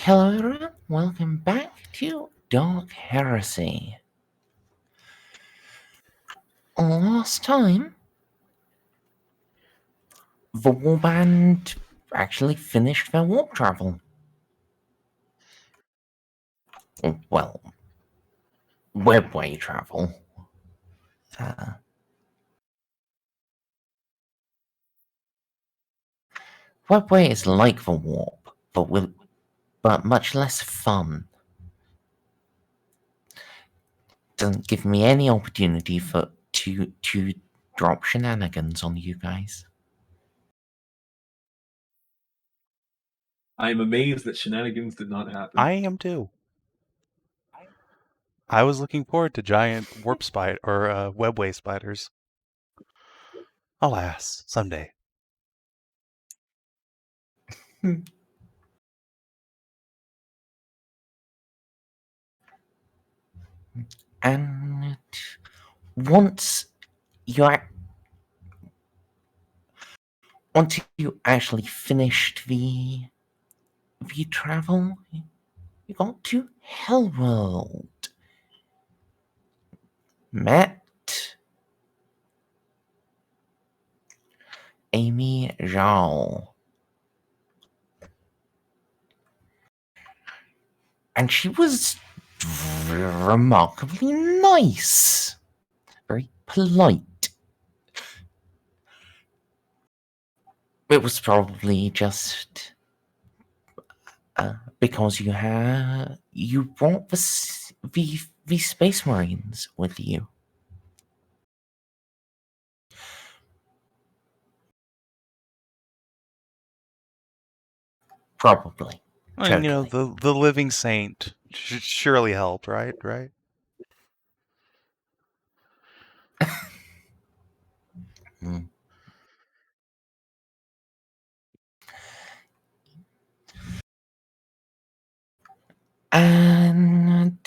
Hello everyone, welcome back to Dark Heresy. Last time, the warband actually finished their warp travel. Well, webway travel. Webway is like the warp, but much less fun. Doesn't give me any opportunity to drop shenanigans on you guys. I am amazed that shenanigans did not happen. I am too. I was looking forward to giant warp spider or webway spiders. Alas, someday. And once you actually finished the travel, you got to Hellworld. Met Amy Zhao. And she was remarkably nice. Very polite. It was probably just because you brought the Space Marines with you. Probably. And, the living saint should surely help, right? Right? And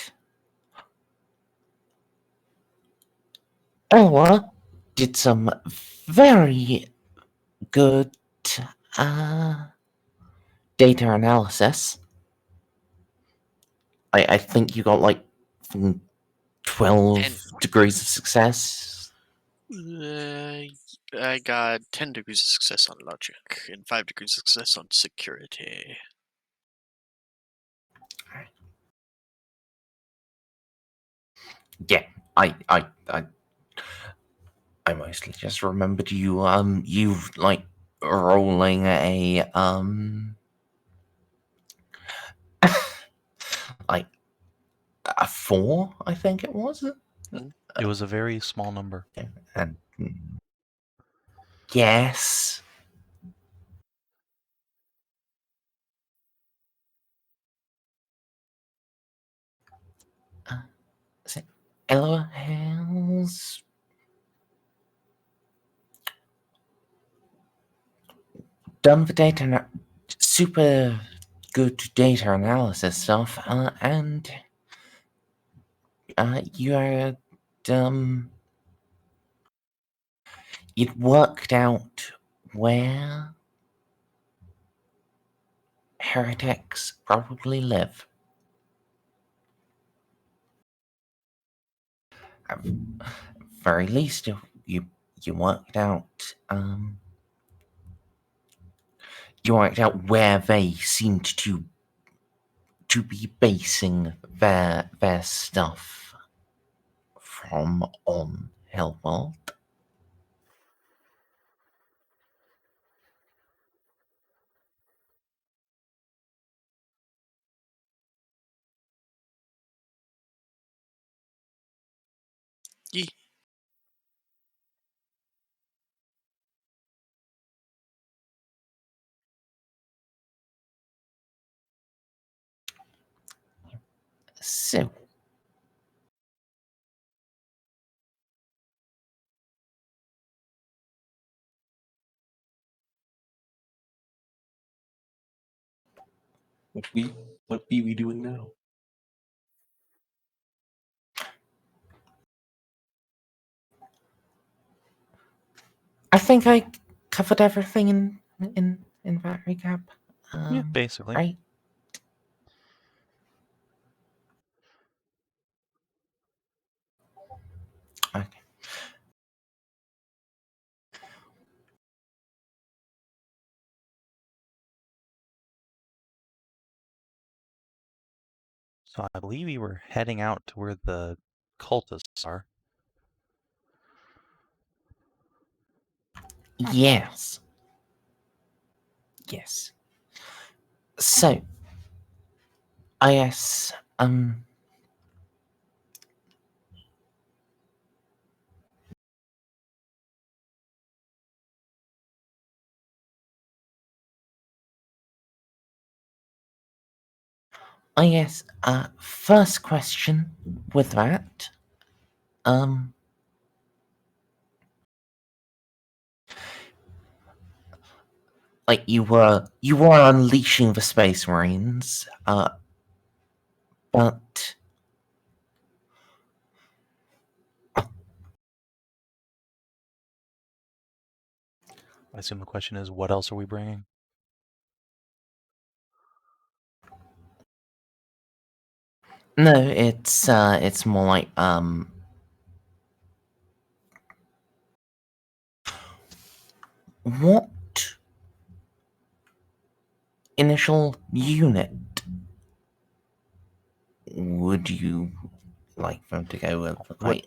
Eloa did some very good data analysis. I think you got like 12 degrees of success. I got 10 degrees of success on logic and 5 degrees of success on security. Yeah, I mostly just remembered you like rolling a like a 4, I think it was. It was a very small number. And yes. Eloa has done the super good data analysis stuff, and you had you'd worked out where heretics probably live. At very least, you worked out where they seemed to be basing their stuff from on Hellworld. Yee. So, what be we doing now? I think I covered everything in that recap. Yeah, basically. Right? So I believe we were heading out to where the cultists are. Yes. Yes. So, I guess, first question with that, like you were unleashing the Space Marines, but I assume the question is, what else are we bringing? no, it's more like what initial unit would you like them to go with? Like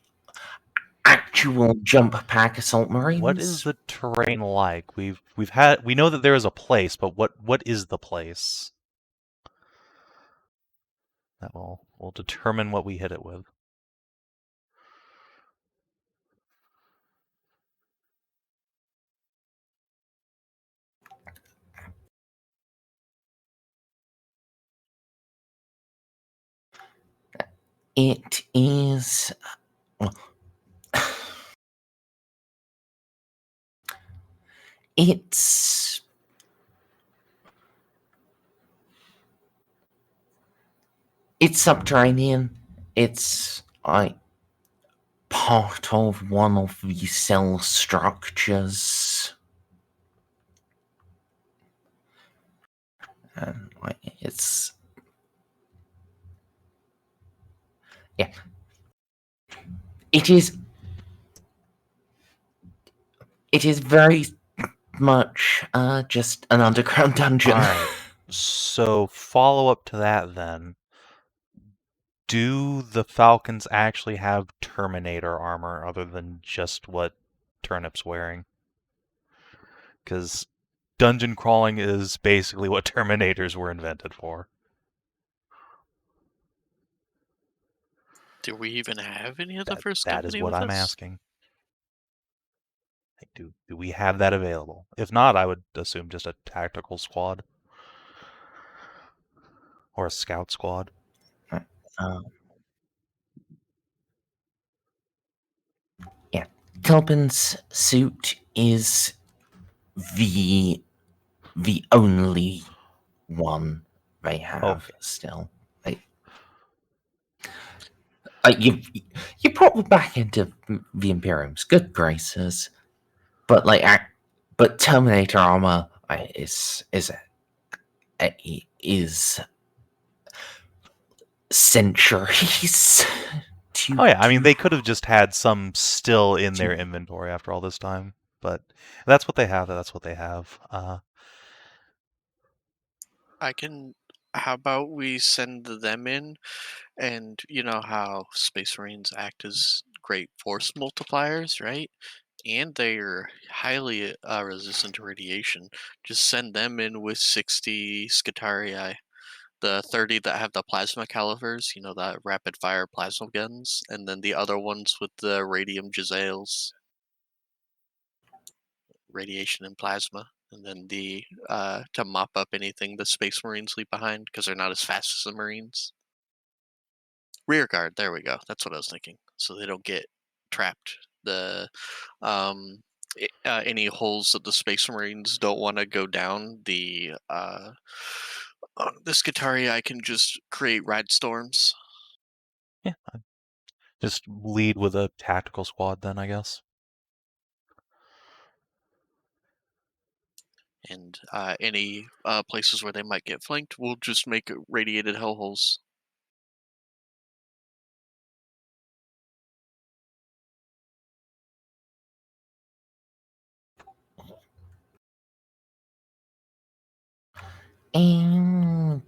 actual jump pack assault marines? What is the terrain like? We know that there is a place, but what is the place? That will determine what we hit it with. It is. It's subterranean. It's like part of one of the cell structures. And like it's yeah. It is very much just an underground dungeon. Alright. So follow up to that then. Do the Falcons actually have Terminator armor other than just what Turnip's wearing? Because dungeon crawling is basically what Terminators were invented for. Do we even have any of the first That company is what with I'm us? asking. Do we have that available? If not, I would assume just a tactical squad. Or a scout squad. Yeah. Kelpin's suit is the only one they have Okay. still. You probably back into the Imperium's good graces, but but Terminator armor is centuries. Oh yeah, I mean they could have just had some still in their inventory after all this time, but that's what they have. That's what they have. How about we send them in, and you know how Space Marines act as great force multipliers, right? And they're highly resistant to radiation. Just send them in with 60 Scutarii. The 30 that have the plasma calivers, you know, the rapid fire plasma guns, and then the other ones with the radium Jezzails, radiation and plasma, and then the to mop up anything the Space Marines leave behind because they're not as fast as the Marines. Rear guard, there we go. That's what I was thinking. So they don't get trapped. The any holes that the Space Marines don't want to go down, the Scutari I can just create ride storms. Yeah, just lead with a tactical squad then, I guess. And any places where they might get flanked, we'll just make radiated hellholes. And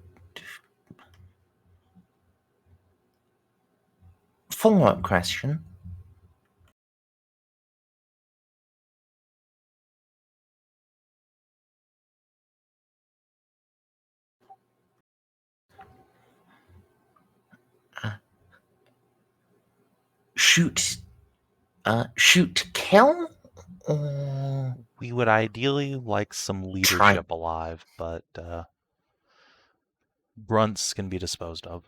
follow-up question. Shoot to kill? Or We would ideally like some Try. leadership alive, but grunts can be disposed of.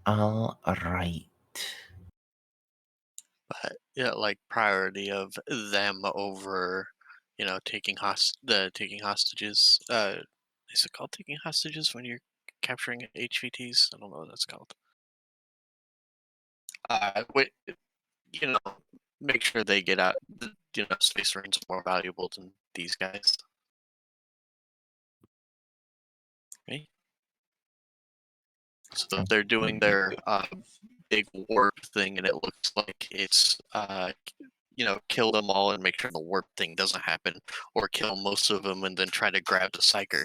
alright. But yeah, like priority of them over, taking hostages. Is it called taking hostages when you're capturing HVTs? I don't know what that's called. Wait, make sure they get out. Space Marines are more valuable than these guys. Okay. So if they're doing their big warp thing and it looks like it's kill them all and make sure the warp thing doesn't happen, or kill most of them and then try to grab the psyker.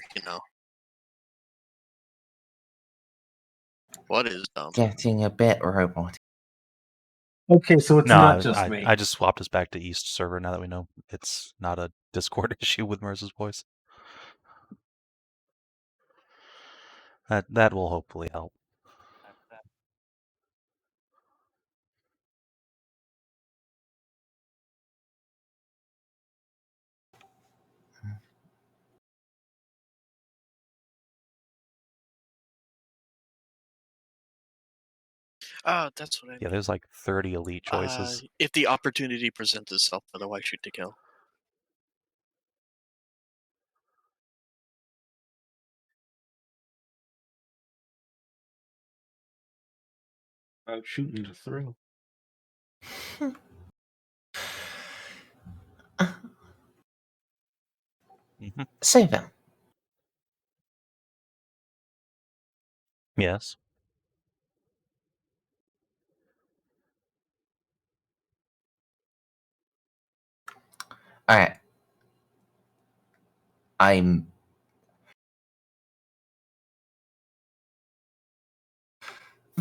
What is dumb? Getting a bit robotic. Okay, so it's No, not just me. I just swapped us back to East server now that we know it's not a Discord issue with Merz's voice. That will hopefully help. That's what I Yeah, mean. there's like 30 elite choices. If the opportunity presents itself, otherwise shoot to kill. I'm shooting to throw. Savin. Yes. Alright. I'm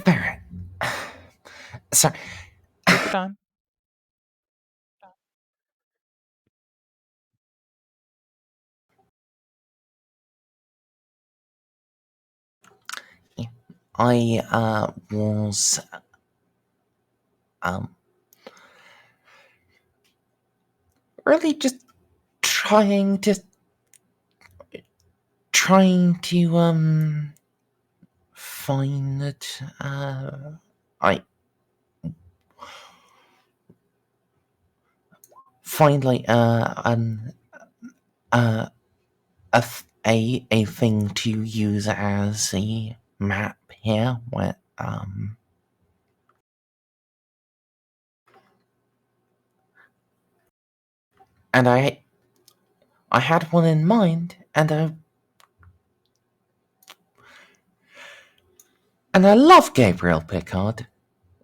very sorry. Take your time. I was really just trying to find I find like a thing to use as a map here where and I had one in mind, and I love Gabriel Picard.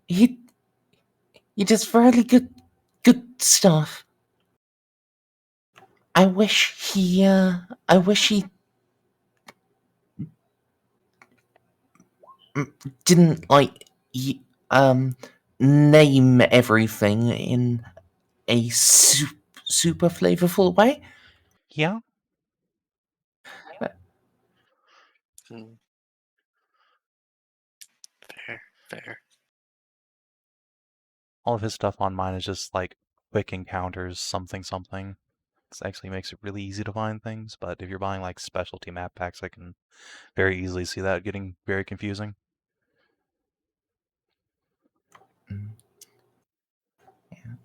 He does really good stuff. I wish he didn't name everything in a super flavorful way. Yeah. Fair. All of his stuff on mine is just like quick encounters, something. This actually makes it really easy to find things, but if you're buying like specialty map packs, I can very easily see that getting very confusing.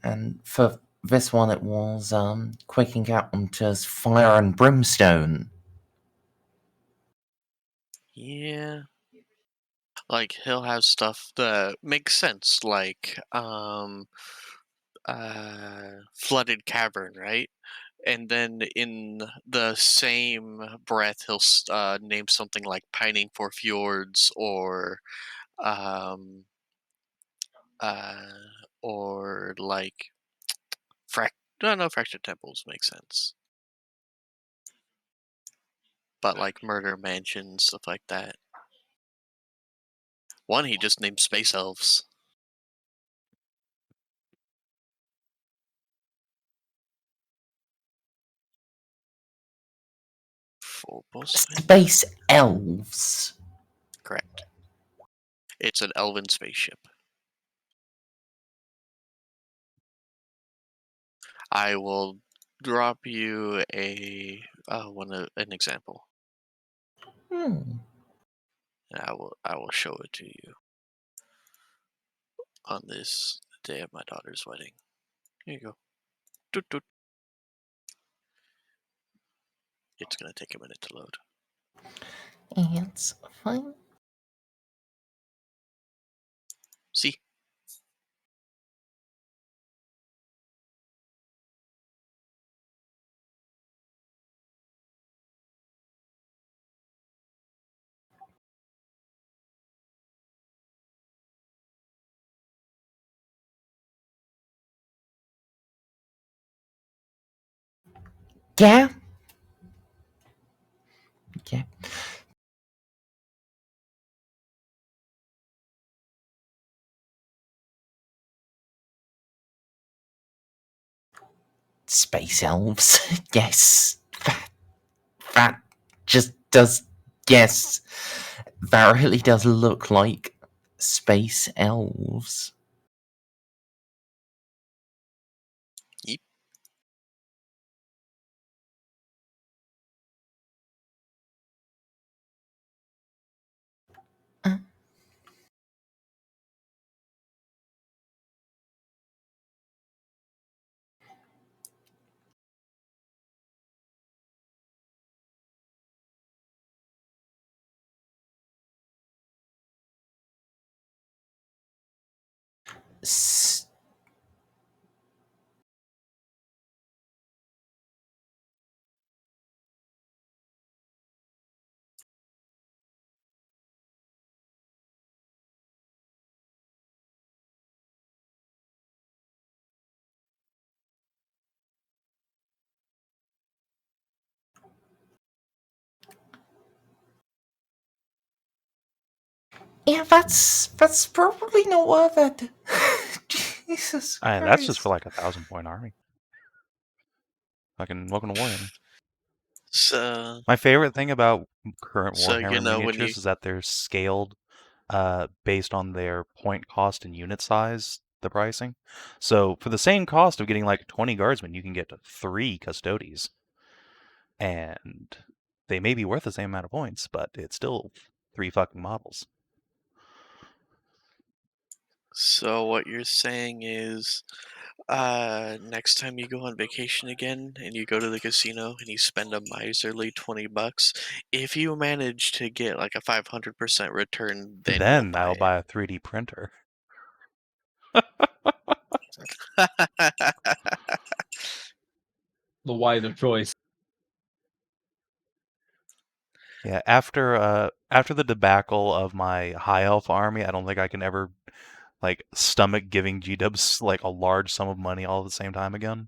And for this one, it was quick encounters, fire and brimstone. Yeah. Like he'll have stuff that makes sense, like flooded cavern, right? And then in the same breath, he'll name something like pining for fjords, um, or like fractured temples make sense. but like murder mansion, stuff like that. One he just named Space Elves. Space elves. Correct. It's an elven spaceship. I will drop you an example. Hmm. I will show it to you on this day of my daughter's wedding. Here you go. Doot, doot. It's gonna take a minute to load. It's fine. See? Yeah. Yeah. Space elves. Yes. That just does. Yes. That really does look like space elves. Yep. S- Yeah, that's probably not worth it. Jesus Christ. That's just for like 1,000-point army. Fucking welcome to Warhammer. So, My favorite thing about current So, Warhammer you know, when miniatures you- is that they're scaled based on their point cost and unit size, the pricing. So for the same cost of getting like 20 guardsmen, you can get 3 custodies. And they may be worth the same amount of points, but it's still 3 fucking models. so what you're saying is, next time you go on vacation again and you go to the casino and you spend a miserly $20, if you manage to get like a 500% return, then you'll I'll buy buy a 3D printer. it. The wiser choice. Yeah, after the debacle of my high elf army, I don't think I can ever like stomach giving G-dubs like a large sum of money all at the same time again.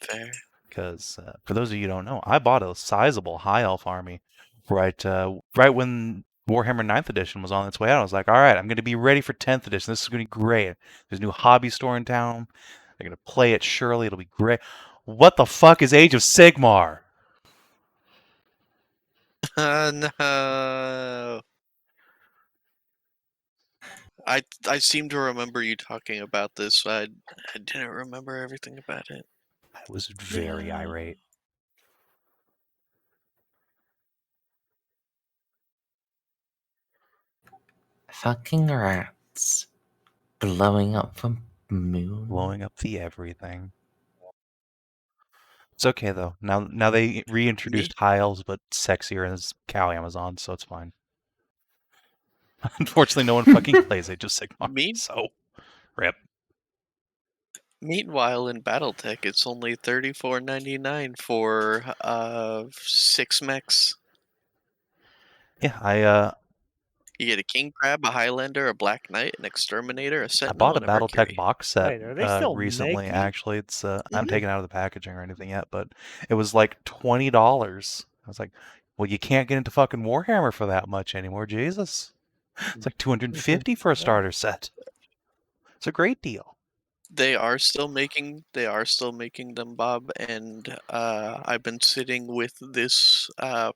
Fair. Because for those of you who don't know, I bought a sizable high elf army right when Warhammer 9th edition was on its way out. I was like, all right, I'm going to be ready for 10th edition. This is going to be great. There's a new hobby store in town. They're going to play it surely. It'll be great. What the fuck is Age of Sigmar? No. I seem to remember you talking about this, but I didn't remember everything about it. I was very irate. Fucking rats. Blowing up the moon. Blowing up the everything. It's okay though. Now they reintroduced high elves, but sexier as cow Amazon, so it's fine. Unfortunately, no one fucking plays Age of Sigmar. So, rip. Meanwhile, in BattleTech, it's only $34.99 for 6 mechs. Yeah, You get a king crab, a Highlander, a black knight, an exterminator, a I sentinel, bought a and a BattleTech Mercury. box set Wait, are they still recently. making? Actually, it's I haven't Mhm. taken it out of the packaging or anything yet, but it was like $20. I was like, well, you can't get into fucking Warhammer for that much anymore. Jesus, it's like $250 for a starter set. It's a great deal. They are still making them, Bob, and I've been sitting with this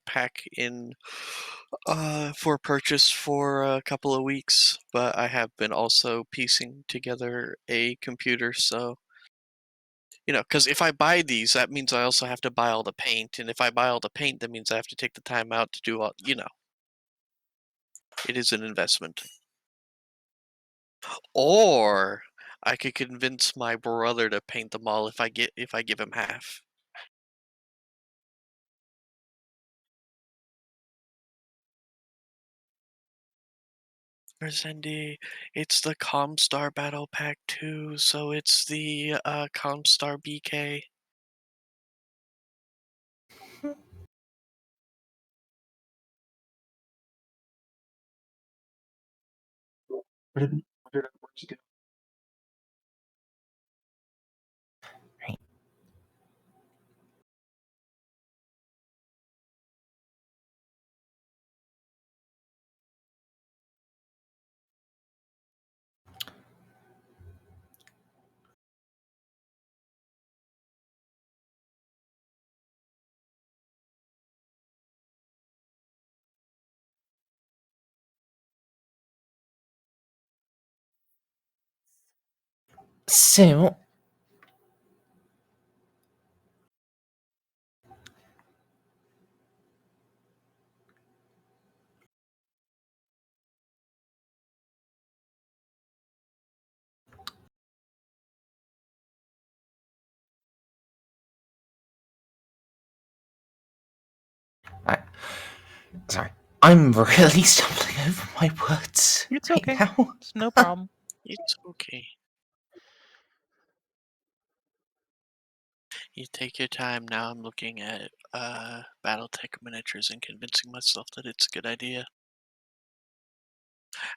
pack in for purchase for a couple of weeks, but I have been also piecing together a computer, so because if I buy these, that means I also have to buy all the paint, and if I buy all the paint, that means I have to take the time out to do all. It is an investment. Or I could convince my brother to paint them all if I give him half. Merzendi, it's the Comstar Battle Pack 2, so it's the Comstar BK. Where did that Merz go? So, sorry, I'm really stumbling over my words It's right okay. now. It's no problem. It's okay. You take your time. Now I'm looking at BattleTech miniatures and convincing myself that it's a good idea.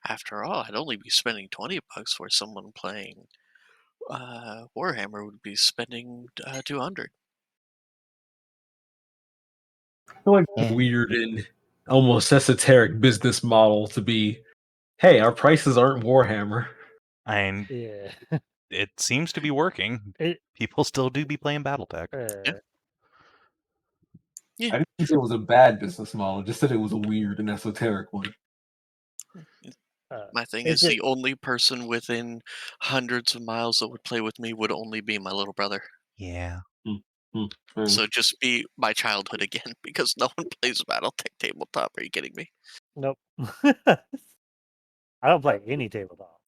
After all, I'd only be spending $20 where someone playing Warhammer would be spending $200. I feel like Yeah. weird and almost esoteric business model to be, hey, our prices aren't Warhammer. I mean, Yeah. it seems to be working. People still do be playing BattleTech. Yeah. I didn't say it was a bad business model, just said it was a weird and esoteric one. My thing is the only person within hundreds of miles that would play with me would only be my little brother. Yeah. So just be my childhood again, because no one plays BattleTech tabletop. Are you kidding me? Nope. I don't play any tabletop.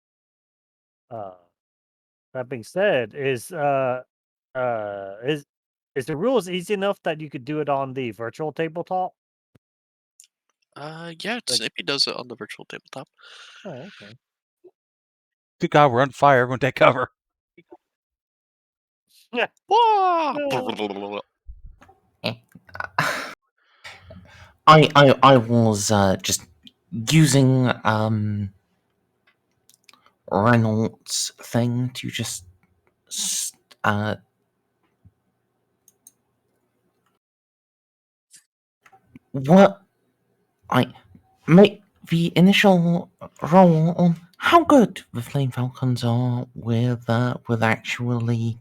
That being said, is the rules easy enough that you could do it on the virtual tabletop? Yeah, Snippy does it on the virtual tabletop. Oh, okay. Good God, we're on fire. Everyone take cover. Yeah. I was just using Reynolds' thing to just what I make the initial roll on how good the Flame Falcons are with actually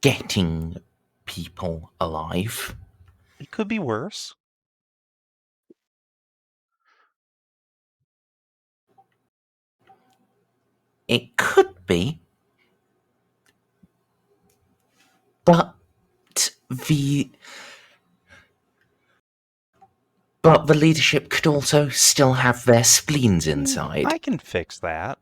getting people alive. It could be worse. It could be, but the leadership could also still have their spleens inside. I can fix that.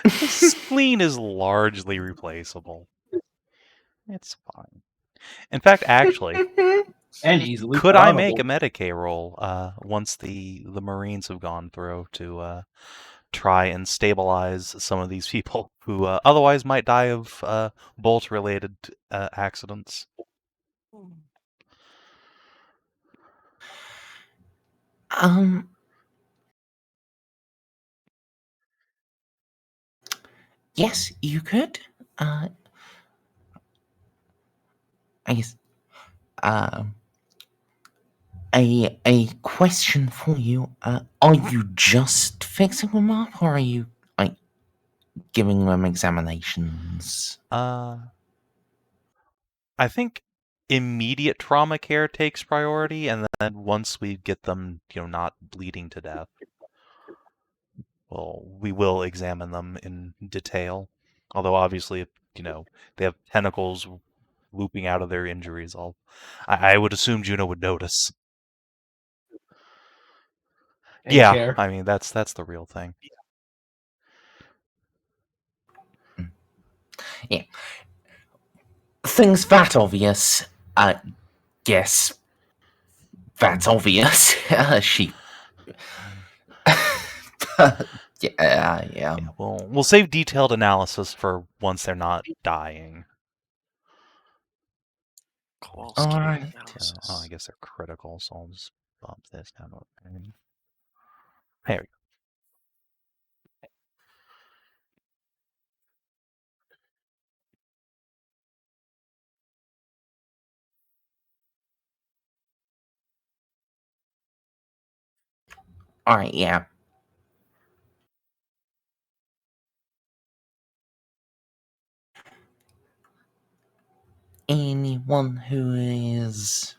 The spleen is largely replaceable. It's fine. In fact, actually, And easily could I make a pawnable. Mediguerre roll once the Marines have gone through to try and stabilize some of these people who otherwise might die of bolt-related accidents? Yes, you could. I guess. A question for you. Are you just fixing them up, or are you like giving them examinations? I think immediate trauma care takes priority, and then once we get them, not bleeding to death, we will examine them in detail. Although obviously, if they have tentacles looping out of their injuries, I would assume Juno would notice. And Yeah, care. I mean that's the real thing. Yeah. Things that obvious. Guess that's obvious. She. Yeah. We'll save detailed analysis for once they're not dying. All right. I guess they're critical, so I'll just bump this down. There we go. All right. Yeah. Anyone who's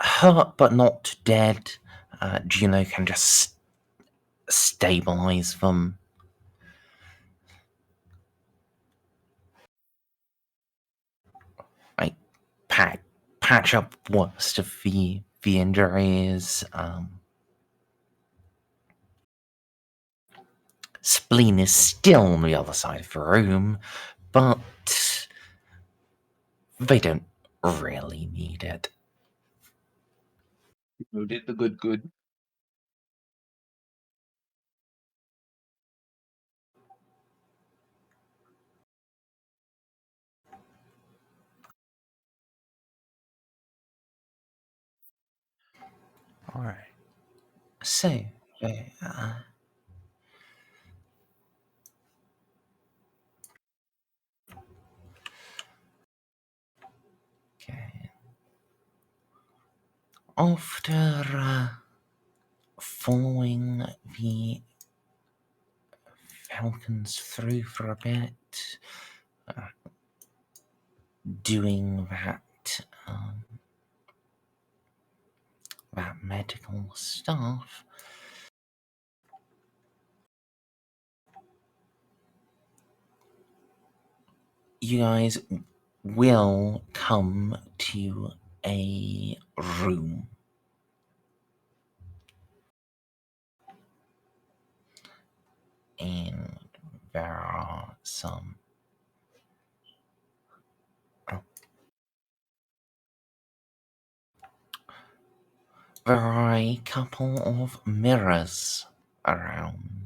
hurt but not dead, Juno can just stabilize them. Like patch up worst of the injuries. Spleen is still on the other side of the room, but they don't really need it. You did the good. All right. So, okay. After following the Falcons through for a bit, doing that medical stuff, you guys will come to a room. And there are some there are a couple of mirrors around.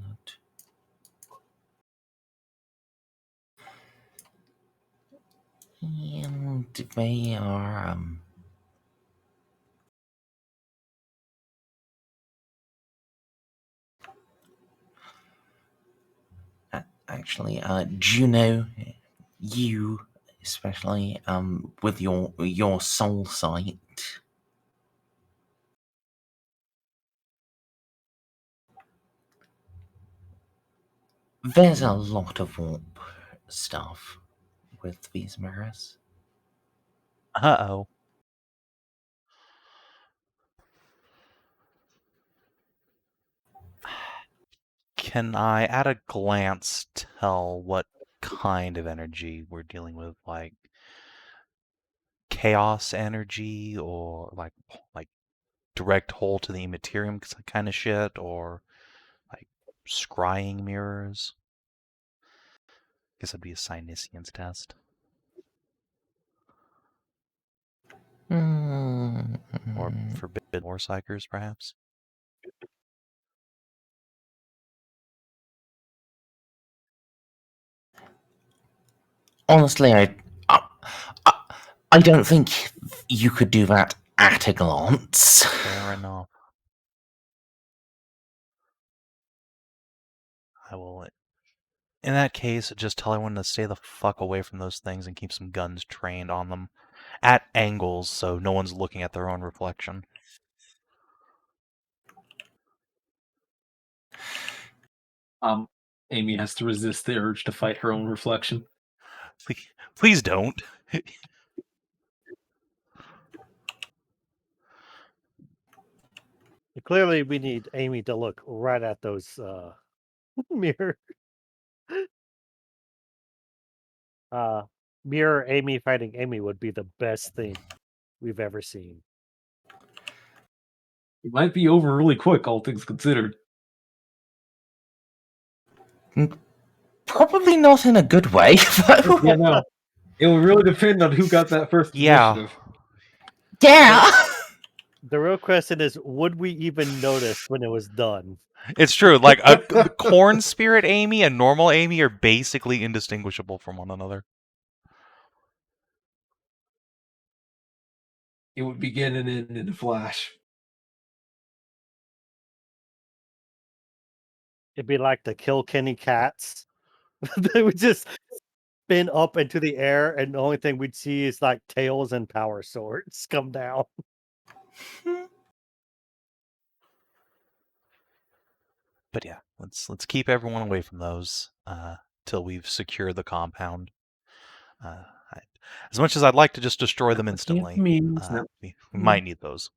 And they are actually Juno, you especially with your soul sight, there's a lot of warp stuff with these mirrors. Uh-oh. Can I, at a glance, tell what kind of energy we're dealing with? Like chaos energy, or like direct hole to the immaterium kind of shit, or like scrying mirrors? Guess it'd be a Psyniscience test. Or forbidden war psychers, perhaps? Honestly, I don't think you could do that at a glance. Fair enough. I will. In that case, just tell everyone to stay the fuck away from those things and keep some guns trained on them at angles so no one's looking at their own reflection. Amy has to resist the urge to fight her own reflection. Please don't. Clearly, we need Amy to look right at those mirror. Mirror Amy fighting Amy would be the best thing we've ever seen. It might be over really quick, all things considered. Probably not in a good way, though. Yeah, no. It will really depend on who got that first initiative. Yeah. The real question is, would we even notice when it was done? It's true. Like a corn spirit Amy and normal Amy are basically indistinguishable from one another. It would begin and end in a flash. It'd be like the Kilkenny cats. They would just spin up into the air, and the only thing we'd see is like tails and power swords come down. But yeah, let's keep everyone away from those till we've secured the compound. As much as I'd like to just destroy them instantly, we might need those.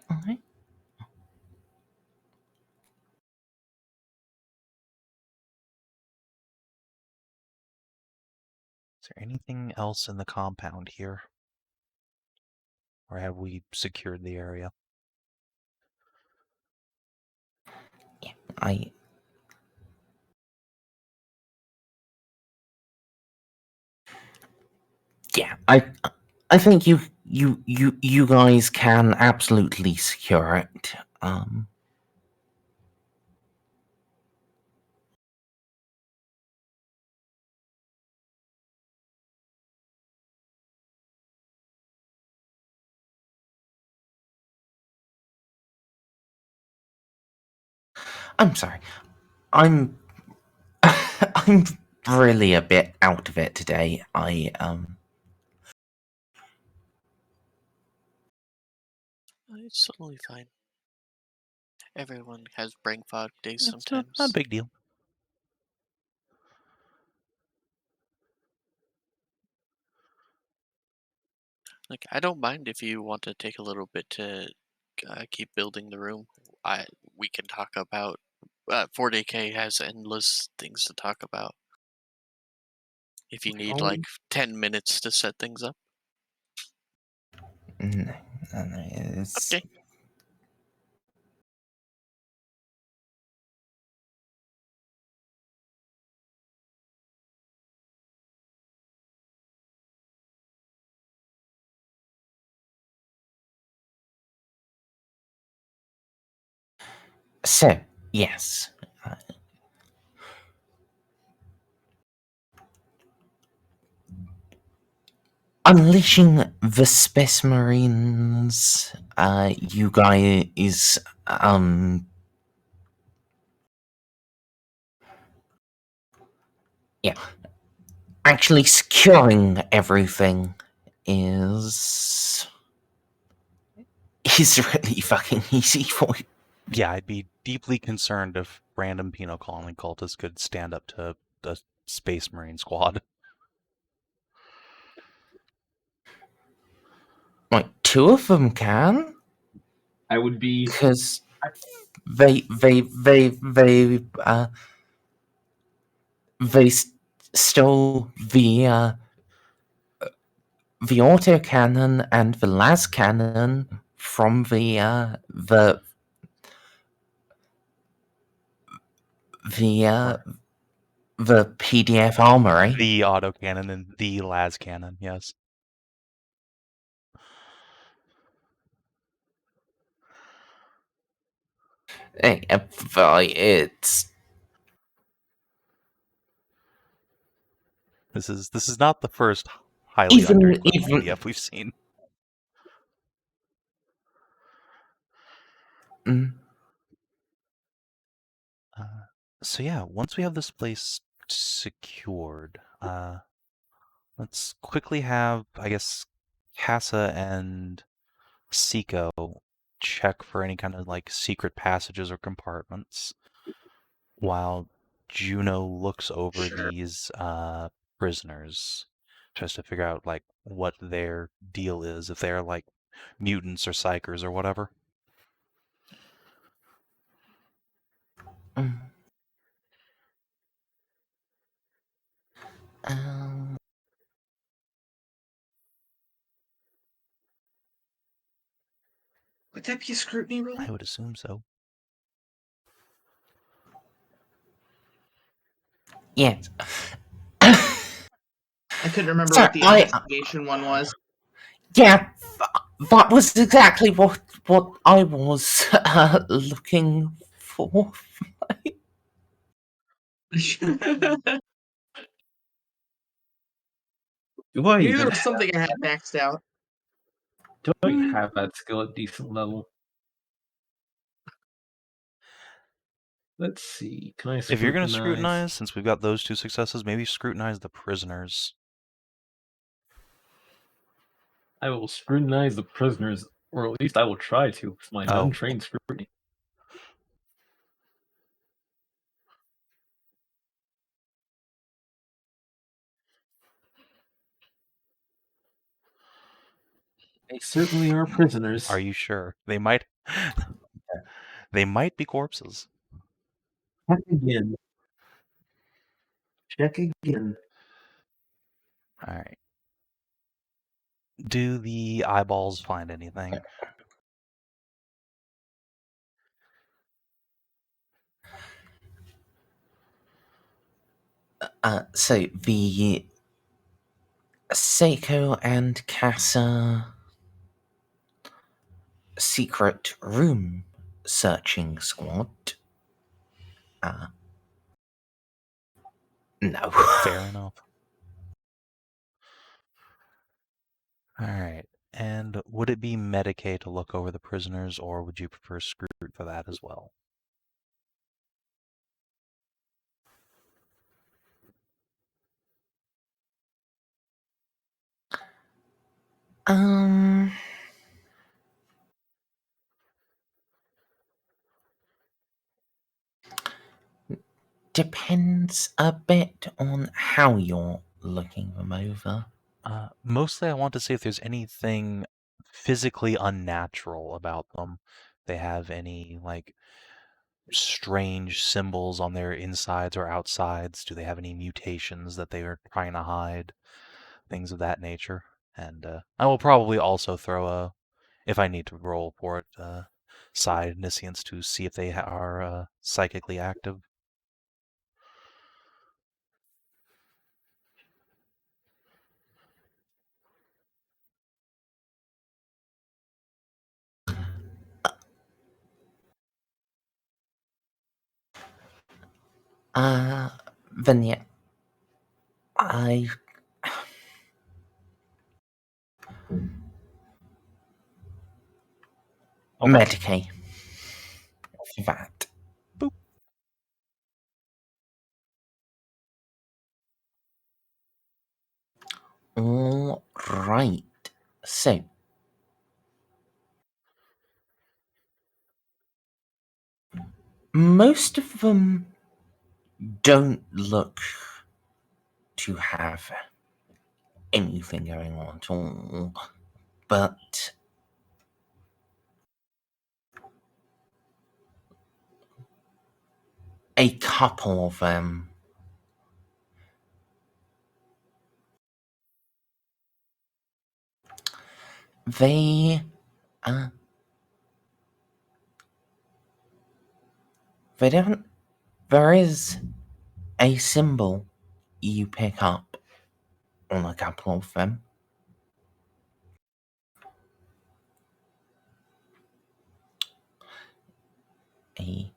All right. Is there anything else in the compound here? Or have we secured the area? I think you guys can absolutely secure it. I'm sorry. I'm really a bit out of it today. It's totally fine. Everyone has brain fog days It's sometimes. not a big deal. Like, I don't mind if you want to take a little bit to keep building the room. We can talk about 40K has endless things to talk about. If you need like 10 minutes to set things up. No, it's... Okay. So, yes. Unleashing the Space Marines, you guys, yeah. Actually securing everything is really fucking easy for you. Yeah, I'd be deeply concerned if random penal colony cultists could stand up to the Space Marine squad. Like, 2 of them can. I would be... Because they stole the autocannon and the las cannon from the The PDF armory. The autocannon and the las cannon, yes. It's This is not the first highly underequipped PDF we've seen. Mm. So yeah, once we have this place secured, let's quickly have, I guess, Casa and Ceiko check for any kind of like secret passages or compartments, while Juno looks over these prisoners, tries to figure out like what their deal is, if they're like mutants or psychers or whatever. Mm. Um, Would that be a scrutiny roll? I would assume so. yes. I couldn't remember Sorry, what the investigation one was. Yeah, that was exactly what I was looking for. Do I Maybe even there was something I had maxed out. do I have that skill at decent level? Let's see. Can I If you're going to scrutinize, since we've got those 2 successes, maybe scrutinize the prisoners. I will scrutinize the prisoners, or at least I will try to, with my untrained scrutiny. They certainly are prisoners. Are you sure? They might be corpses. Check again. Check again. Alright. Do the eyeballs find anything? So the Ceiko and Casa secret room searching squad. No. Fair enough. Alright. And would it be Mediguerre to look over the prisoners, or would you prefer Scroot for that as well? Depends a bit on how you're looking them over. Mostly I want to see if there's anything physically unnatural about them. They have any, like, strange symbols on their insides or outsides? Do they have any mutations that they are trying to hide? Things of that nature. And I will probably also throw if I need to roll for it, side Niscience to see if they are psychically active. Then yeah, I Mediguerre for that. Boop. All right. So most of them don't look to have anything going on at all, but a couple of them they don't. There is a symbol you pick up on a couple of them. A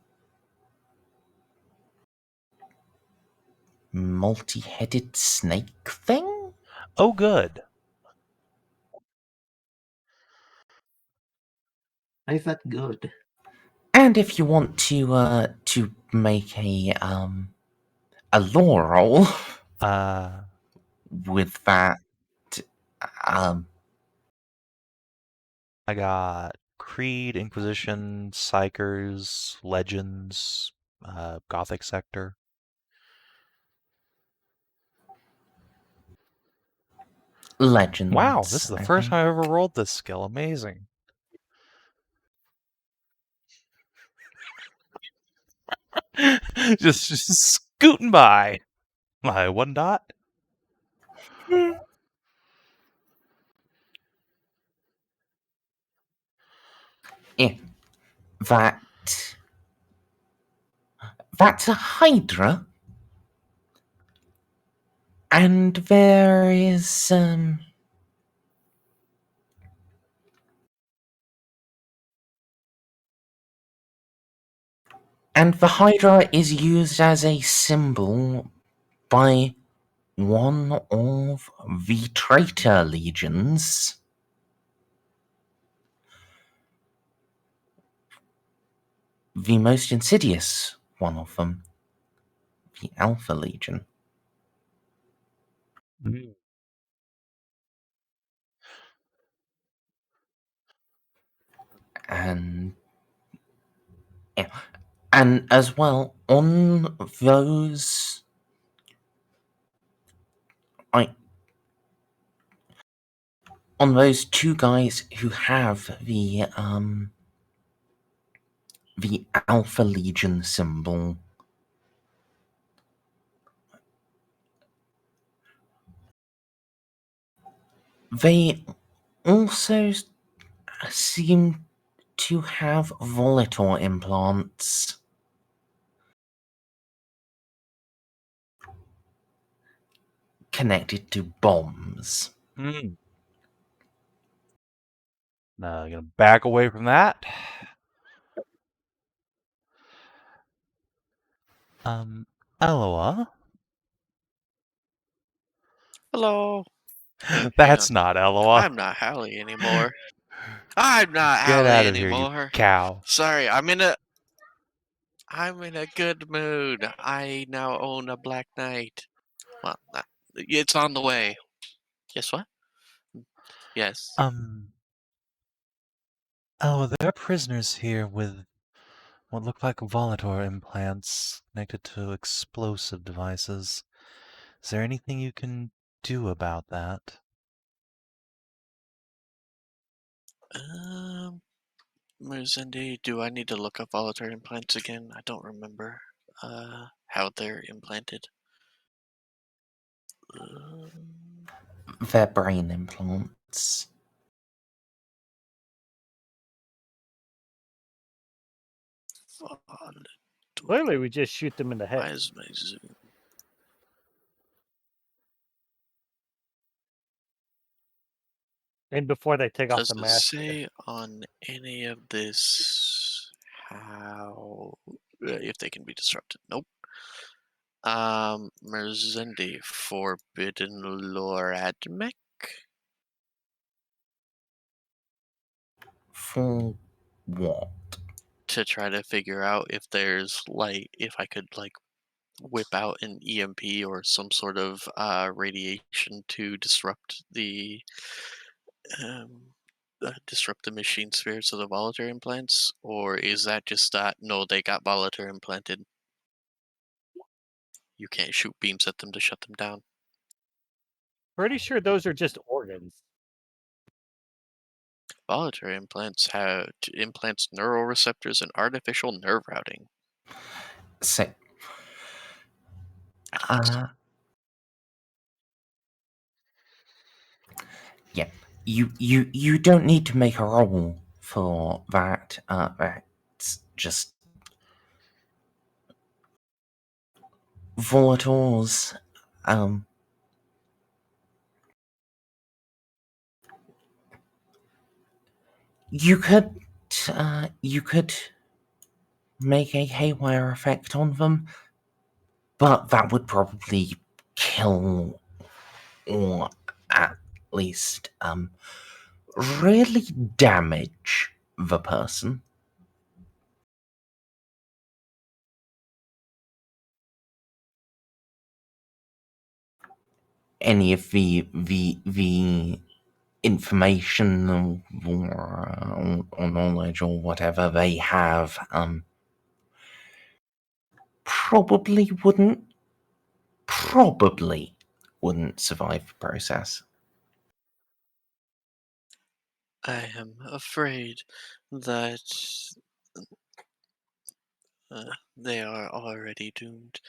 multi-headed snake thing? Oh, good. I felt good. And if you want to make a lore roll with that, I got Creed, Inquisition, Psychers, Legends, Gothic Sector. Legends. Wow, this is the I first think. time I've ever rolled this skill. Amazing. just scooting by. My 1 dot. Yeah, that's a Hydra, and there is and the Hydra is used as a symbol by one of the traitor legions. The most insidious one of them, the Alpha Legion. And yeah, and as well on those, on those two guys who have the Alpha Legion symbol, they also seem to have Volator implants. Connected to bombs. Now, I'm gonna back away from that. Eloa. Hello. That's not Eloa. I'm not Hallie anymore. I'm not Get Hallie out of here, anymore. you cow. Sorry, I'm in a good mood. I now own a Black Knight. Well, it's on the way. Guess what? Yes. Eloa, there are prisoners here with what look like Volator implants connected to explosive devices. Is there anything you can do about that? Merzendi, do I need to look up voluntary implants again? I don't remember how they're implanted. Their brain implants. Clearly, we just shoot them in the head. Why is my Zoom? And before they take off Does the it mask. say on any of this how if they can be disrupted? Nope. Merzendi, Forbidden Lore Admech? For what? To try to figure out if there's if I could whip out an EMP or some sort of radiation to disrupt the machine spirits of the voluntary implants, or is that just that no, they got voluntary implanted? You can't shoot beams at them to shut them down. Pretty sure those are just organs. Voluntary implants implants neuroreceptors and artificial nerve routing. So, yeah, you don't need to make a roll for that. That's just Volators, you could make a haywire effect on them, but that would probably kill, or at least really damage the person. Any of the information or knowledge or whatever they have probably wouldn't survive the process. I am afraid that they are already doomed.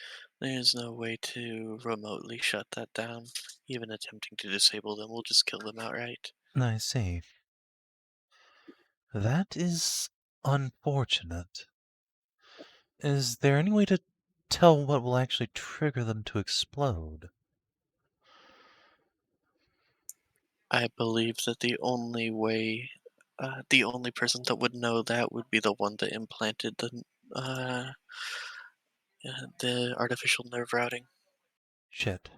There is no way to remotely shut that down. Even attempting to disable them will just kill them outright. I see. That is unfortunate. Is there any way to tell what will actually trigger them to explode? I believe that the only way, the only person that would know that would be the one that implanted the artificial nerve routing. Shit.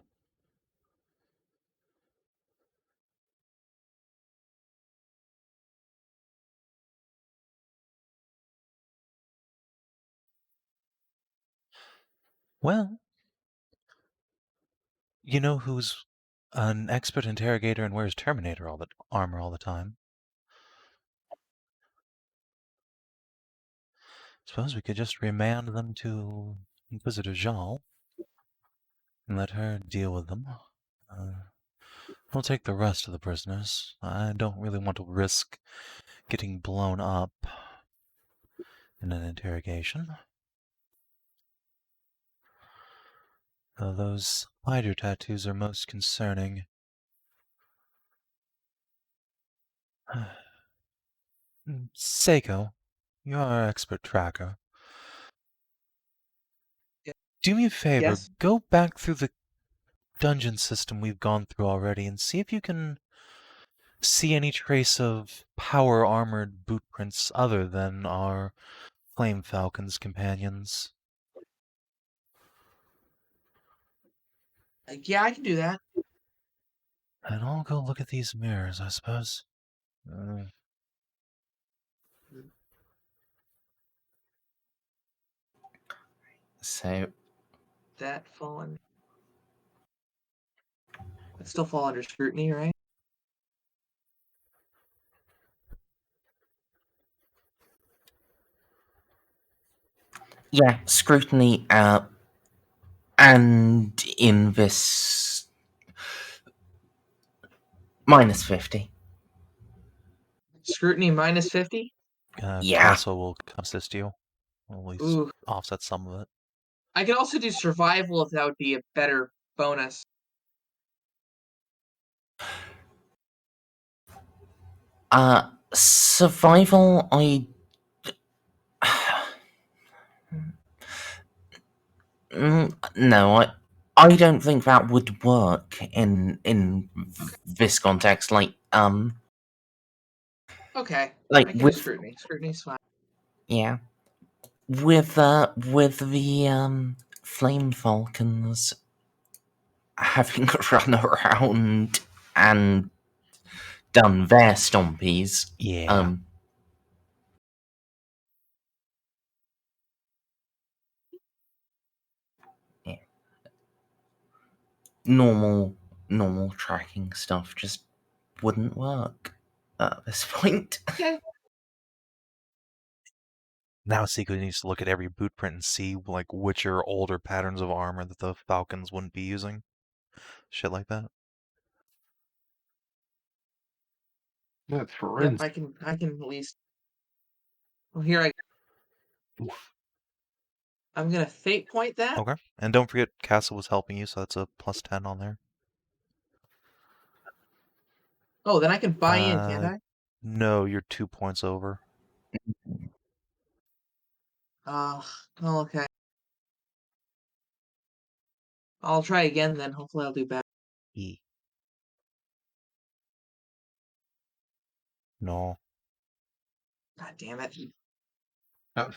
Well, you know who's an expert interrogator and wears Terminator armor all the time? Suppose we could just remand them to Inquisitor Jean and let her deal with them. We'll take the rest of the prisoners. I don't really want to risk getting blown up in an interrogation. Though those spider tattoos are most concerning. Ceiko, you're our expert tracker. Yeah. Do me a favor, Yes? go back through the dungeon system we've gone through already and see if you can see any trace of power-armored boot prints other than our Flame Falcon's companions. Yeah, I can do that. And I'll go look at these mirrors, I suppose. So That would still fall under scrutiny, right? yeah, scrutiny, and in this -50. Scrutiny minus 50? Yeah. Castle will assist you. Or at least Ooh. offset some of it. I could also do survival if that would be a better bonus. Survival, no, I don't think that would work in this context. Okay. Like I can do with scrutiny. Scrutiny's fine. yeah, with the Flame Falcons having run around and done their stompies. Yeah. Yeah. Normal tracking stuff just wouldn't work at this point. Okay. Now Ceiko needs to look at every boot print and see like which are older patterns of armor that the Falcons wouldn't be using. Shit like that. That's Yep, forensic. I can at least. Well, here I'm gonna fate point that. Okay. And don't forget Castle was helping you, so that's a +10 on there. Oh, then I can buy in, can't I? No, you're 2 points over. Oh, okay. I'll try again then. Hopefully I'll do better. E. No. God damn it. Oh,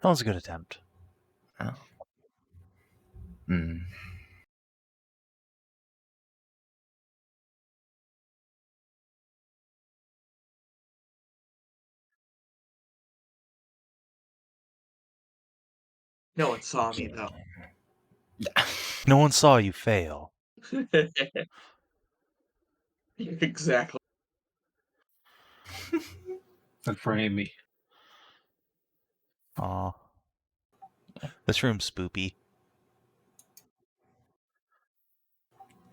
That was a good attempt. Hmm. No one saw me though. No one saw you fail. Exactly. good for Amy. Aw. This room's spoopy.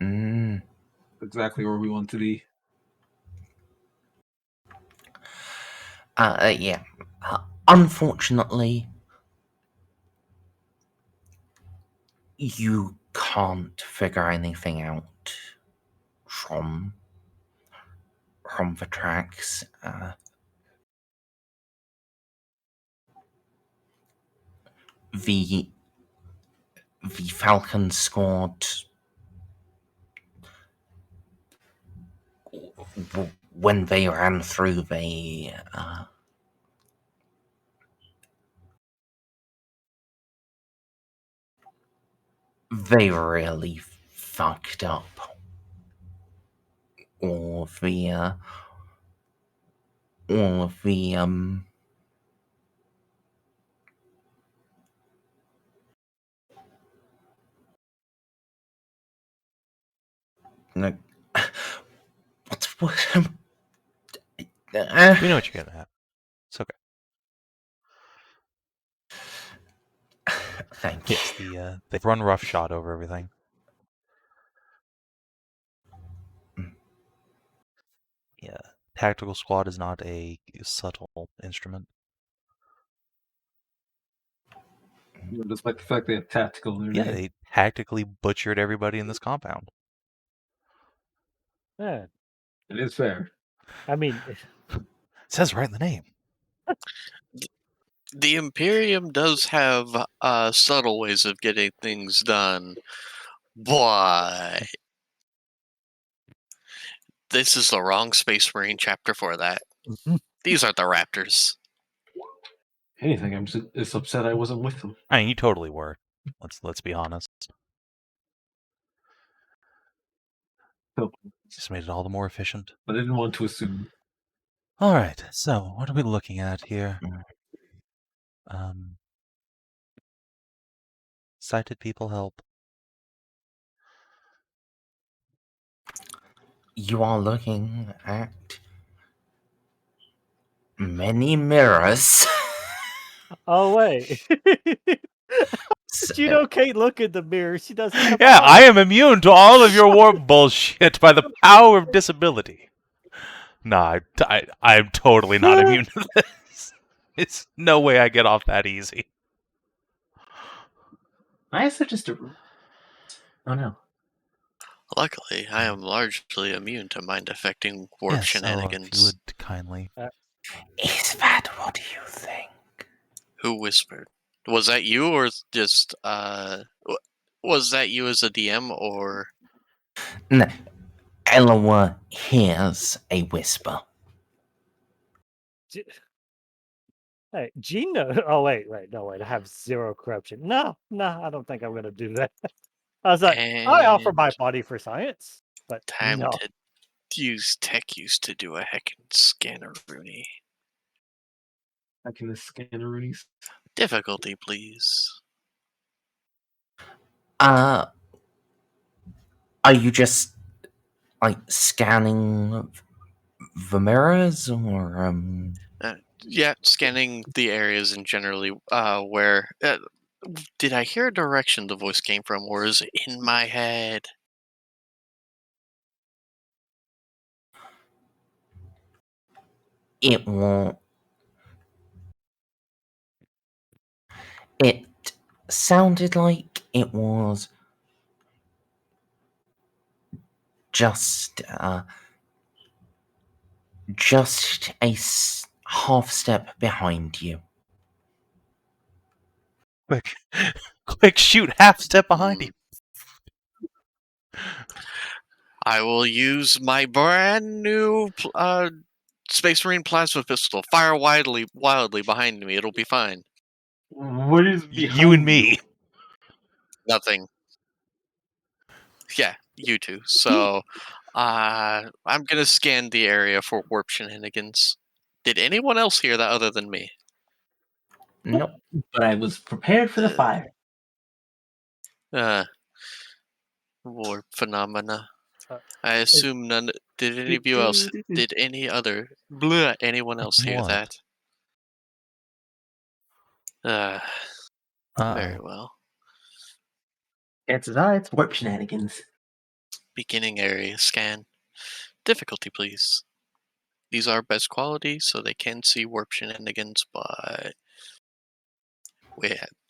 Hmm. Exactly where we want to be. Yeah. Unfortunately, you can't figure anything out from the tracks. The Falcon squad, when they ran through, they really fucked up all of the no, what We know what you're getting at. It's okay. thank Yes, you. they've run roughshod over everything. Yeah, tactical squad is not a subtle instrument. Despite the fact they have tactical in their Yeah, name. they tactically butchered everybody in this compound. Yeah. It is fair. I mean, It says right in the name. The Imperium does have subtle ways of getting things done, but this is the wrong Space Marine chapter for that. These are the Raptors. Anything, I'm just upset I wasn't with them. I mean, you totally were. Let's be honest. So, Just made it all the more efficient. but I didn't want to assume. All right. So, what are we looking at here? Sighted people help. You are looking at many mirrors. oh wait. So, Juno can't look in the mirror. She doesn't have Yeah, eyes. I am immune to all of your warp bullshit by the power of disability. Nah, I'm totally not immune to this. It's no way I get off that easy. Why is there just a... Oh no. Luckily, I am largely immune to mind-affecting warp Yes, shenanigans. if you would kindly. is that what you think? Who whispered? Was that you, or just was that you as a DM, or No, Eloa hears a whisper. Hey, Gino. Oh wait. No wait. I have 0 corruption. No, I don't think I'm gonna do that. I was like, I offer my and body for science, but time no. to use tech use to do a heckin' scanner Rooney. I can scan Rooney's. Difficulty, please. Are you just like scanning the mirrors, or Yeah, scanning the areas and generally where. Did I hear a direction the voice came from, or is it in my head? it won't? It sounded like it was just just a half step behind you. Quick, quick, shoot! Half step behind you. I will use my brand new Space Marine plasma pistol. Fire wildly behind me. It'll be fine. What is behind You and me. Nothing. Yeah, you two. So, I'm gonna scan the area for warp shenanigans. Did anyone else hear that other than me? Nope. But I was prepared for the fire. Warp phenomena. Uh, I assume none. Did any of you else? Did anyone else hear What? that? Very well. Chances are it's warp shenanigans. Beginning area scan. Difficulty, please. These are best quality, so they can see warp shenanigans, but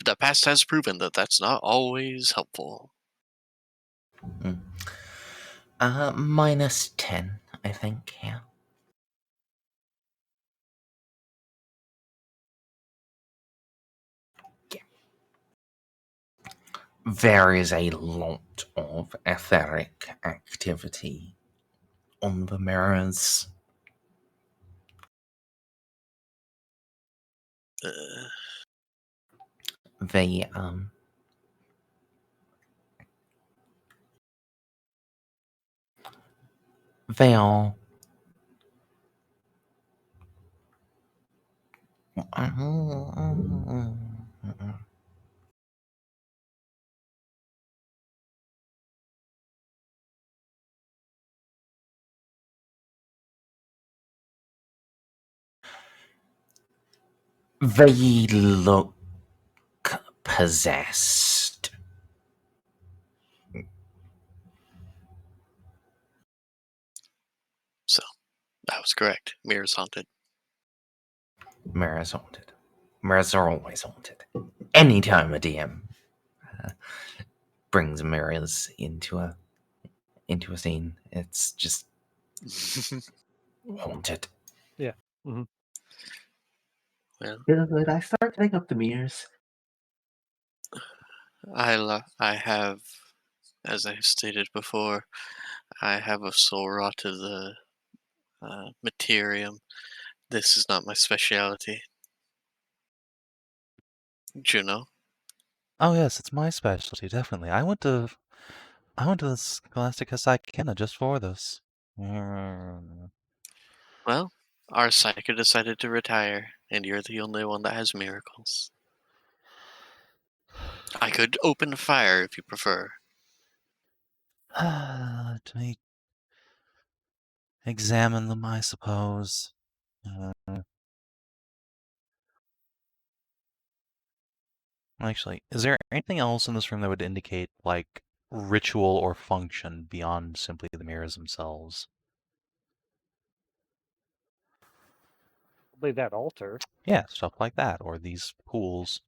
the past has proven that that's not always helpful. -10, I think, yeah. There is a lot of etheric activity on the mirrors. They are they look possessed. So, that was correct. Mirror's haunted. Mirrors haunted. Mirrors are always haunted. Anytime a DM brings mirrors into a scene, it's just haunted. Yeah. Mm-hmm. Well, Good. I start picking up the mirrors. I have, as I stated before, I have a soul rot to the materium. This is not my specialty. Juno. Oh yes, it's my specialty, definitely. I went to the Scholastica Psychena just for this. Well, our Ceiko decided to retire, and you're the only one that has miracles. I could open fire if you prefer. To me, examine them, I suppose. Actually, is there anything else in this room that would indicate, like, ritual or function beyond simply the mirrors themselves? Probably that altar. Yeah, stuff like that, or these pools.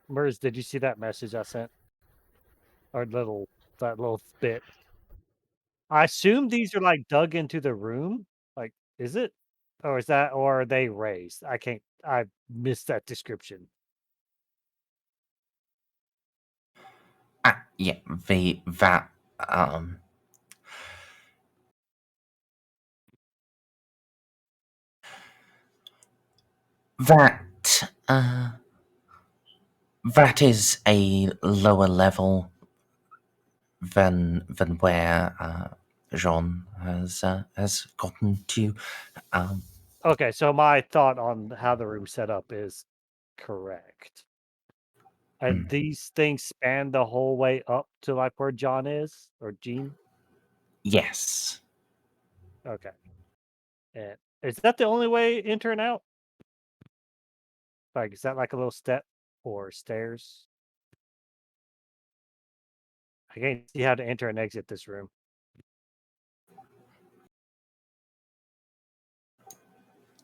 Merz, did you see that message I sent? Or that little bit? I assume these are like dug into the room. Like, is it? Or are they raised? I missed that description. Yeah, that is a lower level than where Jean has gotten to. Okay, so my thought on how the room's set up is correct. And these things span the whole way up to like where John is or Jean? Yes. Okay. And is that the only way enter and out? Like, is that like a little step or stairs? I can't see how to enter and exit this room.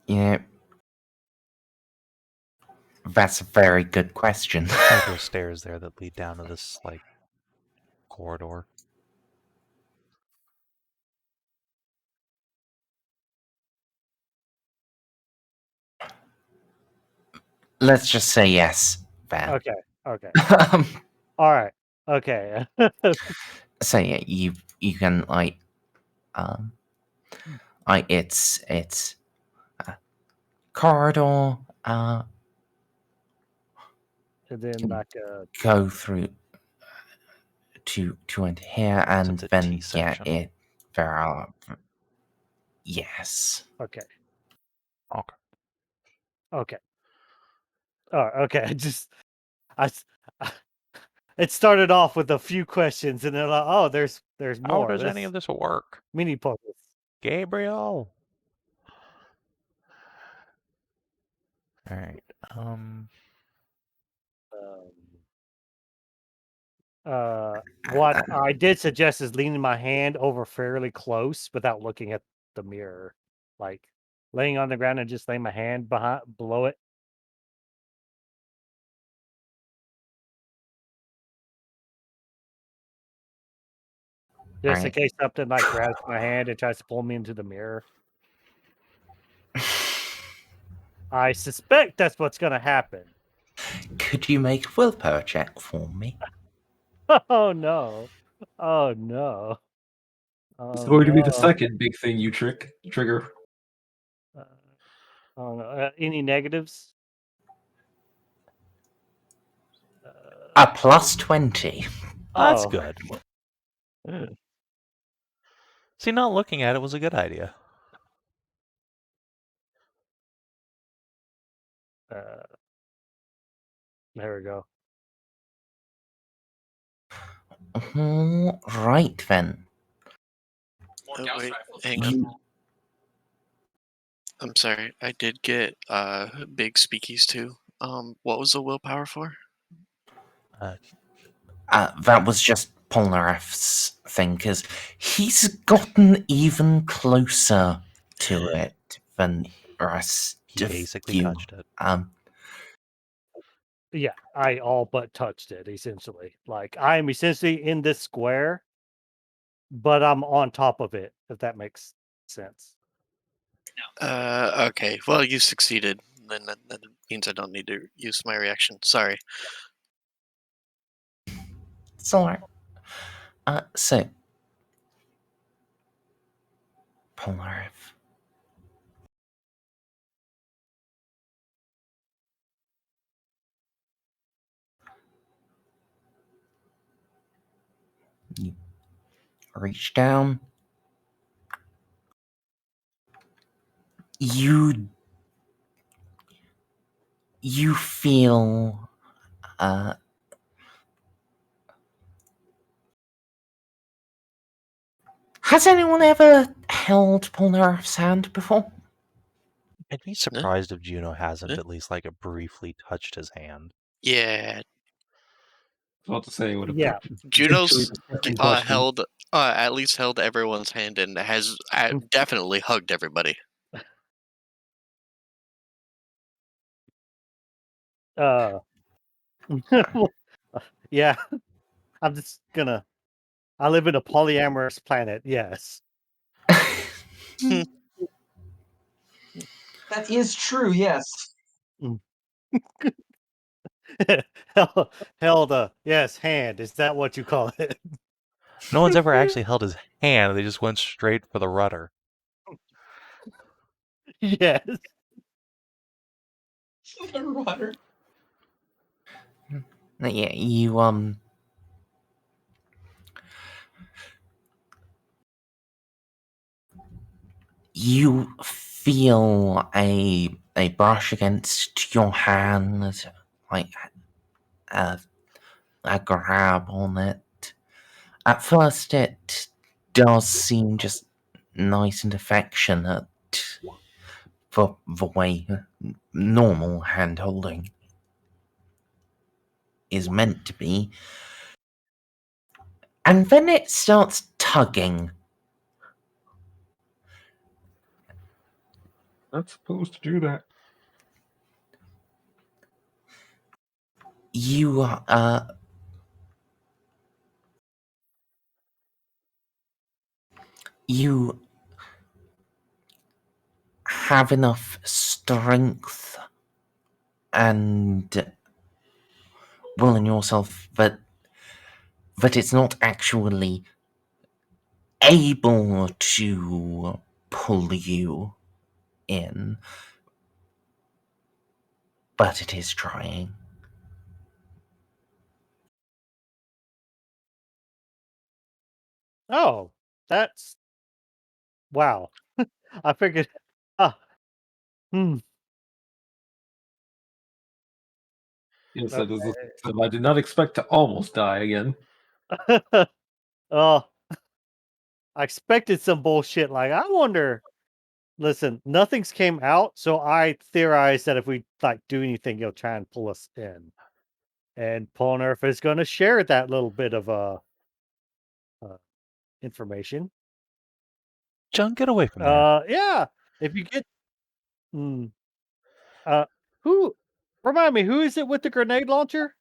Yeah. That's a very good question. There's stairs there that lead down to this like corridor. Let's just say yes, Van. Okay. Okay. Um, All right. Okay. so yeah, you can it's a corridor. And then like Go through to enter here, and it's a then T yeah, section. there are yes. okay. Okay. Okay. All right. Okay. It started off with a few questions, and then like, oh, there's How more. does any of this work? Mini puzzles. Gabriel. All right. What I did suggest is leaning my hand over fairly close without looking at the mirror, like laying on the ground and just laying my hand below it. Just in Right. case something like grabs my hand and tries to pull me into the mirror. I suspect that's what's going to happen. Could you make a willpower check for me? Oh no! Oh no! It's Oh going to be the no. second big thing you trigger. Oh no! Any negatives? A plus 20. That's Oh. good. See, not looking at it was a good idea. There we go. Right then. Oh, wait, hang on. I'm sorry. I did get big speakies too. What was the willpower for? That was just Polareff's thing, because he's gotten even closer to it than the rest He of basically you. touched it. Yeah, I all but touched it, essentially. Like, I am essentially in this square, but I'm on top of it, if that makes sense. Okay. Well, you succeeded. Then that means I don't need to use my reaction. Sorry. It's alright. So, Ponareff. You reach down. You feel has anyone ever held Polnareff's hand before? I'd be surprised if Juno hasn't at least like briefly touched his hand. Yeah. About to say, would have Yeah. Juno's question. held at least held everyone's hand and has definitely hugged everybody. Yeah. I'm just gonna. I live in a polyamorous planet. Yes. That is true, yes. Held a hand. Is that what you call it? No one's ever actually held his hand. They just went straight for the rudder. Yes. Water. Yeah, you feel a brush against your hand, like a grab on it. At first, it does seem just nice and affectionate for the way normal hand holding is meant to be. And then it starts tugging. Not supposed to do that. You you have enough strength and will in yourself that it's not actually able to pull you in, but it is trying. Oh, that's wow. I figured. Ah, hmm. Yes, that is. Okay. I did not expect to almost die again. Oh, I expected some bullshit. Like, I wonder. Listen, nothing's came out, so I theorized that if we like do anything, he'll try and pull us in. And Ponareff is going to share that little bit of uh information. John, get away from there. Yeah. If you get, hmm, who? Remind me, who is it with the grenade launcher?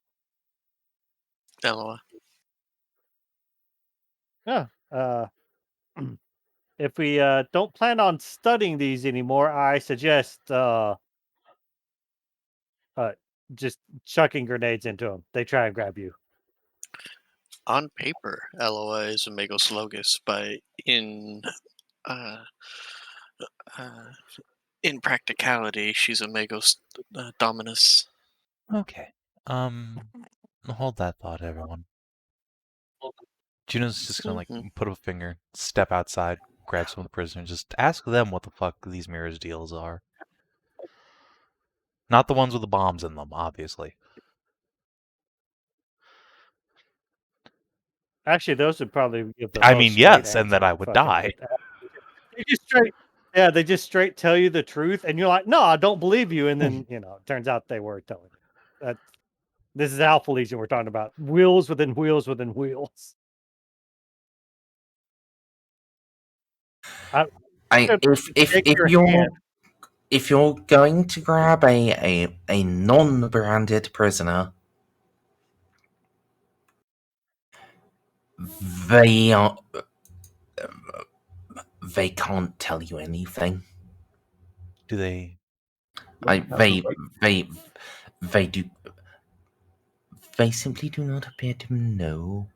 Eloa. Yeah. If we don't plan on studying these anymore, I suggest just chucking grenades into them. They try and grab you. On paper, Eloa is a Megoslogus, but uh, uh, in practicality, she's a Megos Dominus. Okay. Hold that thought, everyone. Juno's just gonna Mhm. put up a finger, step outside, grab some of the prisoners, just ask them what the fuck these mirrors deals are. Not the ones with the bombs in them, obviously. Actually, those would probably give the I most mean, straight yes, and then answer. I would Fucking die. they just straight, yeah, they just straight tell you the truth, and you're like, no, I don't believe you. And then it turns out they were telling you. That this is Alpha Legion we're talking about. Wheels within wheels within wheels. If you're going to grab a non-branded prisoner, they are they can't tell you anything. Do they? They do. They simply do not appear to know.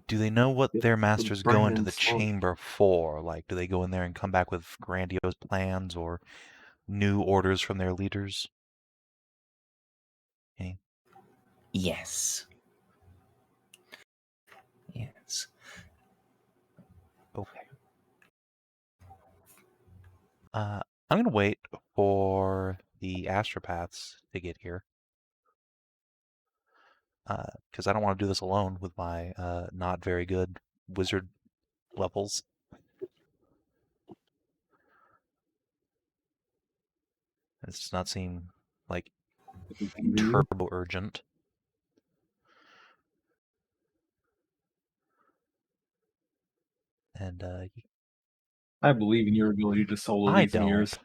Do they know what their masters go into the Brandon's- chamber for? Like, do they go in there and come back with grandiose plans or new orders from their leaders? Okay. Yes. Yes. Okay. I'm gonna wait for the astropaths to get here. Because I don't want to do this alone with my not very good wizard levels. It does not seem like turbo urgent. And I believe in your ability to solo I these mirrors. don't.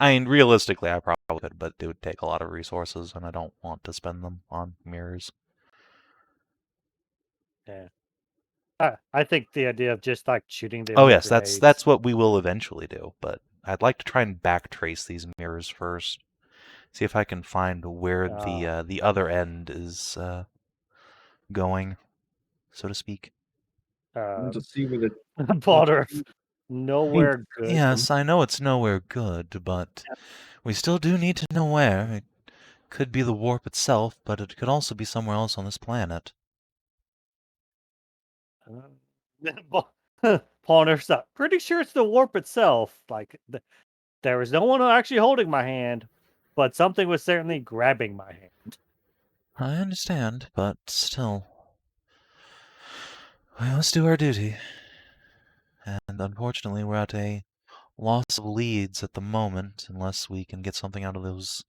I mean, realistically, I probably could, but it would take a lot of resources, and I don't want to spend them on mirrors. Yeah. I think the idea of just like shooting them Oh with yes, grenades. that's what we will eventually do. But I'd like to try and backtrace these mirrors first. See if I can find where the other end is going, so to speak. To see where the Ponareff, nowhere good. Yes, I know it's nowhere good, but we still do need to know where. It could be the warp itself, but it could also be somewhere else on this planet. Ponder's up. Pretty sure it's the warp itself. Like there was no one actually holding my hand, but something was certainly grabbing my hand. I understand, but still. We must do our duty. And unfortunately, we're at a loss of leads at the moment, unless we can get something out of those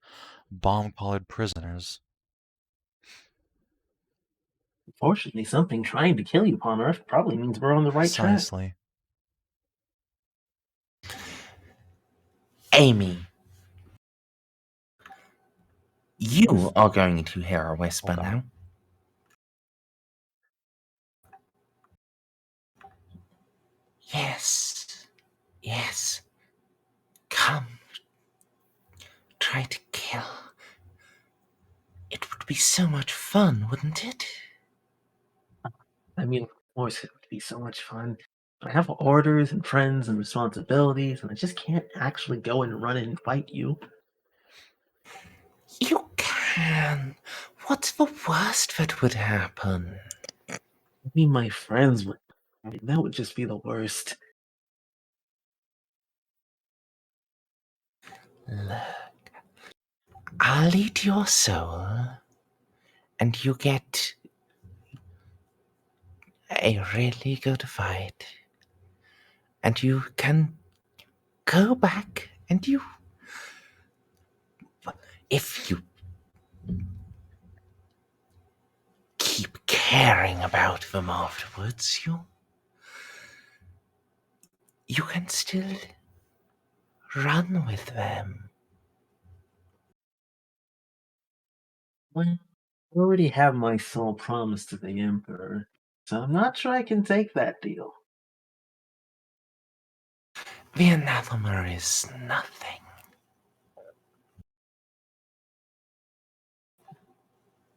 bomb-collared prisoners. Fortunately, something trying to kill you, Ponareff, probably means we're on the right track. Precisely. Amy. You are going to hear a whisper Hold on. now. Yes. Yes. Come. Try to kill. It would be so much fun, wouldn't it? I mean, of course, it would be so much fun. But I have orders and friends and responsibilities, and I just can't actually go and run and fight you. You can. What's the worst that would happen? I mean, my friends would. That would just be the worst. Look. I'll eat your soul, and you get a really good fight. And you can go back and you... If you keep caring about them afterwards, you can still run with them. Well, I already have my soul promised to the Emperor, so I'm not sure I can take that deal. The anathema is nothing.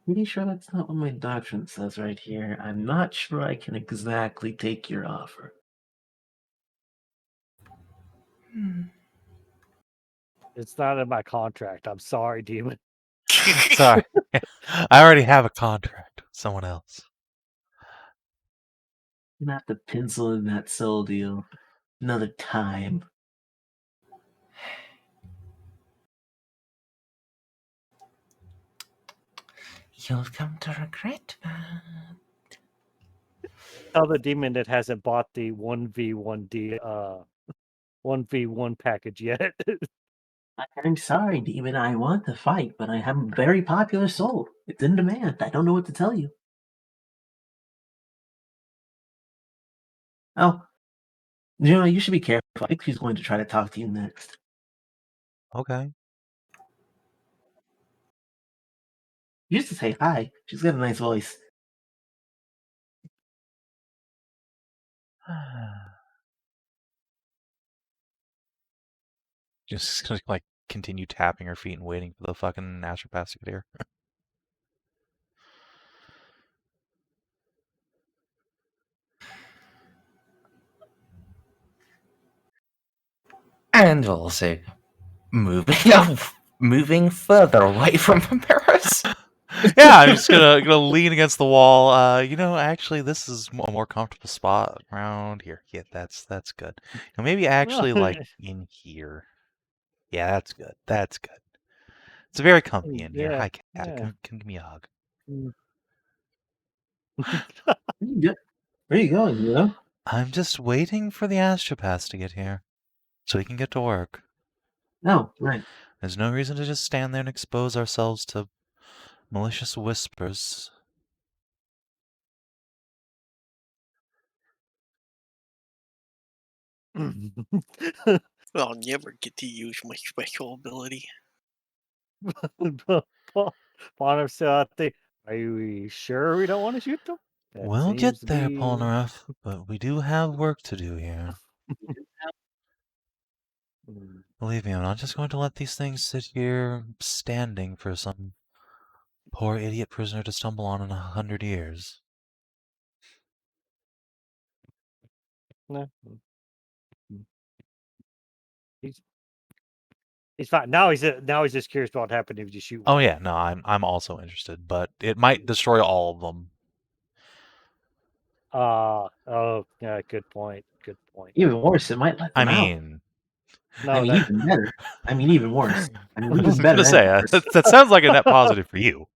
Pretty sure that's not what my doctrine says right here. I'm not sure I can exactly take your offer. It's not in my contract. I'm sorry, demon. Sorry. I already have a contract with someone else. I'm gonna have to pencil in that soul deal another time. You'll come to regret that. Tell the demon that hasn't bought the 1v1 package yet. I'm sorry, Demon. I want to fight, but I have a very popular soul. It's in demand. I don't know what to tell you. Oh, Juno, you should be careful. I think she's going to try to talk to you next. Okay. You used to say hi. She's got a nice voice. Just gonna like continue tapping her feet and waiting for the fucking astropath to get here. And also moving further away from the mirrors. Yeah, I'm just gonna lean against the wall. Actually, this is a more comfortable spot around here. Yeah, that's good. Maybe actually like in here. Yeah, that's good. That's good. It's very comfy in here. Yeah, Hi, cat. yeah. Come give me a hug. Where are you going, Juno? I'm just waiting for the astropaths to get here, so we can get to work. Oh, right. There's no reason to just stand there and expose ourselves to malicious whispers. I'll never get to use my special ability. Ponareff still out there. Are you sure we don't want to shoot them? That We'll seems get to there, be- Ponareff, but we do have work to do here. Believe me, I'm not just going to let these things sit here standing for some poor idiot prisoner to stumble on in 100 years. No. He's fine. Now he's just curious about what happened if you shoot Oh one. yeah, no, I'm also interested, but it might destroy all of them. Oh, yeah, good point. Good point. Even worse, it might let I them out. mean, No, Even better. Even worse. I even was better. gonna say and worse. that sounds like a net positive for you.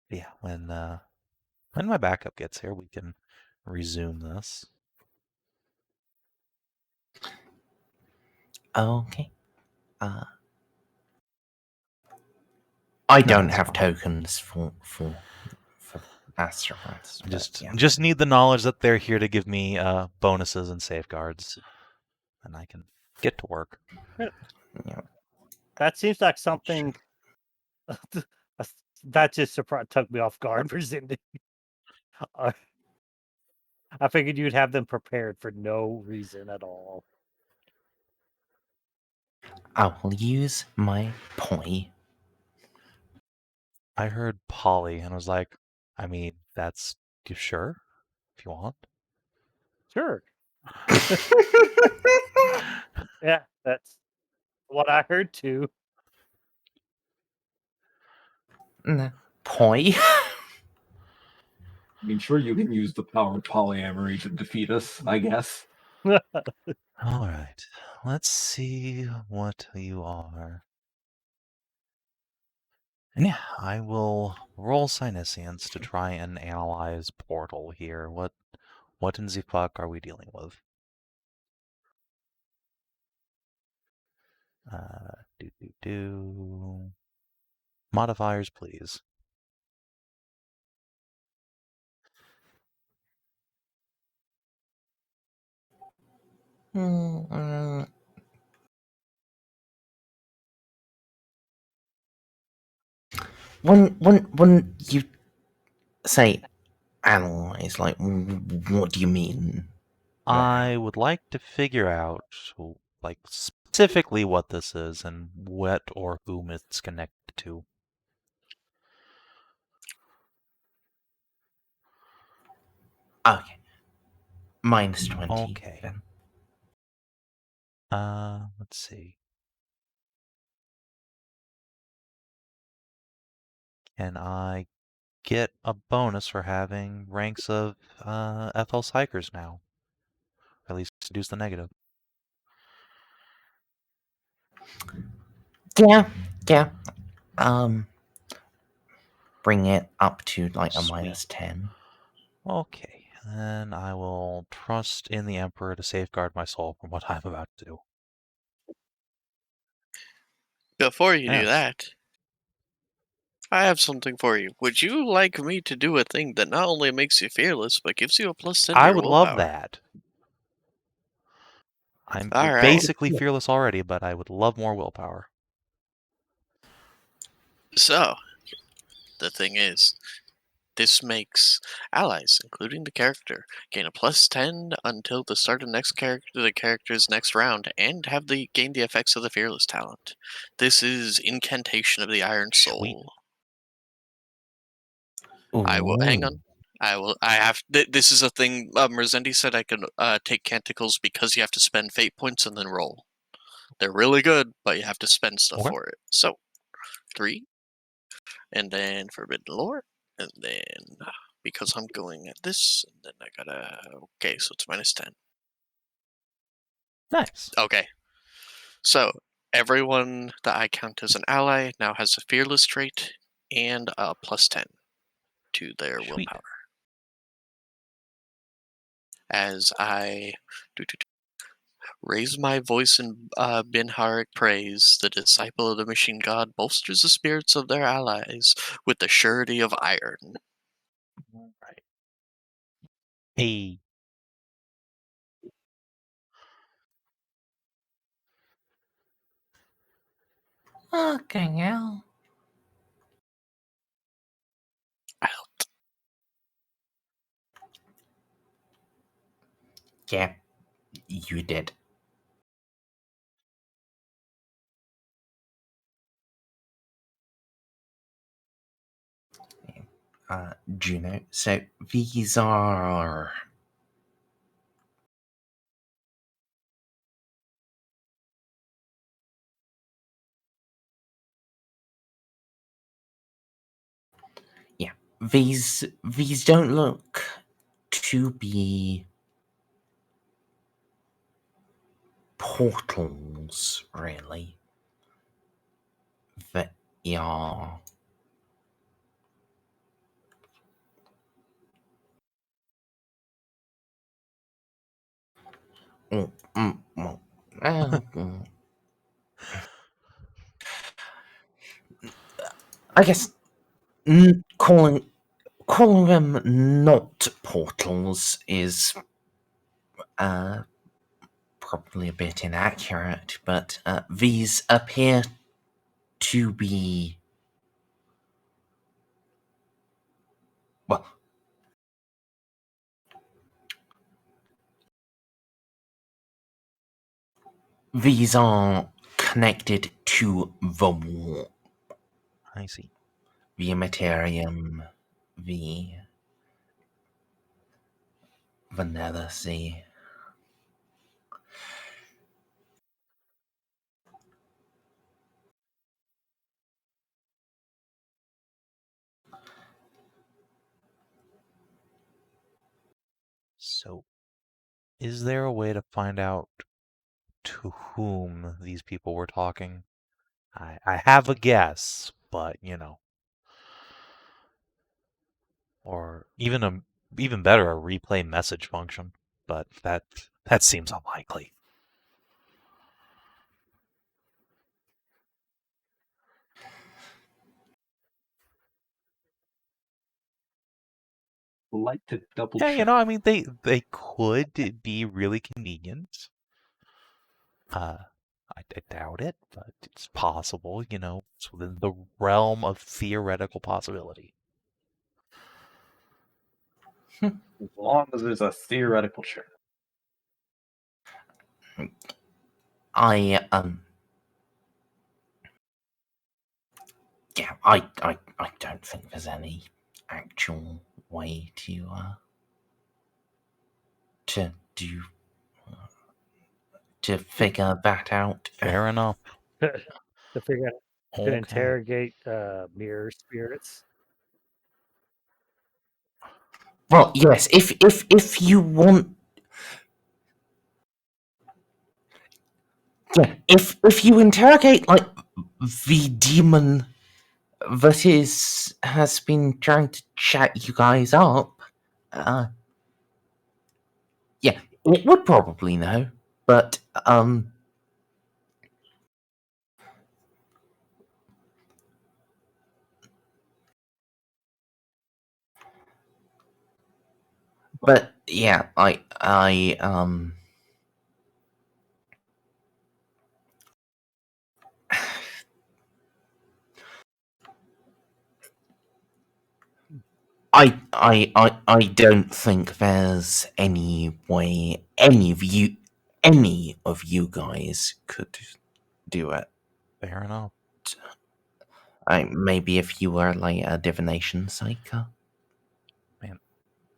Yeah, when my backup gets here, we can resume this. Okay. I don't that's have fine. tokens for astropaths. Just need the knowledge that they're here to give me bonuses and safeguards, and I can get to work. Yeah. That seems like something that just took me off guard for Cindy. I figured you'd have them prepared for no reason at all. I will use my poi. I heard Polly and was like, I mean, that's you sure? If you want. Sure. Yeah, that's what I heard too. No, poi. I mean, sure, you can use the power of polyamory to defeat us, I guess. All right. Let's see what you are. And yeah, I will roll Psyniscience to try and analyze Portal here. What in the fuck are we dealing with? Modifiers, please. When you say analyze, like, what do you mean? I would like to figure out, like, specifically what this is and what or whom it's connected to. Okay. Minus 20. Okay. Then. Let's see. Can I get a bonus for having ranks of FL Psychers now? Or at least reduce the negative. Yeah. Bring it up to like a Sweet. minus 10. Okay, then I will trust in the Emperor to safeguard my soul from what I'm about to do. Before you do Yes. that, I have something for you. Would you like me to do a thing that not only makes you fearless, but gives you a plus 10 to I your would willpower? love that. I'm All right. basically fearless already, but I would love more willpower. So, the thing is, this makes allies, including the character, gain a plus 10 until the start of the character's next round, and have gain the effects of the fearless talent. This is Incantation of the Iron Soul. I will hang on. This is a thing. Merzendi said I can take canticles because you have to spend fate points and then roll. They're really good, but you have to spend stuff Okay. for it. So, 3, and then Forbidden Lore, and then because I'm going at this, and then I gotta. Okay, so it's minus 10. Nice. Okay, so everyone that I count as an ally now has a fearless trait and a plus 10 to their Sweet. willpower. As I raise my voice in Binharic praise, the disciple of the machine god bolsters the spirits of their allies with the surety of iron. Right. Hey. Okay, now. Out. Yeah, you did. Juno. So these are. Yeah, these don't look to be portals, really. That are. I guess calling them not portals is probably a bit inaccurate, but these appear to be... Well, these are connected to the warp. I see. The Immaterium, the Vanilla Sea. So, is there a way to find out to whom these people were talking? I have a guess, but or even better, a replay message function, but that seems unlikely. Like to double Yeah, check. I mean they could be really convenient. I doubt it, but it's possible. It's within the realm of theoretical possibility. As long as there's a theoretical chance. I don't think there's any actual way to figure that out. Fair enough. To figure out to Okay. interrogate mirror spirits. Well, yes, if you want, yeah, if you interrogate like the demon that has been trying to chat you guys up, yeah, it would probably know, but yeah, I don't think there's any way any of you guys could do it. Fair enough. Maybe if you were like a divination psyker. Man,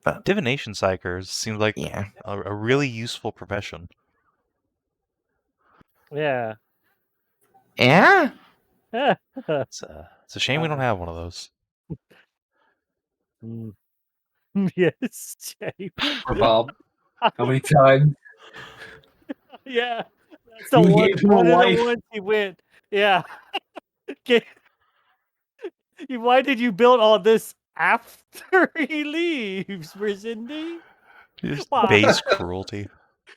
but divination psychers seems like yeah, a really useful profession. Yeah. yeah. It's a shame we don't have one of those. Yes, Jay. For Bob, how many times? Yeah, that's the You one. gave him a One of the wife. ones he went. Yeah. Why did you build all this after he leaves, Merzendi? Just Wow. base cruelty.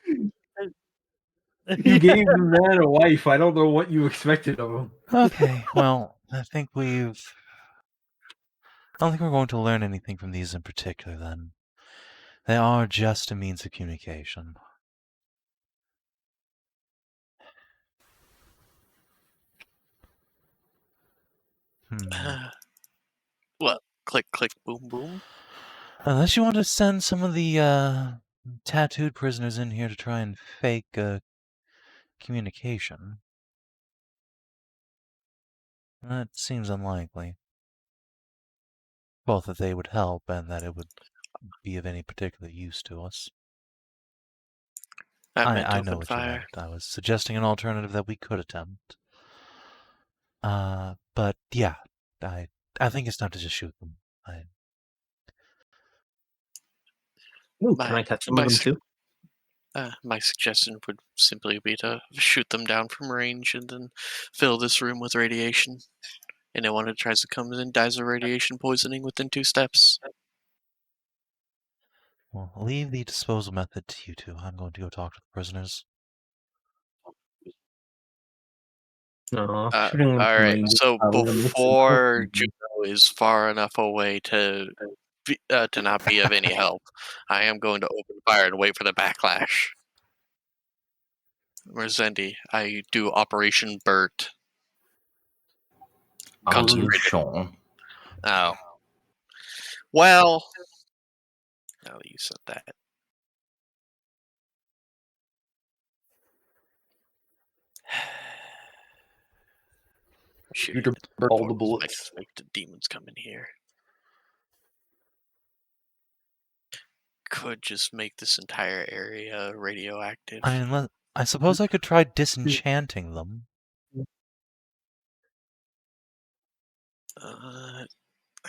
You gave the man a wife. I don't know what you expected of him. Okay, well, I don't think we're going to learn anything from these in particular, then. They are just a means of communication. What? Click, click, boom, boom? Unless you want to send some of the tattooed prisoners in here to try and fake communication. That seems unlikely. Both that they would help and that it would be of any particular use to us. I know what you meant. I was suggesting an alternative that we could attempt. But yeah, I think it's time to just shoot them. Can I touch some of them too? My suggestion would simply be to shoot them down from range and then fill this room with radiation. Anyone who tries to come in dies of radiation poisoning within 2 steps. Well, leave the disposal method to you two. I'm going to go talk to the prisoners. Shooting them from Alright, range so probably the most before important thing. Juno is far enough away to not be of any help, I am going to open fire and wait for the backlash. Merzendi. I do Operation Bert. Are you Concentrated. sure? Oh. Well, now that you said that. Shoot all the bullets. Make the demons come in here. Could just make this entire area radioactive. I suppose I could try disenchanting them. I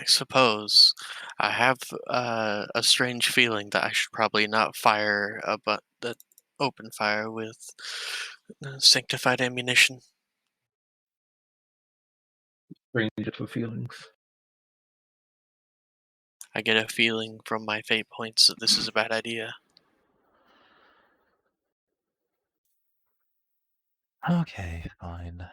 suppose. I have a strange feeling that I should probably not fire that open fire with sanctified ammunition. Range of feelings. I get a feeling from my fate points that this is a bad idea. Okay, fine.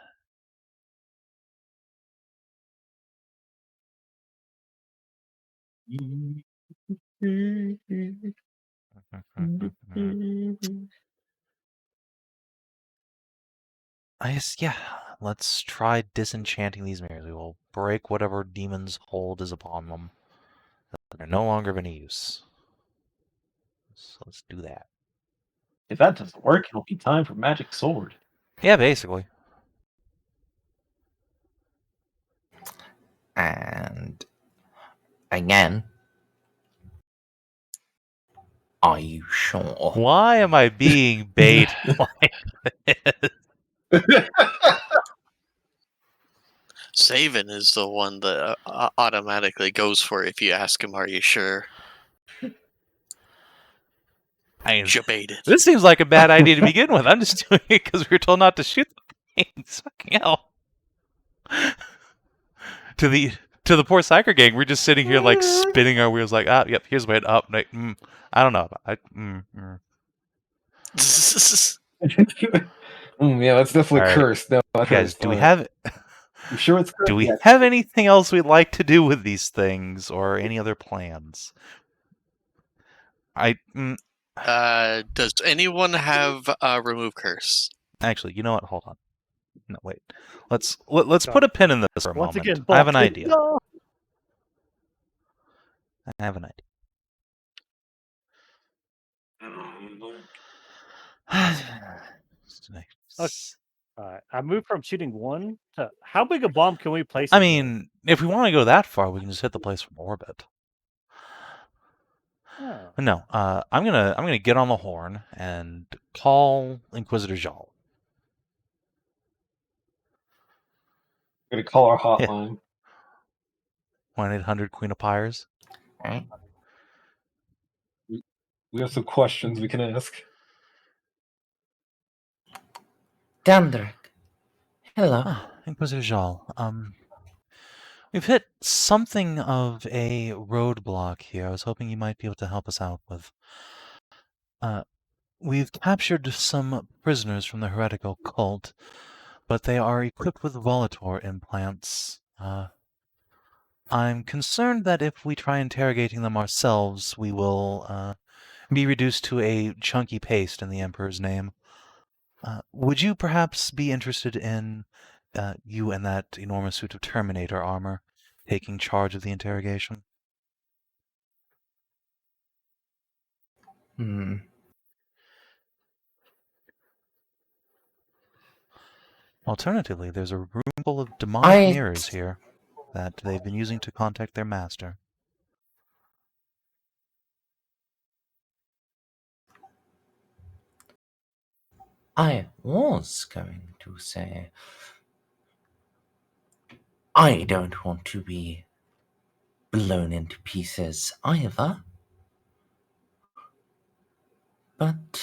I guess, yeah, let's try disenchanting these mirrors. We will break whatever demon's hold is upon them. They're no longer of any use. So let's do that. If that doesn't work, it'll be time for Magic Sword. Yeah, basically. And again, are you sure? Why am I being bait like this? Savin is the one that automatically goes for it if you ask him, "Are you sure?" I mean, Debated. this seems like a bad idea to begin with. I'm just doing it because we were told not to shoot the things. Fucking hell. To the poor Psyker gang, we're just sitting here like spinning our wheels like, yep, here's way up. Like, I don't know. Yeah, that's definitely All right. cursed. No, Guys, do we have You sure it's do we Yes. have anything else we'd like to do with these things or any other plans? Does anyone have remove curse? Actually, you know what? Hold on. No, wait. Let's put a pin in this for a Once moment. again, I have an Baltic. idea. No! I have an idea. Alright, I moved from shooting one to how big a bomb can we place? I in here? mean, if we want to go that far, we can just hit the place from orbit. Oh. But no, I'm gonna get on the horn and call Inquisitor Jal. I'm gonna call our hotline. 1-800 Queen of Pyres. Right? We have some questions we can ask. Dandrick. Hello. Inquisitor Jal. We've hit something of a roadblock here. I was hoping you might be able to help us out with. We've captured some prisoners from the heretical cult, but they are equipped with Volator implants. I'm concerned that if we try interrogating them ourselves, we will be reduced to a chunky paste in the Emperor's name. Would you perhaps be interested in you and that enormous suit of Terminator armor taking charge of the interrogation? Alternatively, there's a room full of demonic mirrors here that they've been using to contact their master. I was going to say, I don't want to be blown into pieces either. But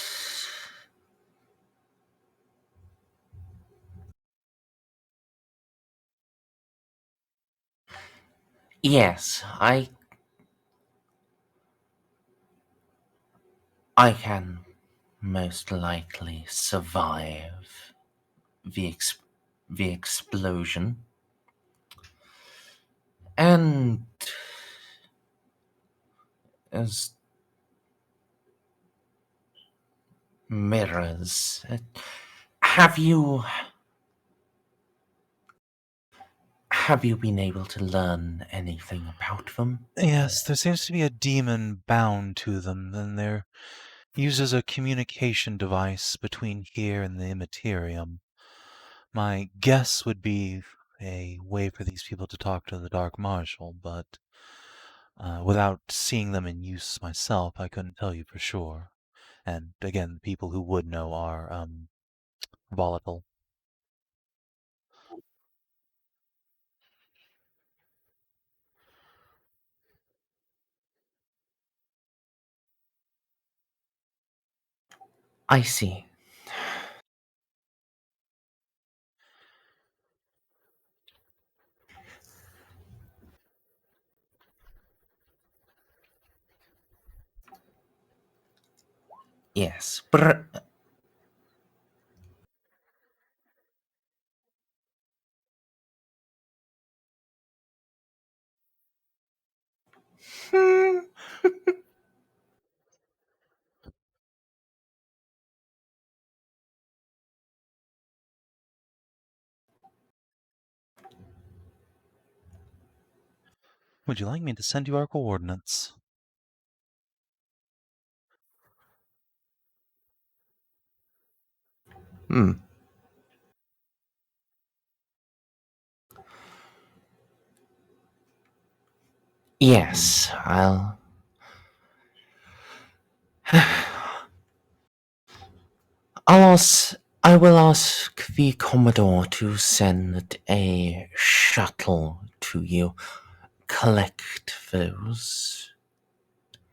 yes, I can most likely survive the explosion. And as mirrors, have you been able to learn anything about them? Yes, there seems to be a demon bound to them, and they're used as a communication device between here and the Immaterium. My guess would be a way for these people to talk to the Dark Marshal, but without seeing them in use myself, I couldn't tell you for sure. And again, the people who would know are volatile. I see. Yes, but Would you like me to send you our coordinates? Yes, I will ask the Commodore to send a shuttle to you. Collect those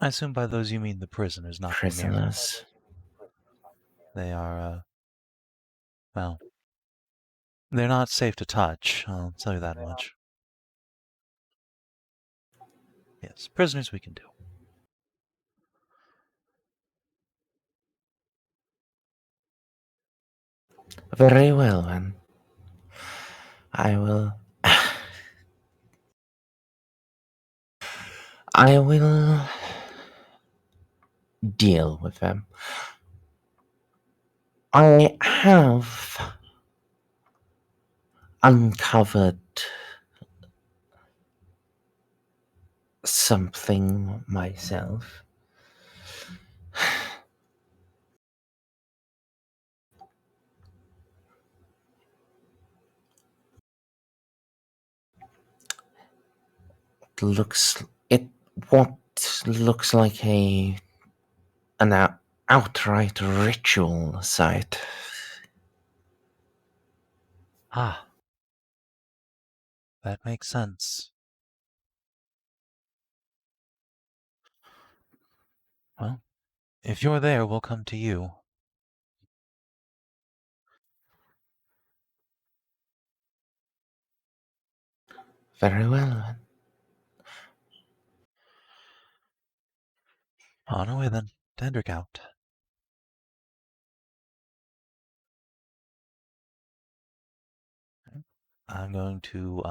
I assume by those you mean the prisoners, not the mirrors. prisoners. They are, well, they're not safe to touch, I'll tell you that much. Yes, prisoners we can do. Very well, then. I will deal with them. I have uncovered something myself. What looks like an outright ritual site. Ah, that makes sense. Well, if you're there, we'll come to you. Very well, then. On our way then. Andric out. I'm going to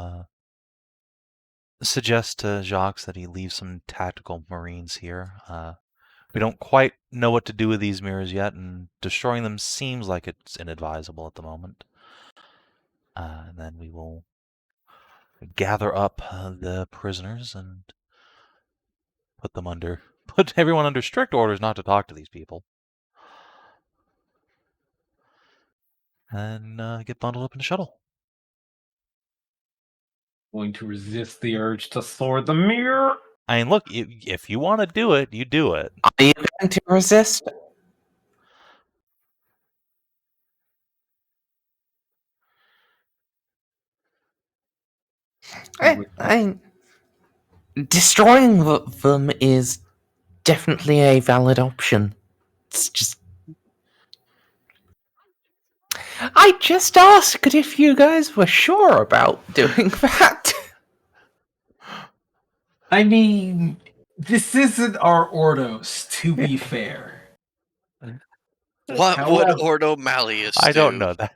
suggest to Jacques that he leave some tactical marines here. We don't quite know what to do with these mirrors yet, and destroying them seems like it's inadvisable at the moment. And then we will gather up the prisoners and put everyone under strict orders not to talk to these people. And get bundled up in a shuttle. Going to resist the urge to sword the mirror. I mean, look, if you want to do it, you do it. Are you going to resist? Destroying them is definitely a valid option. It's just... I just asked if you guys were sure about doing that. I mean, this isn't our Ordos, to be fair. What However- would Ordo Malleus do? I don't know that.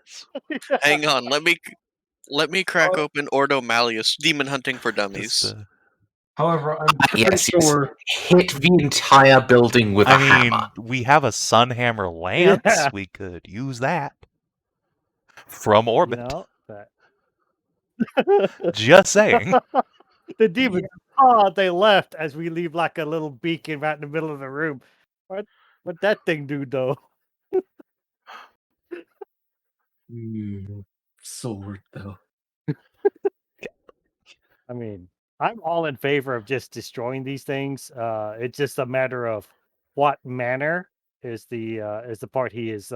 Hang on, let me crack open Ordo Malleus, Demon Hunting for Dummies. Just, However, I'm pretty Yes, sure. hit the entire building with a I mean, hammer. we have a Sunhammer lance. Yeah. We could use that. from You orbit. know that. Just saying. The demons, they left as we leave like a little beacon right in the middle of the room. What that thing do though? Sword though. I mean, I'm all in favor of just destroying these things. It's just a matter of what manner is the part he is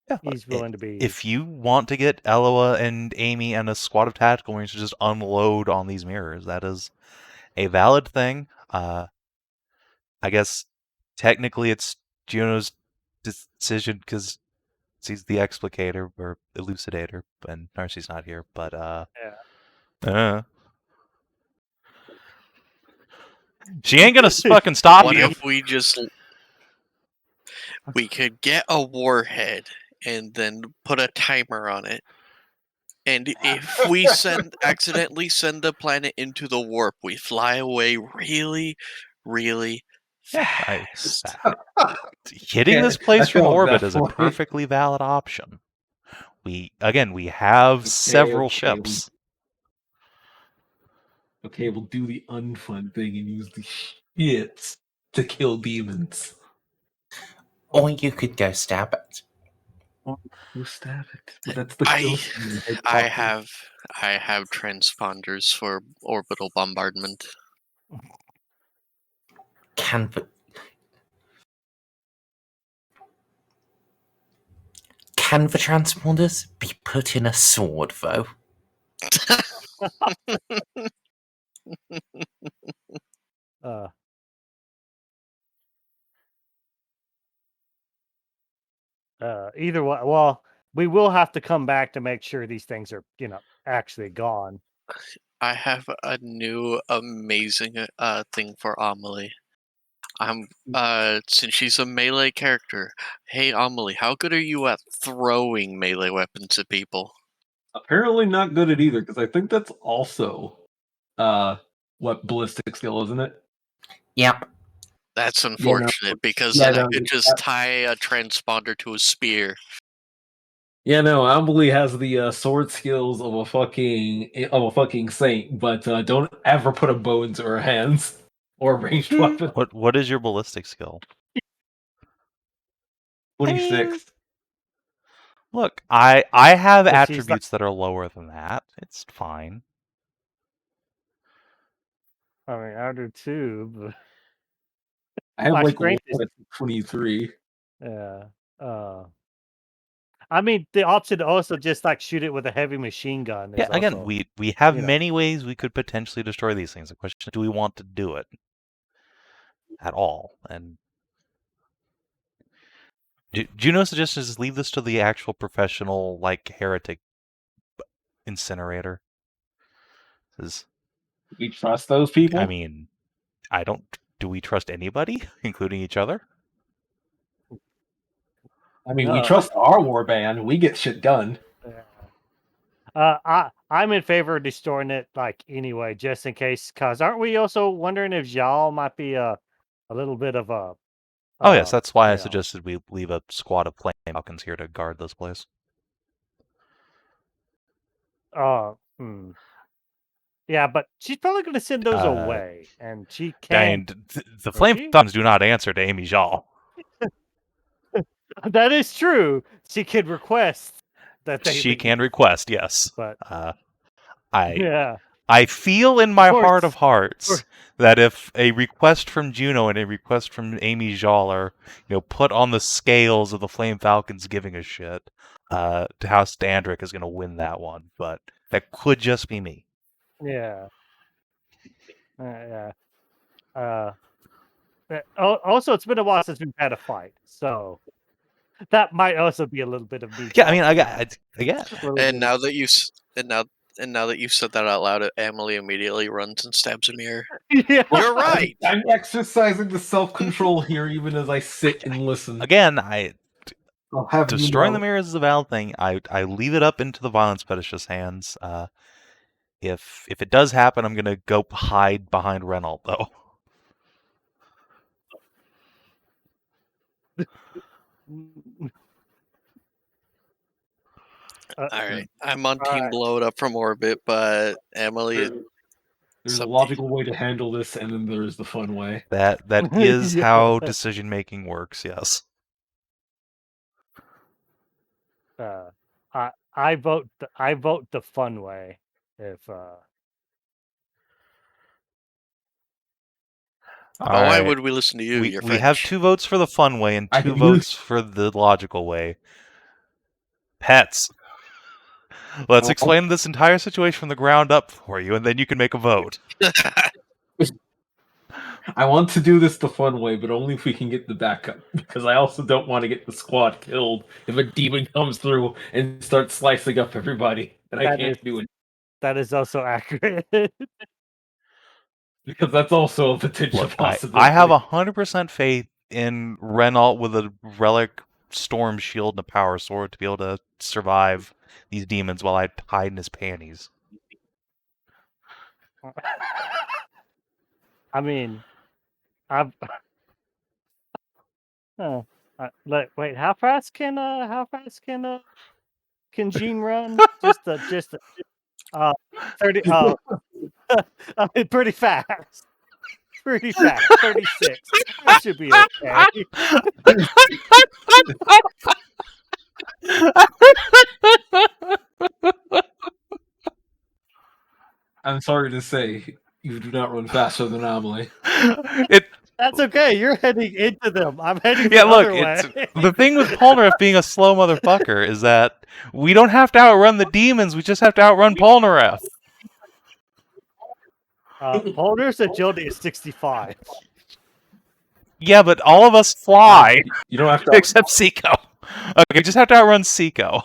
Yeah, he's willing to be. if you want to get Eloa and Amy and a squad of tactical marines to just unload on these mirrors, that is a valid thing. I guess technically it's Juno's decision because he's the explicator or elucidator, and Narcy's not here. But she ain't gonna fucking stop What you. if we could get a warhead and then put a timer on it? And if we accidentally send the planet into the warp, we fly away really, really fast. Hitting this I place from feel orbit that is a way. perfectly valid option. We have several okay, ships. Okay, we'll do the unfun thing and use the shits to kill demons. Or you could go stab it. Who stab it? But that's the I kill scene. I have transponders for orbital bombardment. Can the transponders be put in a sword, though? Either way, well, we will have to come back to make sure these things are, actually gone. I have a new amazing thing for Amelie. Since she's a melee character, hey Amelie, how good are you at throwing melee weapons at people? Apparently not good at either, because I think that's also what ballistic skill, isn't it? Yep. That's unfortunate because then I could just tie a transponder to a spear. Yeah, no, Amelie has the sword skills of a fucking saint, but don't ever put a bow into her hands or a ranged weapon. What is your ballistic skill? 26. Look, I have But she's attributes that are lower than that. It's fine. I mean, I do too, but I have my like strength is 23. yeah. I mean, the option to also just like shoot it with a heavy machine gun. Is Yeah, again, also, we have many ways we could potentially destroy these things. The question is, do we want to do it at all? And Juno suggested just leave this to the actual professional, like, heretic incinerator. We trust those people? I mean, do we trust anybody, including each other? I mean, we trust our warband. We get shit done. I'm in favor of destroying it, like anyway, just in case. Cause aren't we also wondering if Zhao might be a little bit of a? Oh yes, that's why I suggested we leave a squad of flame falcons here to guard this place. Yeah, but she's probably going to send those away, and she can't. The flame falcons do not answer to Amy Zhao. That is true. She could request that they. She can request, yes. But I feel in my heart of hearts that if a request from Juno and a request from Amy Zhao are, put on the scales of the Flame Falcons giving a shit, House Andric is going to win that one. But that could just be me. Yeah. Also, it's been a while since we've had a fight, so that might also be a little bit of me. Yeah, I mean, again. And now that you said that out loud, Amelie immediately runs and stabs a mirror. Yeah. You're right. I'm exercising the self-control here, even as I sit and listen. Again, I'll have destroying the mirrors is a valid thing. I leave it up into the violence fetish's hands. If it does happen, I'm gonna go hide behind Renault, though. All right, I'm on team blow it up from orbit, but Amelie. There's a logical way to handle this, and then there's the fun way. That is Yeah. how decision making works. Yes. I vote the fun way. If Why would we listen to you? You're we have French. 2 votes for the fun way and I 2 can votes for the logical way. Pets. Let's explain this entire situation from the ground up for you, and then you can make a vote. I want to do this the fun way, but only if we can get the backup. Because I also don't want to get the squad killed if a demon comes through and starts slicing up everybody, and I can't do it. That is also accurate. Because that's also a potential Look, possibility. I have 100% faith in Renault with a relic storm shield and a power sword to be able to survive these demons while I hide in his panties. I mean, I've. Wait, how fast can Jean run? Just 30. I mean, pretty fast. Pretty fast. 36. That should be okay. I'm sorry to say, you do not run faster than Amelie. That's okay. You're heading into them. I'm heading the Yeah, look, other way. the thing with Ponareff being a slow motherfucker is that we don't have to outrun the demons, we just have to outrun Ponareff. Polnareff's agility is 65. Yeah, but all of us fly. You don't have to. Except Ceiko. Okay, we just have to outrun Ceiko.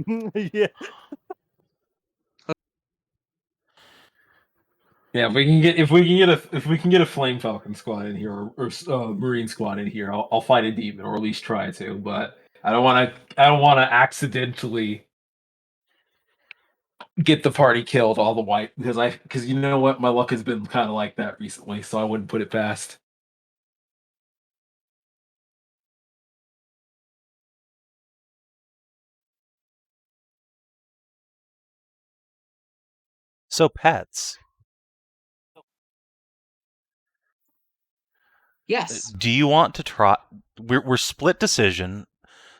Yeah. Yeah, if we can get a Flame Falcon squad in here or Marine squad in here, I'll fight a demon or at least try to. But I don't want to accidentally get the party killed all the way because you know what, my luck has been kind of like that recently, so I wouldn't put it past. So, pets. Yes. Do you want to try? We're split decision,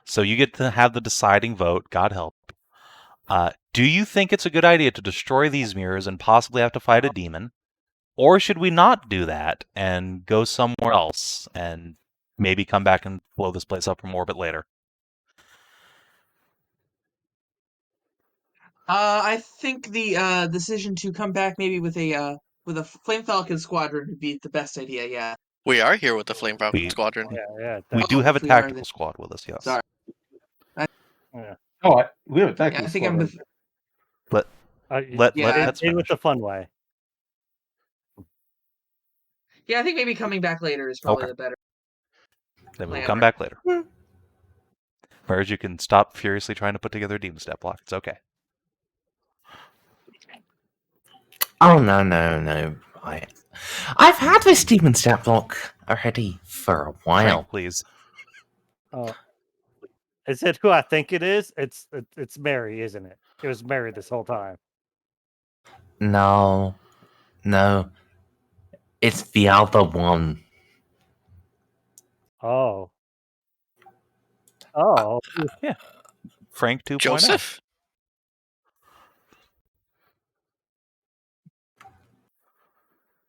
so you get to have the deciding vote. God help. Do you think it's a good idea to destroy these mirrors and possibly have to fight a demon? Or should we not do that and go somewhere else and maybe come back and blow this place up from orbit later? I think the decision to come back maybe with a Flame Falcon squadron would be the best idea. Yeah. We are here with the Flame Falcon Squadron. Yeah. We do have a if we are, tactical squad with us, yes. Sorry. We have a tactical I think squad. I'm with. Let Pets in with finish. the fun way. Yeah, I think maybe coming back later is probably the better. Then we'll plan, come right? back later. Merz, you can stop furiously trying to put together a demon step block. It's okay. Oh, no. I've had this demon stat block already for a while. Frank, please. Oh, is it who I think it is? It's Mary, isn't it? It was Mary this whole time. No. It's the other one. Oh. Yeah. Frank 2.0. Joseph?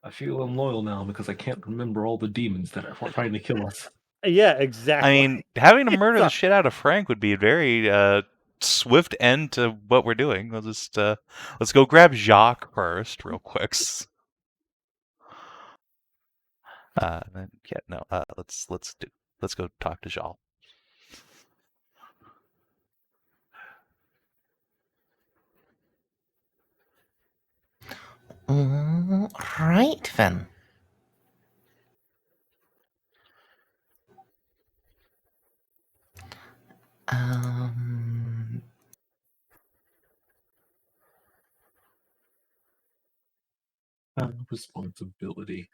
I feel unloyal now because I can't remember all the demons that are trying to kill us. Yeah, exactly. I mean, having to murder the shit out of Frank would be a very swift end to what we're doing. We'll just let's go grab Jacques first, real quick. Let's go talk to Jal. Right then. Responsibility.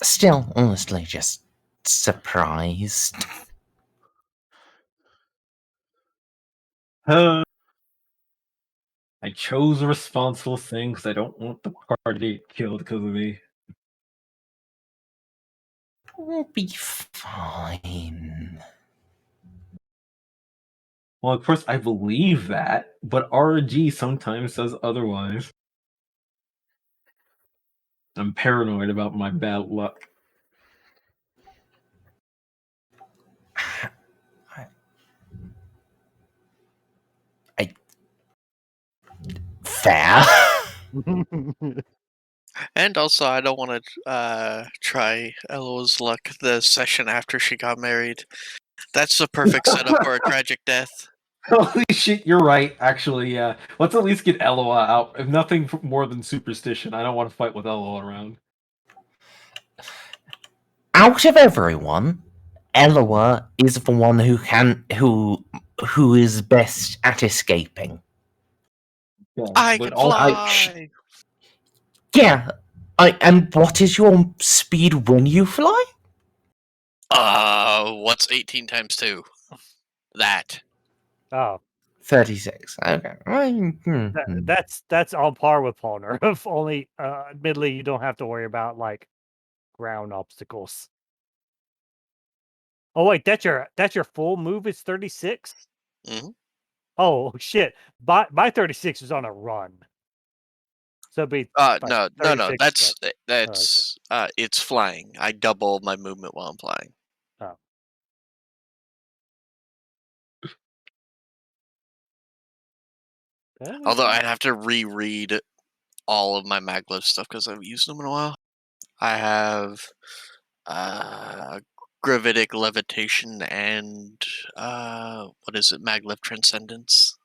Still, honestly, just surprised. I chose a responsible thing because I don't want the party to get killed because of me. We'll be fine. Well, of course, I believe that, but RNG sometimes says otherwise. I'm paranoid about my bad luck. Fair. And also, I don't want to try Eloa's luck the session after she got married. That's the perfect setup for a tragic death. Holy shit, you're right, actually, yeah. Let's at least get Eloa out. If nothing more than superstition, I don't want to fight with Eloa around. Out of everyone, Eloa is the one who is best at escaping. Yeah, I but can also- fly! Yeah. And what is your speed when you fly? What's 18 times 2? That. Oh, 36. Okay. that's on par with Ponareff. Only, admittedly, you don't have to worry about like ground obstacles. Oh wait, that's your full move is 36. Mhm. Oh shit! My 36 is on a run. So it'd be No. 36 That's it's flying. I double my movement while I'm flying. Oh. Although I'd have to reread all of my maglev stuff because I haven't used them in a while. I have gravitic levitation and what is it? Maglev transcendence.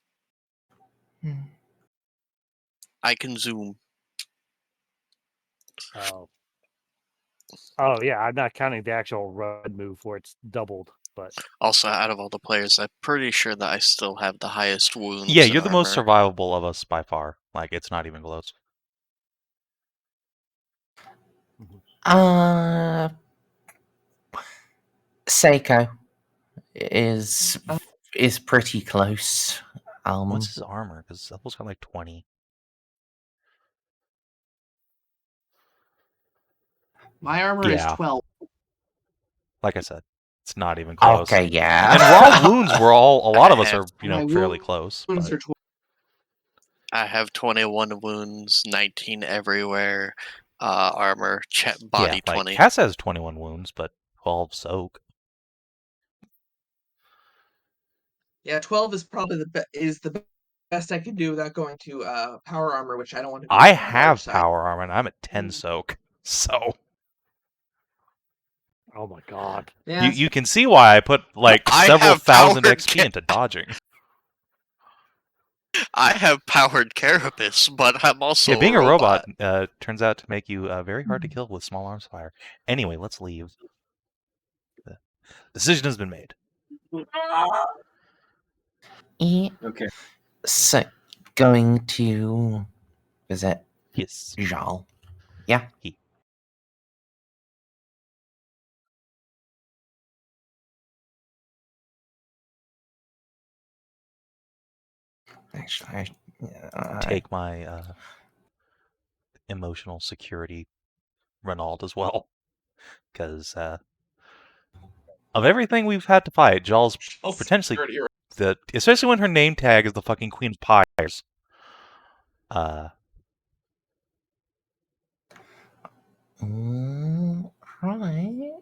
I can zoom. Oh yeah, I'm not counting the actual run move where it's doubled, but Also, out of all the players, I'm pretty sure that I still have the highest wounds. Yeah, and you're the most armor. survivable of us by far. Like, it's not even close. Ceiko is pretty close. What's his armor? Because Zeppel's got like 20. My armor is 12. Like I said, it's not even close. Okay, yeah. And raw wounds were a lot of us are, My fairly close. wounds But are 12. I have 21 wounds, 19 everywhere. Armor, body yeah, like 20. Cass has 21 wounds, but 12 soak. Yeah, 12 is probably the best I can do without going to power armor, which I don't want to go I on the large have side. power armor, and I'm at 10 soak. So oh my god. Yeah, you can see why I put like I several have thousand powered XP into dodging. I have powered carapace, but I'm also Yeah, being a robot. turns out to make you very hard to kill with small arms fire. Anyway, let's leave. The decision has been made. Okay. So, going to visit Yes. Jal. Yeah. He. Actually, Take my emotional security Renault as well. Because of everything we've had to fight, Jal's potentially especially when her name tag is the fucking Queen of Pyres. right.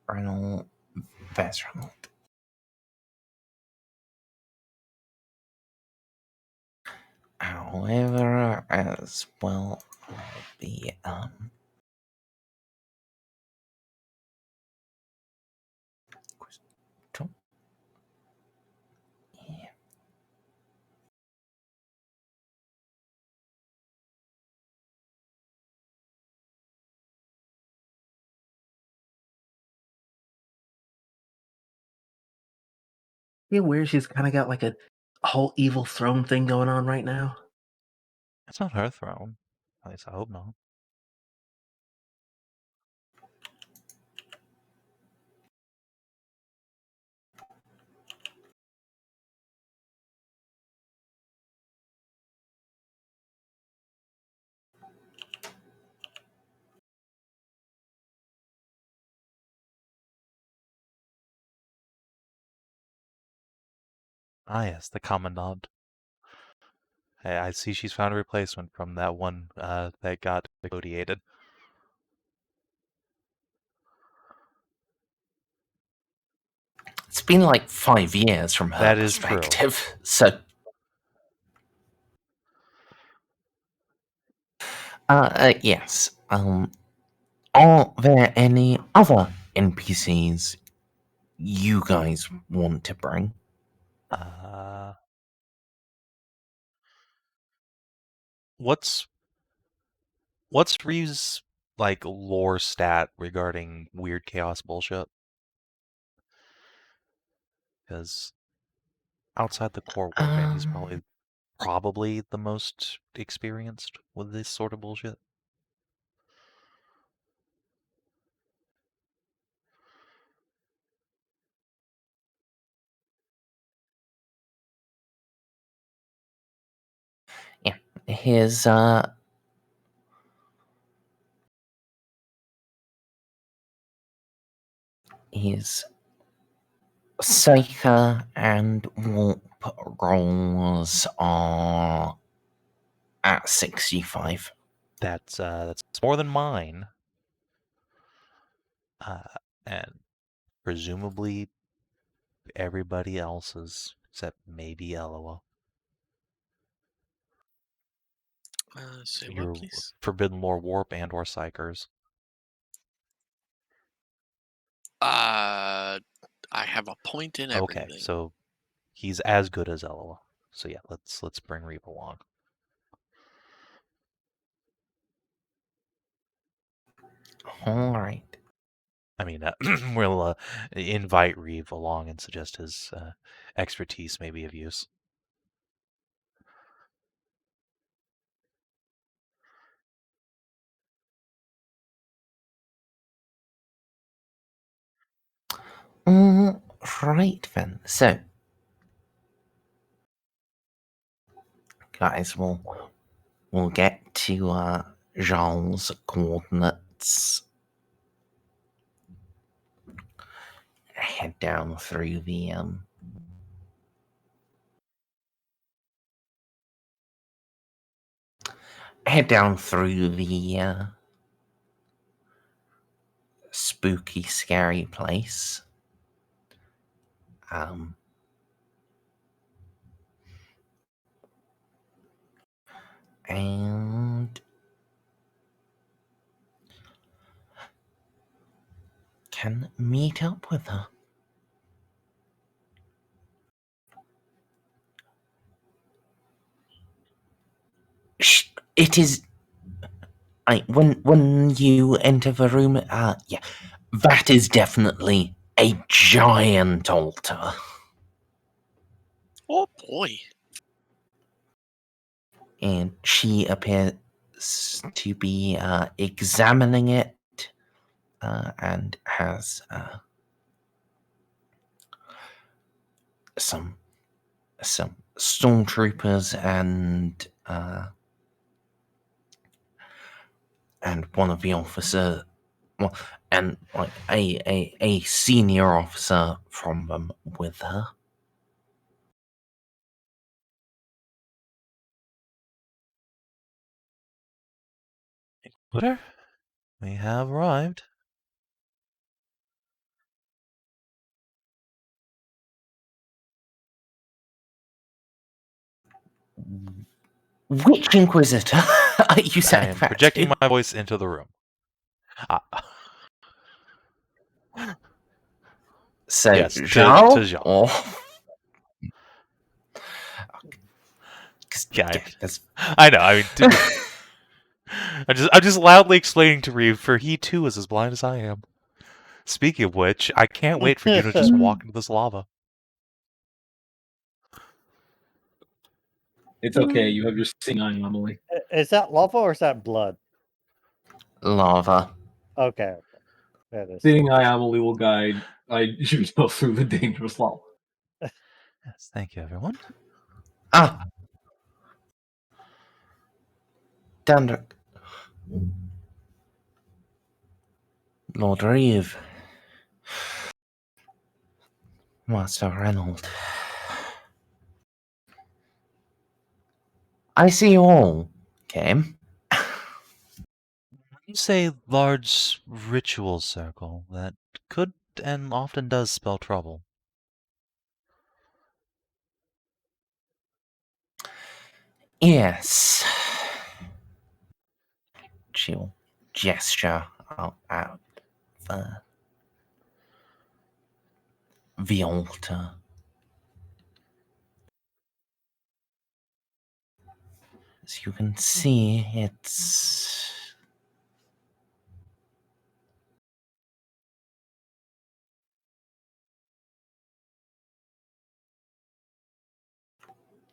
Renault. That's Renault. However, as well, I'll be yeah. Yeah, where she's kind of got like a whole evil throne thing going on right now. That's not her throne. At least I hope not. Ah, yes, the Commandant. Hey, I see she's found a replacement from that one that got negotiated. It's been like 5 years from her That is true. perspective, so. Yes. Are there any other NPCs you guys want to bring? What's Reeves' like lore stat regarding weird chaos bullshit? Because outside the core warband, he's probably the most experienced with this sort of bullshit. Yeah, his Ceiko and warp rolls are at 65. That's more than mine, and presumably everybody else's except maybe Eloa. Say what, Your please? Forbidden Lore warp and or psychers. I have a point in everything. Okay, so he's as good as Eloa. So yeah, let's bring Reeve along. All right. I mean, we'll invite Reeve along and suggest his expertise may be of use. Right then. So, guys, we'll get to Jean's coordinates. Head down through the spooky, scary place. And can meet up with her. It is. When you enter the room, yeah, that is definitely a giant altar. Oh boy! And she appears to be examining it, and has some stormtroopers and one of the officers, well, and like a senior officer from them with her. Twitter, we have arrived. Which Inquisitor are you saying? I am projecting my voice into the room. So, yes, Jean, to Jean. or yeah, I know. I mean, I'm just loudly explaining to Reeve, for he too is as blind as I am. Speaking of which, I can't wait for you to just walk into this lava. It's okay. You have your seeing eye, Amelie. Is that lava or is that blood? Lava. Okay. That is. Seeing eye, Amelie will guide Juno through the dangerous lava. Yes, thank you, everyone. Ah! Dandrick. Lord Reeve. Master Reynold. I see you all came. When you say large ritual circle, that could and often does spell trouble. Yes. She'll gesture out the altar. As you can see, it's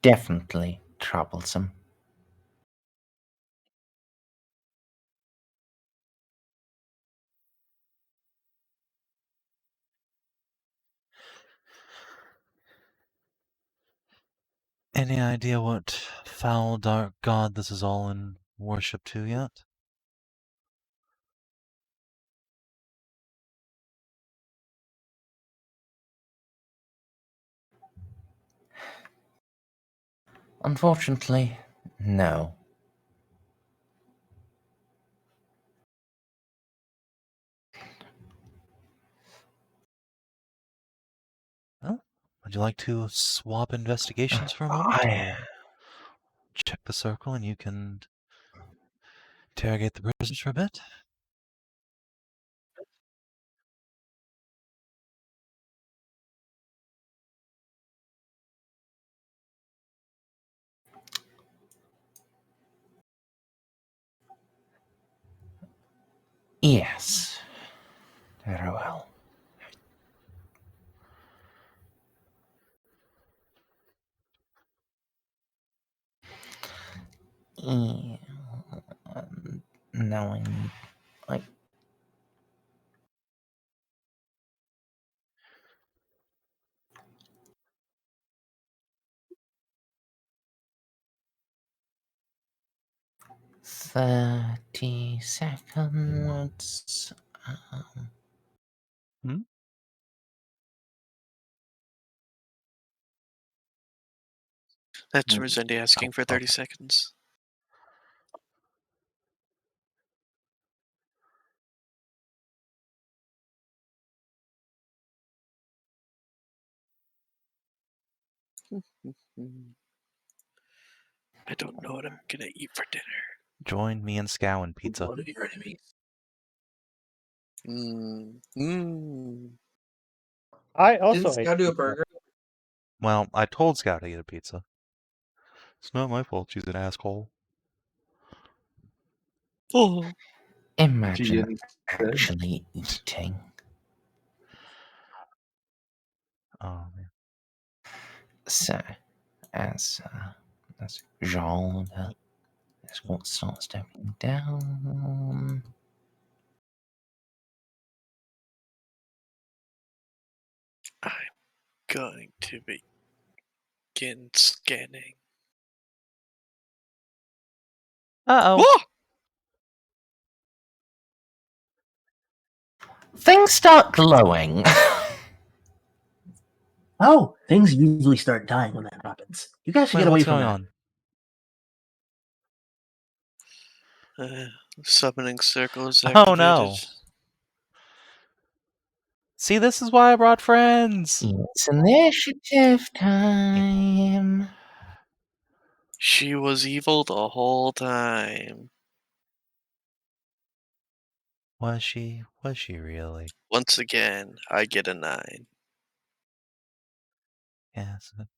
definitely troublesome. Any idea what foul dark god this is all in worship to yet? Unfortunately, no. Well, would you like to swap investigations for a moment? Check the circle and you can interrogate the prisoners for a bit. Yes. Very well. Yeah. Knowing, like, $30 seconds. That's Merzendi asking for 30 okay. seconds. I don't know what I'm gonna eat for dinner. Join me in scowing pizza. One of your enemies. I also Didn't ate Scout do a pizza. burger? Well, I told Scout to eat a pizza. It's not my fault she's an asshole. Oh, Imagine actually eating. Oh, man. So, as Jean starts stepping down. I'm going to begin scanning. Uh-oh. Oh! Things start glowing. Oh, things usually start dying when that happens. You guys should Wait, get away what's from going that. on? Summoning circle is Oh, activated. no. See, this is why I brought friends. It's initiative time. She was evil the whole time. Was she? Was she really? Once again, I get a 9.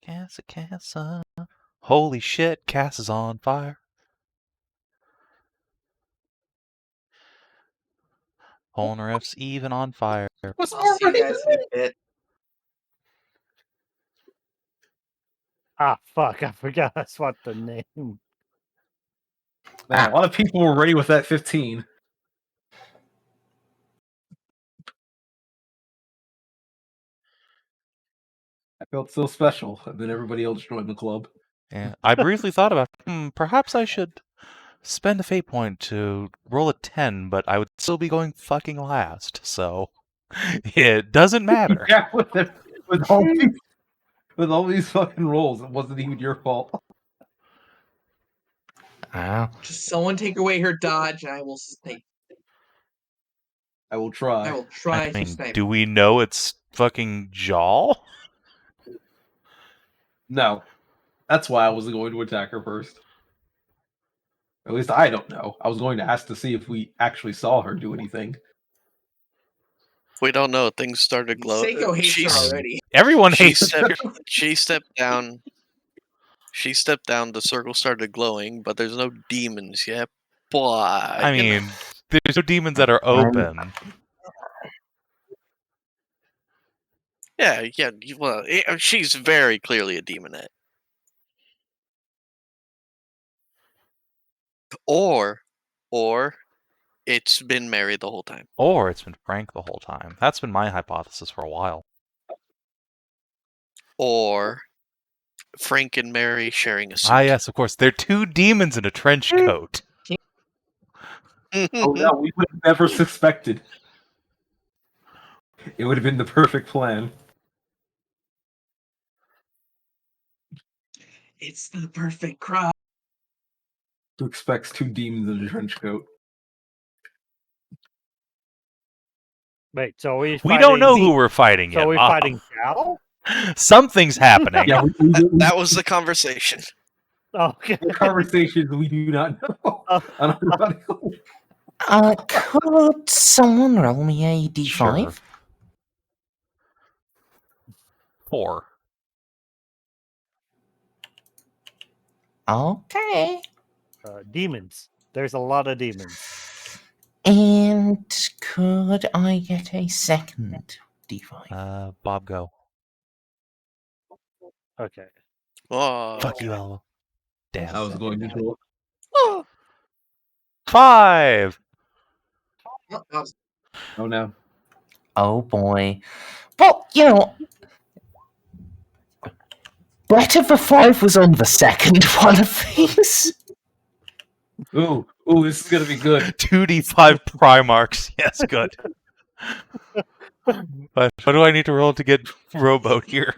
Casa. Holy shit, Cass is on fire. Ponareff's even on fire. I'll see you guys in a bit. Ah, fuck! I forgot that's what the name. Man, a lot of people were ready with that 15. I felt so special, and then everybody else joined the club. Yeah, I briefly thought about, perhaps I should spend a fate point to roll a 10, but I would still be going fucking last, so it doesn't matter. Yeah, with all these fucking rolls, it wasn't even your fault. Just someone take away her dodge, and I will snipe. I will try. I will try I to mean, snipe. do we know it's fucking Jaw? No. That's why I wasn't going to attack her first. At least I don't know. I was going to ask to see if we actually saw her do anything. We don't know. Things started glowing. Seiko hates her already. Everyone She hates her. She stepped down. She stepped down. The circle started glowing, but there's no demons yet. But I mean, there's no demons that are open. yeah. Well, she's very clearly a demonette. Or it's been Mary the whole time. Or it's been Frank the whole time. That's been my hypothesis for a while. Or Frank and Mary sharing a suit. Ah, yes, of course. They're two demons in a trench coat. Oh no, we would have never suspected. It would have been the perfect plan. It's the perfect crowd. Who expects two demons in a trench coat? Wait, so We don't know who we're fighting yet. So we're Bob. fighting Cal? Something's happening. Yeah, that was the conversation. Okay. The conversations we do not know. Unironically. Could someone roll me a d5? Sure. 4. Okay. Demons. There's a lot of demons. And could I get a second d5? Bob, go. Okay. Oh. Fuck you, Eloa. Damn. I was going to do 5! Oh no. Oh boy. Well, you know, bet if a 5 was on the second one of these. Ooh, this is gonna be good. 2d5 Primarchs. Yes, good. But what do I need to roll to get Rowboat here?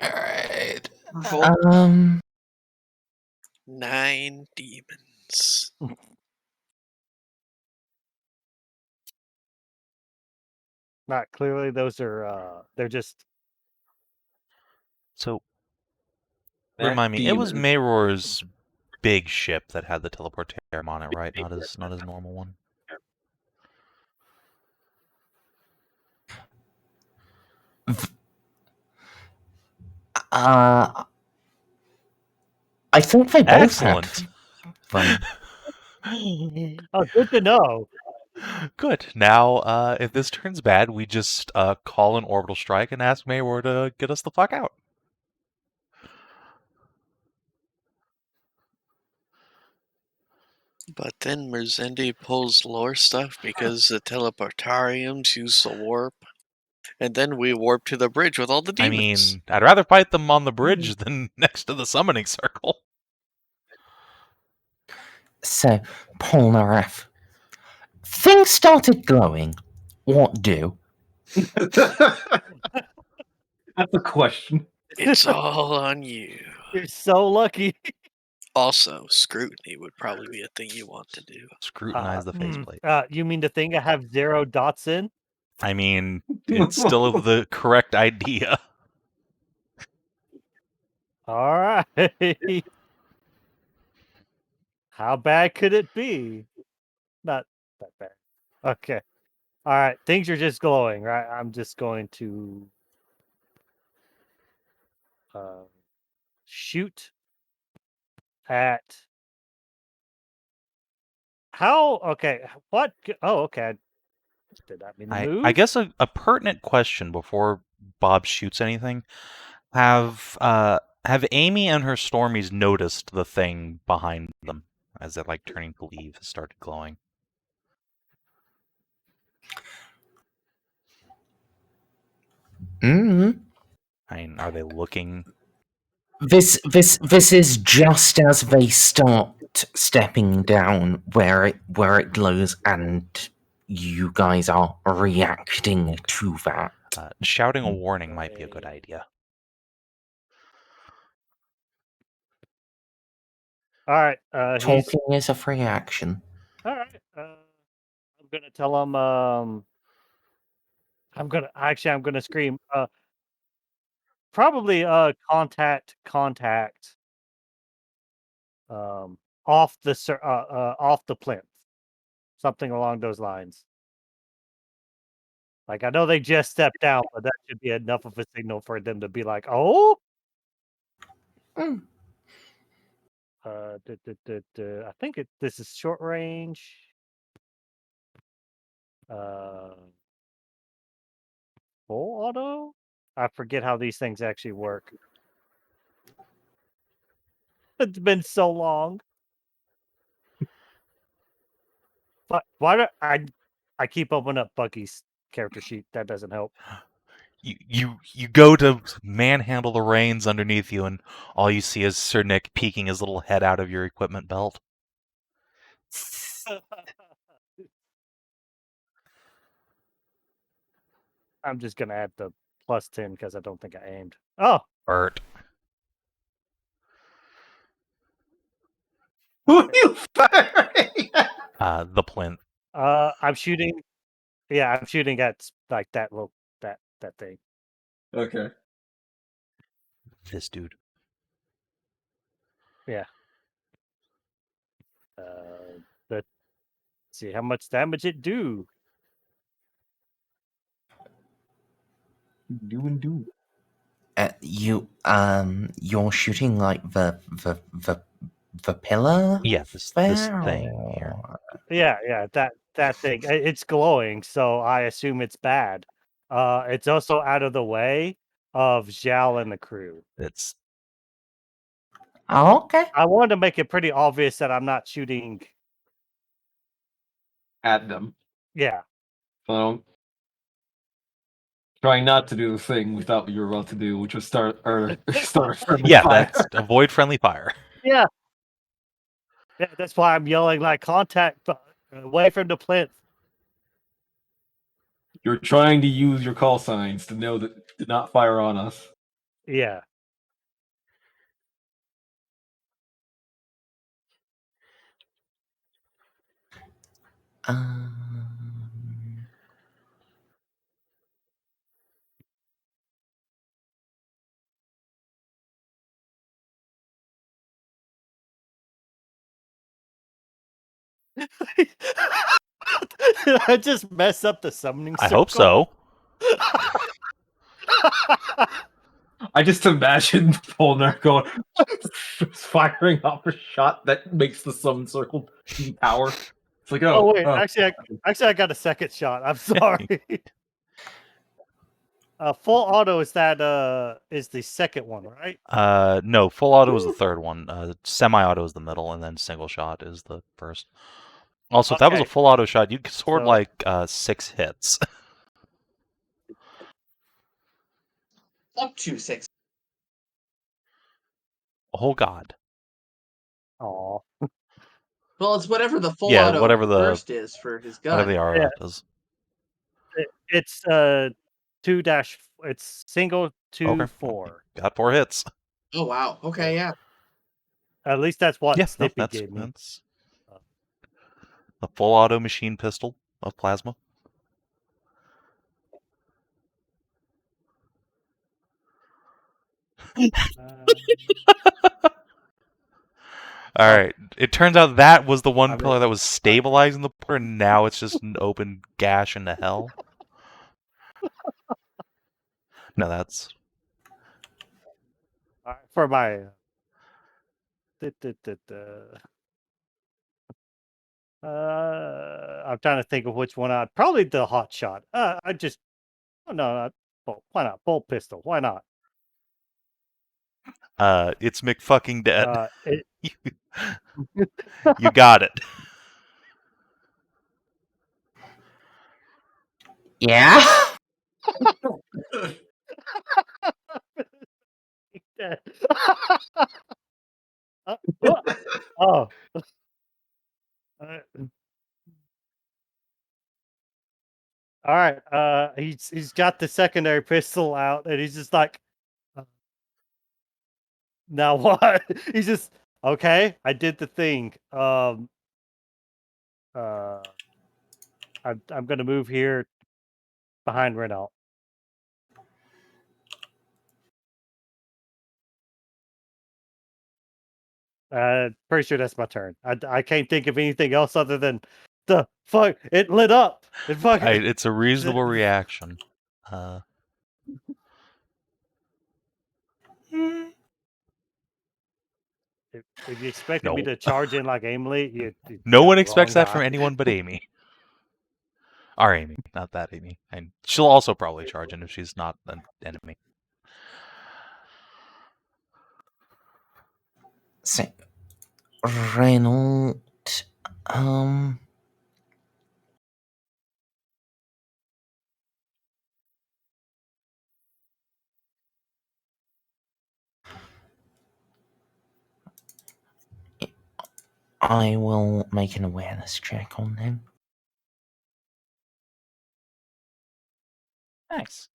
Alright. 9 demons. Not clearly those are they're just So, remind me, it was Mayror's big ship that had the teleportarium on it, right? Not his normal one. I think they both Excellent. have. Oh, good to know. Good. Now, if this turns bad, we just call an orbital strike and ask Mayror to get us the fuck out. But then Merzendi pulls lore stuff because the teleportariums use the warp. And then we warp to the bridge with all the demons. I mean, I'd rather fight them on the bridge than next to the summoning circle. So, Ponareff. Things started glowing. What do? That's a question. It's all on you. You're so lucky. Also, scrutiny would probably be a thing you want to do. Scrutinize the faceplate. You mean the thing I have 0 dots in? I mean, it's still the correct idea. All right. How bad could it be? Not that bad. Okay. All right. Things are just glowing, right? I'm just going to shoot at. How? Okay. What? Oh, okay. Did that mean to move? I guess a pertinent question before Bob shoots anything. Have Amy and her Stormies noticed the thing behind them as they're like turning to leave has started glowing? Mm. I mean, are they looking? This is just as they start stepping down where it glows, and you guys are reacting to that. Shouting a warning might be a good idea. All right. He's Talking is a free action. all right. I'm gonna tell him. I'm gonna scream. Probably. Contact. Off the plinth. Something along those lines. Like I know they just stepped out, but that should be enough of a signal for them to be like, "Oh." Mm. I think this is short range. Full auto? I forget how these things actually work. It's been so long. But why do I keep opening up Bucky's character sheet? That doesn't help. You go to manhandle the reins underneath you, and all you see is Sir Nick peeking his little head out of your equipment belt. I'm just gonna add the +10 because I don't think I aimed. Oh, Bert. Who are you firing? The plinth. I'm shooting. Yeah, I'm shooting at like that little that thing. Okay. This dude. Yeah. Let's see how much damage it do. Do. You're shooting like the pillar. Yeah, this thing here. Yeah, that thing. It's glowing, so I assume it's bad. It's also out of the way of Zhao and the crew. It's Oh, okay. I wanted to make it pretty obvious that I'm not shooting. At them. Yeah. So trying not to do the thing we thought we were about to do, which was start friendly yeah, fire. that's avoid friendly fire. Yeah. Yeah, that's why I'm yelling like contact away from the plinth. You're trying to use your call signs to know that to not fire on us. Yeah. Did I just mess up the summoning circle? I hope so. I just imagine Polnar going firing off a shot that makes the summon circle power. It's like, Oh wait, actually, I got a second shot. I'm sorry. Full auto is the second one, right? No, full auto is the third one. Semi-auto is the middle, and then single shot is the first. Also, if that was a Okay. full auto shot, you'd scored So- like 6 hits. Up to 6. Oh god. Oh. Well, it's whatever the full Yeah, auto whatever the- burst is for his gun. Whatever the RO Yeah. is. It's 2-. It's single 2 Okay. 4. Got 4 hits. Oh wow. Okay, yeah. At least that's what Yeah, no, Snippy that's gave me. a full auto machine pistol of plasma. All right. It turns out that was the one pillar that was stabilizing the pillar, and now it's just an open gash into hell. No, that's All right, for my I'm trying to think of which one I'd probably the hot shot. I just no, why not bolt pistol? Why not? It's McFucking dead. It, You got it. Yeah. dead. Oh. All right. He's got the secondary pistol out, and he's just like, now what? He's just okay. I did the thing. I'm gonna move here behind Renault. Pretty sure that's my turn. I can't think of anything else other than the fuck. It lit up. It fucking. It's a reasonable reaction. If you expected me to charge in like Amelie, you no got one the expects wrong that from guy. anyone but Amy. Our Amy, not that Amy. And she'll also probably charge in if she's not an enemy. So, Renault, I will make an awareness check on him. Nice.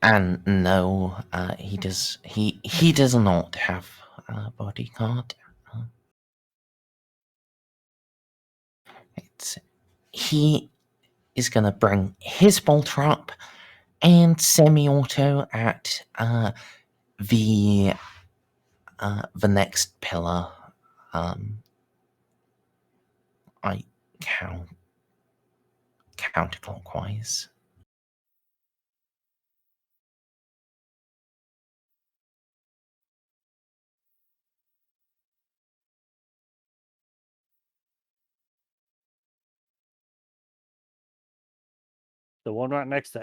And no, he does not have a bodyguard. He is gonna bring his bolter up and semi-auto at the next pillar. I count counterclockwise. The one right next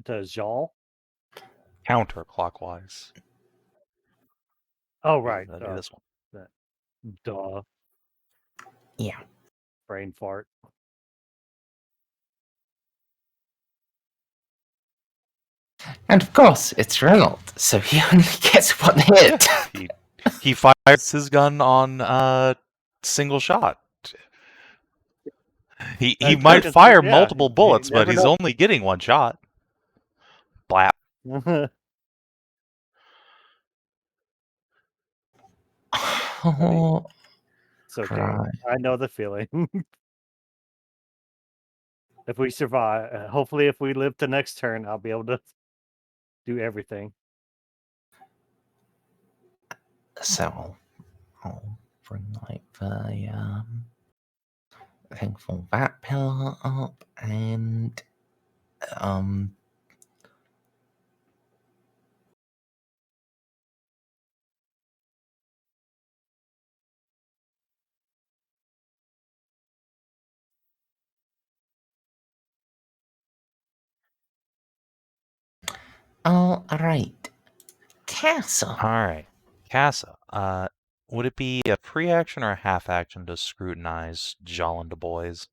to Jal. Counterclockwise. Oh right, This one. Duh. Yeah. Brain fart. And of course, it's Renault, so he only gets one hit. He fires his gun on single shot. He might fire multiple bullets, but he's only getting one shot. Blap. Oh, it's okay. I know the feeling. If we survive, hopefully, if we live to next turn, I'll be able to do everything. So I'll bring like the thing for that pillar up and all right. Casa. Alright. Casa. Would it be a free action or a half action to scrutinize Jolland boys?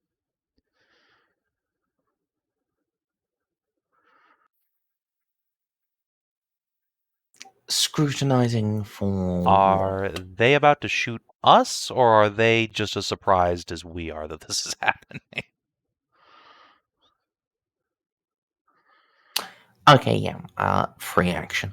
Scrutinizing for Are they about to shoot us, or are they just as surprised as we are that this is happening? Okay, yeah. Free action.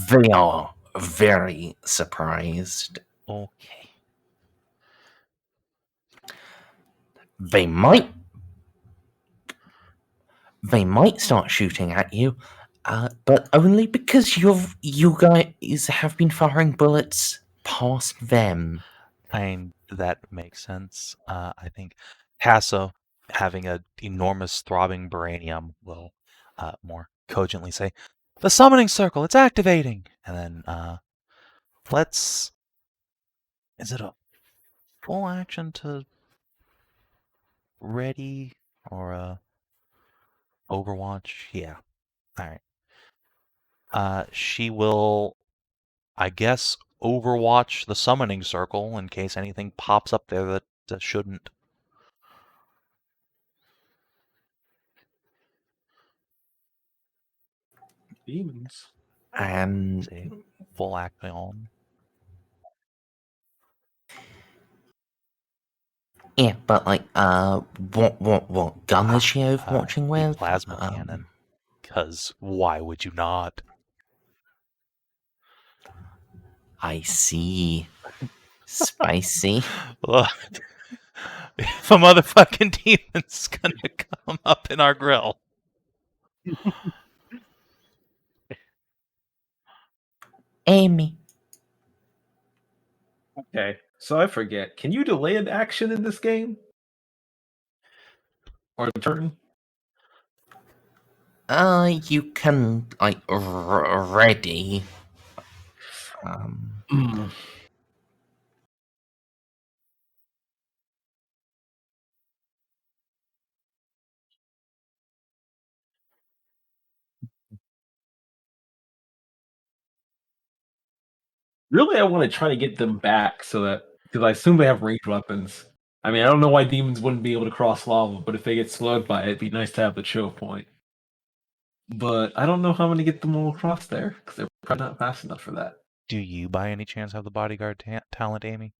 They are very surprised. Okay. They might start shooting at you, But only because you guys have been firing bullets past them. I mean, that makes sense. I think Hasso, having an enormous throbbing baranium, will more cogently say, "The summoning circle, it's activating!" And then let's... Is it a full action to ready or a Overwatch? Yeah. Alright. She will, I guess, Overwatch the summoning circle in case anything pops up there that shouldn't. Demons. And Say, full action. yeah, but like, what gun is she overwatching The with? plasma cannon. Because why would you not? I see. Spicy. Look, if a motherfucking demon's gonna come up in our grill. Amy. Okay, so I forget. Can you delay an action in this game? Or a turn? You can like ready. Really, I want to try to get them back so that because I assume they have ranged weapons. I mean, I don't know why demons wouldn't be able to cross lava, but if they get slowed by it, it'd be nice to have the choke point. But I don't know how I'm going to get them all across there because they're probably not fast enough for that. Do you, by any chance, have the bodyguard talent, Amy?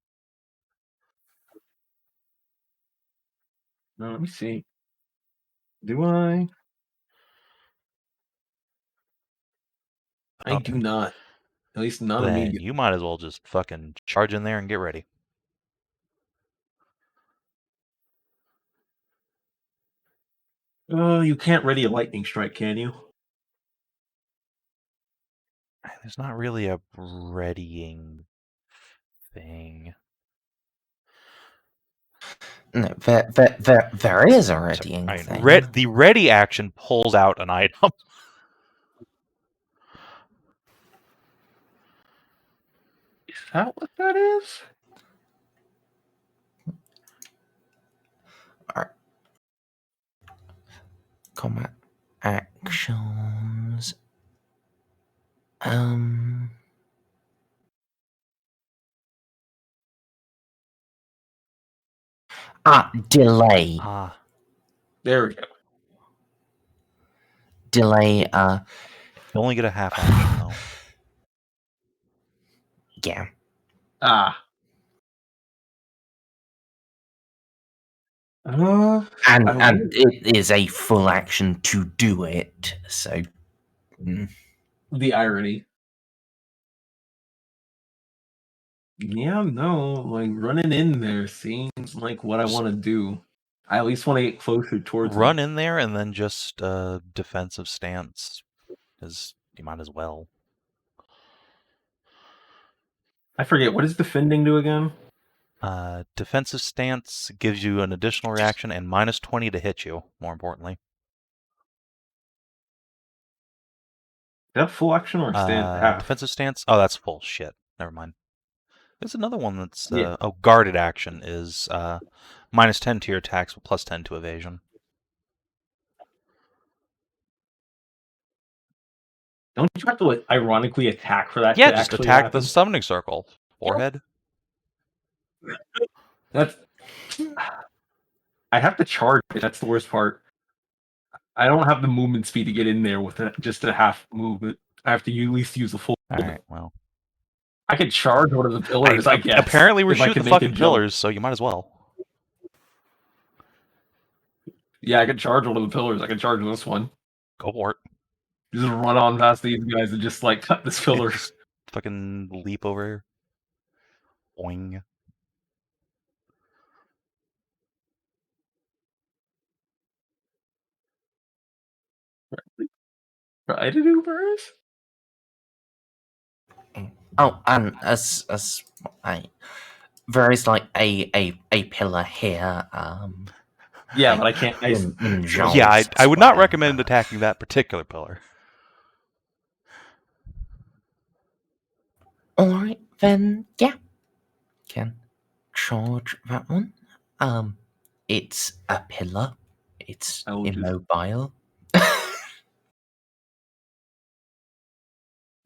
No, let me see. Do I? I do not. At least not Then immediately. you might as well just fucking charge in there and get ready. Oh, you can't ready a lightning strike, can you? There's not really a readying thing. No, there is a readying So, thing. the ready action pulls out an item. Is that what that is? Alright. Combat actions. Delay. There we go. Delay, You only get a half action, though. yeah. And it is a full action to do it, so... The irony. Yeah, no, like running in there seems like what I want to do. I at least want to get closer towards Run them. in there and then just defensive stance, because you might as well. I forget, what does defending do again? Defensive stance gives you an additional reaction and minus 20 to hit you, more importantly. Is that full action or stand half? Defensive stance? Oh, that's full. Shit. Never mind. There's another one that's... Yeah. guarded action is minus 10 to your attacks with plus 10 to evasion. Don't you have to like, ironically attack for that? Yeah, to just actually attack happen? the summoning circle. Forehead. That's... I have to charge it. That's the worst part. I don't have the movement speed to get in there with just a half movement. I have to at least use a full. Alright, well. I could charge one of the pillars, I guess. Apparently we're if I shooting could the make a fucking jump. pillars, so you might as well. Yeah, I could charge one of the pillars. I could charge this one. Go for it. Just run on past these guys and just like cut this pillar. Just fucking leap over here. Boing. Try to do Merz? Oh, and as there is like a pillar here. Yeah, but I can't. In Yeah, I would not Square. recommend attacking that particular pillar. Alright, then, yeah. Can charge that one. It's a pillar. It's I will just- immobile.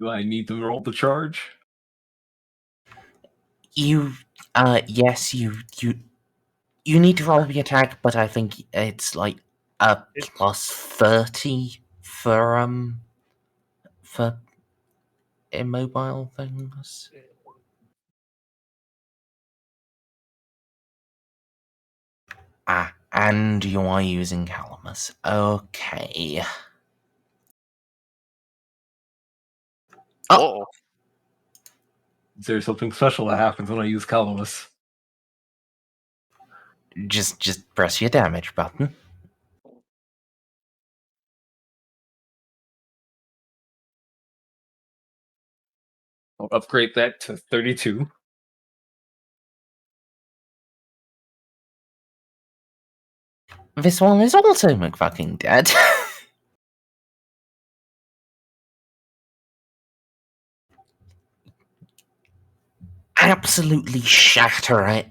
Do I need to roll the charge? Yes, you need to roll the attack, but I think it's like a plus 30 for immobile things. And you are using Calamus. Okay. Oh, Is there something special that happens when I use Calamus? Just press your damage button. I'll upgrade that to 32. This one is also McFucking dead. Absolutely shatter it.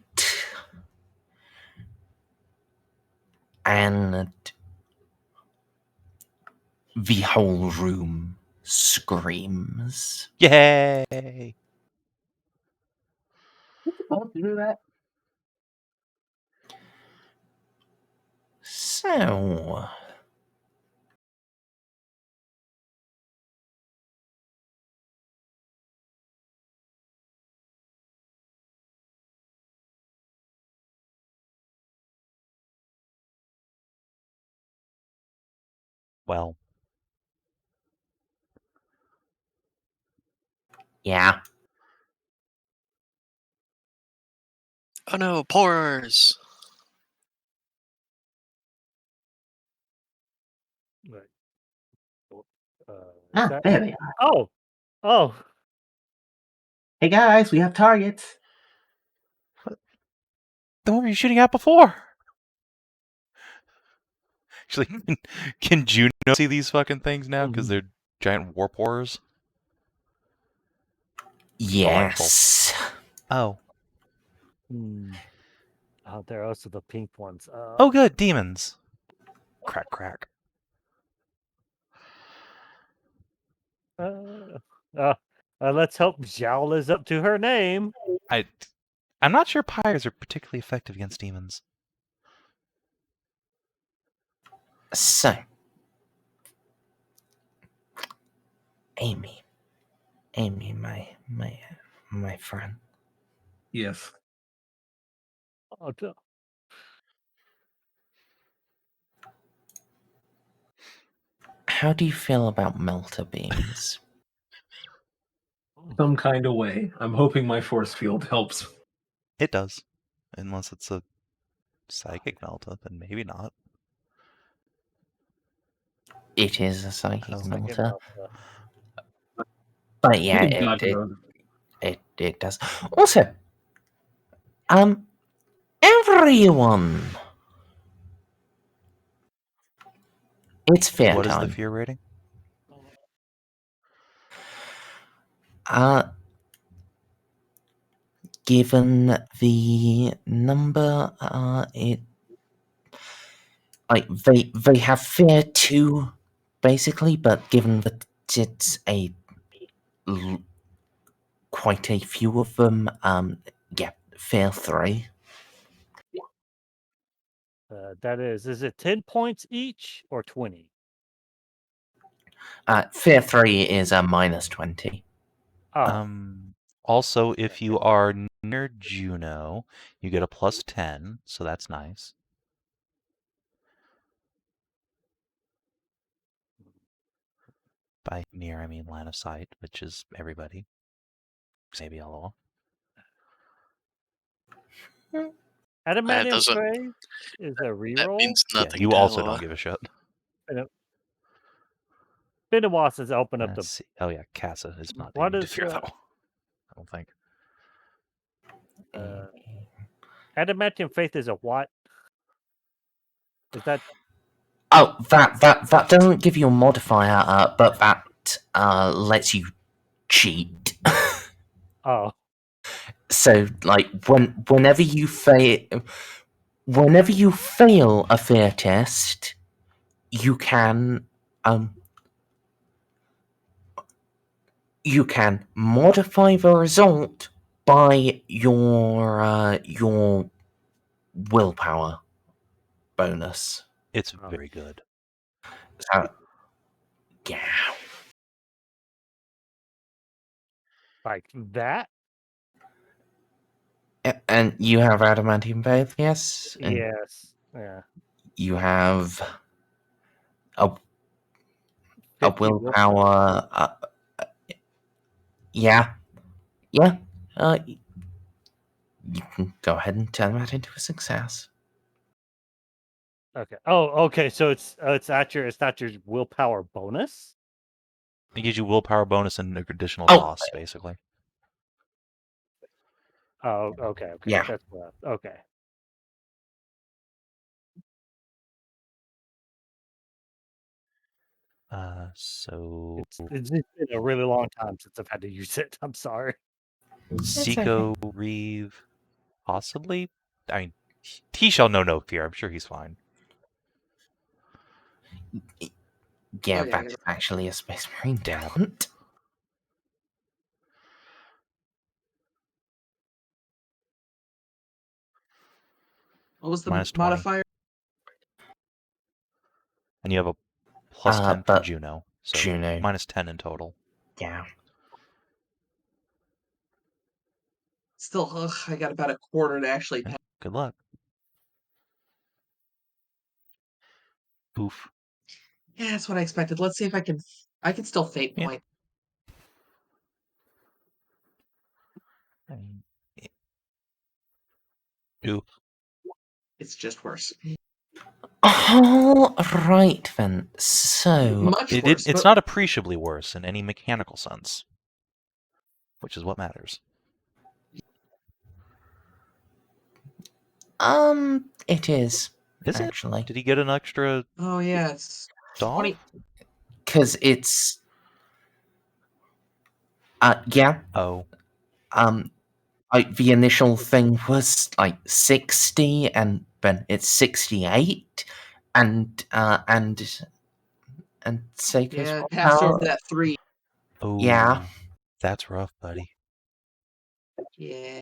And the whole room screams. Yay! Supposed to do that? So, Well, yeah. oh no, pores. Right. Is Ah, that there it? they are. Oh, Hey guys, we have targets. what were you shooting at before? Actually, can Juno see these fucking things now? Because they're giant warp horrors? Yes. Oh. Oh, they're also the pink ones. Oh, good. Demons. Crack, crack. Let's hope Zhao lives up to her name. I'm not sure pyres are particularly effective against demons. So, Amy, my friend. Yes. Oh, How do you feel about melter beams? Some kind of way. I'm hoping my force field helps. It does. Unless it's a psychic melta, then maybe not. It is a psychic Oh. melter. But yeah, it does. Also, everyone, it's fair What is time. the fear rating? Given the number, they have fear 2, basically, but given that it's quite a few of them, yeah, fear 3. that is it 10 points each or 20? Fear 3 is a minus 20. Oh, Also, if you are near Juno, you get a plus 10, so that's nice. By near, I mean line of sight, which is everybody. Maybe Eloa. Adamantium doesn't- Spray is a That reroll. means Yeah, nothing. you to also Eloa. don't give a shit. been a while since I opened up the. Let's see. Oh yeah, Casa is not What named is Fear that? though. I don't think. Adamantium Faith is a what? Is that Oh, that doesn't give you a modifier, but that lets you cheat. oh So, like, whenever you fail a fear test, you can modify the result by your willpower bonus. It's very good. So, yeah. like that? And you have adamantium faith, yes? And Yes. Yeah. you have a 50 willpower. Yeah. You can go ahead and turn that into a success. Okay. Oh, okay. So it's not your willpower bonus. It gives you willpower bonus and additional Oh. costs, basically. Oh, okay. Yeah. That's okay. So It's been a really long time since I've had to use it. I'm sorry. Ceiko, Reeve, possibly. I mean, he shall know no fear. I'm sure he's fine. Yeah, Oh, yeah, that's actually a Space Marine talent. What was the Minus 20. modifier? And you have a plus 10 from but Juno. So Juno. minus 10 in total. Yeah. Still, I got about a quarter to actually Yeah, pass. good luck. Oof. Yeah, that's what I expected. Let's see if I can still fate Yeah. point. I mean, oof. It's just worse. All right then. So Much worse. It's but not appreciably worse in any mechanical sense, which is what matters. it is. Is actually. it? Did he get an extra Oh yeah, it's dog? 20. Because it's yeah. Oh. Like the initial thing was like 60, and then it's 68, and Seiko's Yeah, willpower. passed over that 3. Oh. Yeah. That's rough, buddy. Yeah.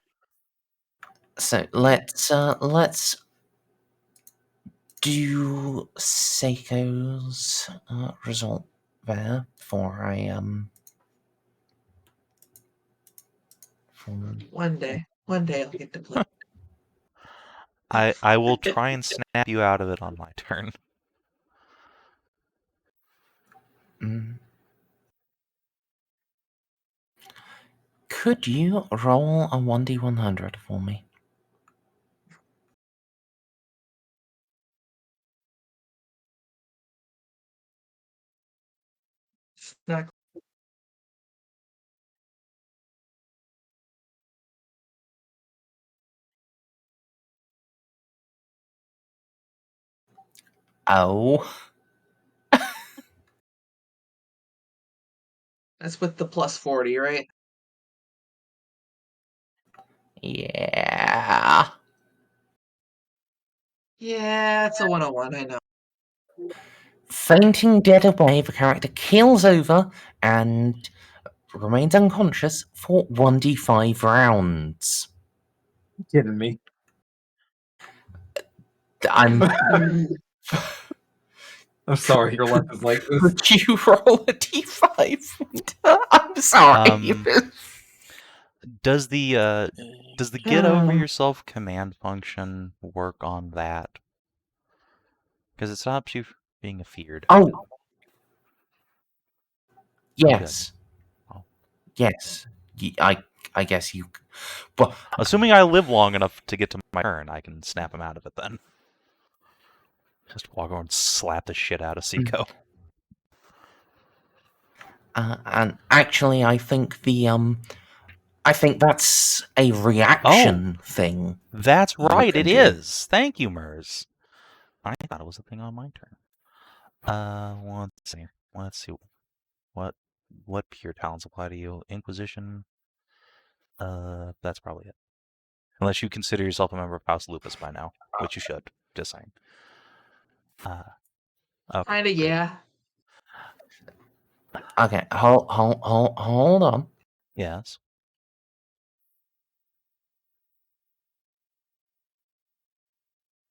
So let's do Seiko's result there for a for One day I'll get to play. I will try and snap you out of it on my turn. Could you roll a 1d100 for me? It's not Oh. That's with the plus 40, right? Yeah. Yeah, it's a 101, I know. Fainting dead away, the character keels over and remains unconscious for 1d5 rounds. You kidding me? I'm. I'm sorry, your life is like this. Would you roll a d5? I'm sorry. Does the get over yourself command function work on that? Because it stops you from being afeared. Oh. Yes. Oh. Yes. I guess you. But assuming I live long enough to get to my turn, I can snap him out of it then. Just walk over and slap the shit out of Ceiko. And actually, I think that's a reaction thing. That's you right, can it do. is. Thank you, Merz. I thought it was a thing on my turn. Let's see. What pure talents apply to you? Inquisition. That's probably it. Unless you consider yourself a member of House Lupus by now, which you should. Just saying. Okay, Kinda, great. yeah. Okay, hold on. Yes.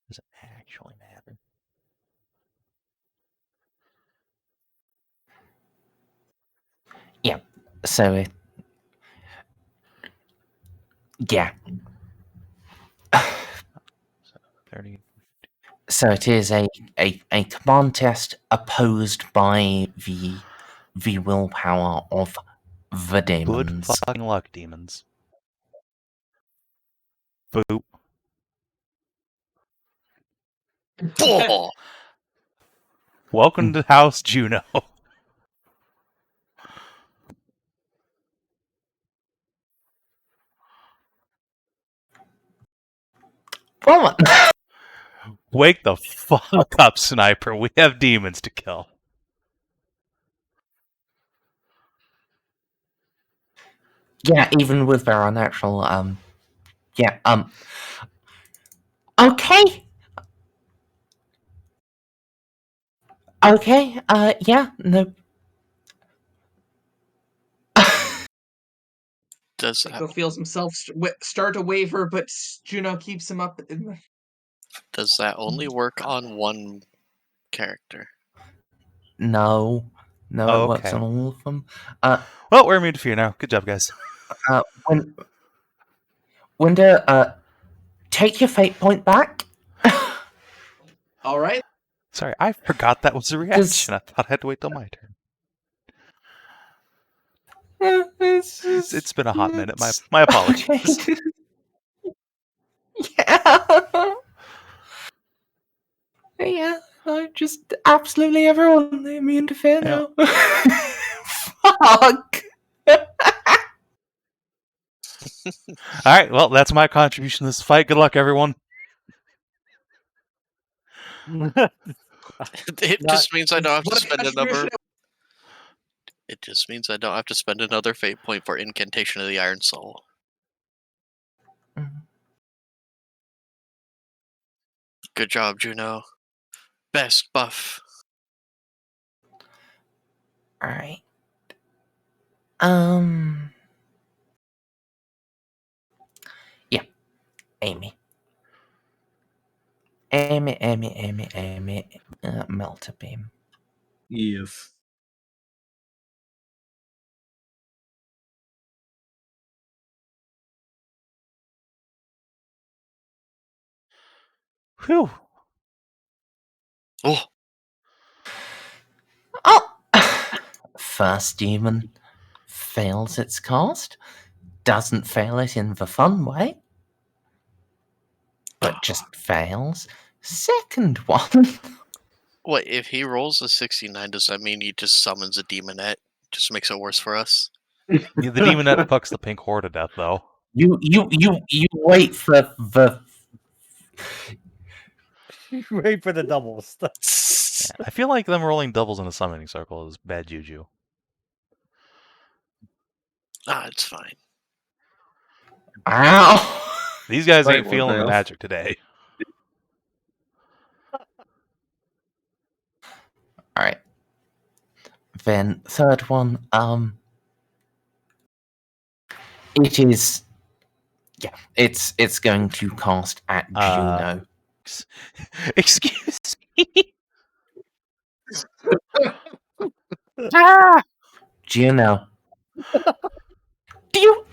Does it actually matter? Yeah. So yeah. 30. So it is a command test opposed by the willpower of the Good demons. fucking luck, demons. Boop. Oh, Welcome to House Juno. Well, Wake the fuck up, sniper. We have demons to kill. yeah, even with their unnatural, yeah, okay. Okay, yeah, no. does Ceiko feels himself start to waver, but Juno keeps him up. that only work on one character? No, it works Okay. on all of them. Well, we're immune to fear now. Good job, guys. Winder, take your fate point back. All right. Sorry, I forgot that was a reaction. I thought I had to wait till my turn. It's been a hot minute. My apologies. Okay. Yeah. Yeah, just absolutely everyone immune to fear now. Fuck. All right, well, that's my contribution to this fight. Good luck, everyone. It just means I don't have to What spend another. contribution? It just means I don't have to spend another fate point for Incantation of the Iron Soul. Good job, Juno. Best buff. Alright. Yeah. Amy. Melter beam. Yes. Whew. Oh, Oh! First demon fails its cast. Doesn't fail it in the fun way. But just fails. Second one. wait, if he rolls a 69, does that mean he just summons a demonette? Just makes it worse for us? Yeah, the demonette fucks the pink horde to death, though. You wait for the. Wait for the doubles. Yeah, I feel like them rolling doubles in a summoning circle is bad juju. Ah, it's fine. Ow! These guys Right, ain't feeling the Wardale. magic today. Alright. Then third one, it is. Yeah, it's going to cast at Juno. Excuse me. Juno. Do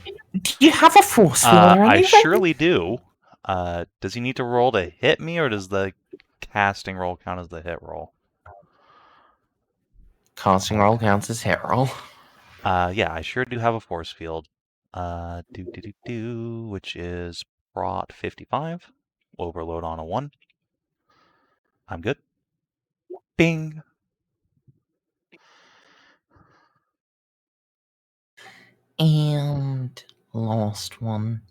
you have a force field or I anything? surely do. Does he need to roll to hit me, or does the casting roll count as the hit roll? Casting roll counts as hit roll. Yeah, I sure do have a force field. Which is brought 55. Overload on a 1. I'm good. Bing. And last one.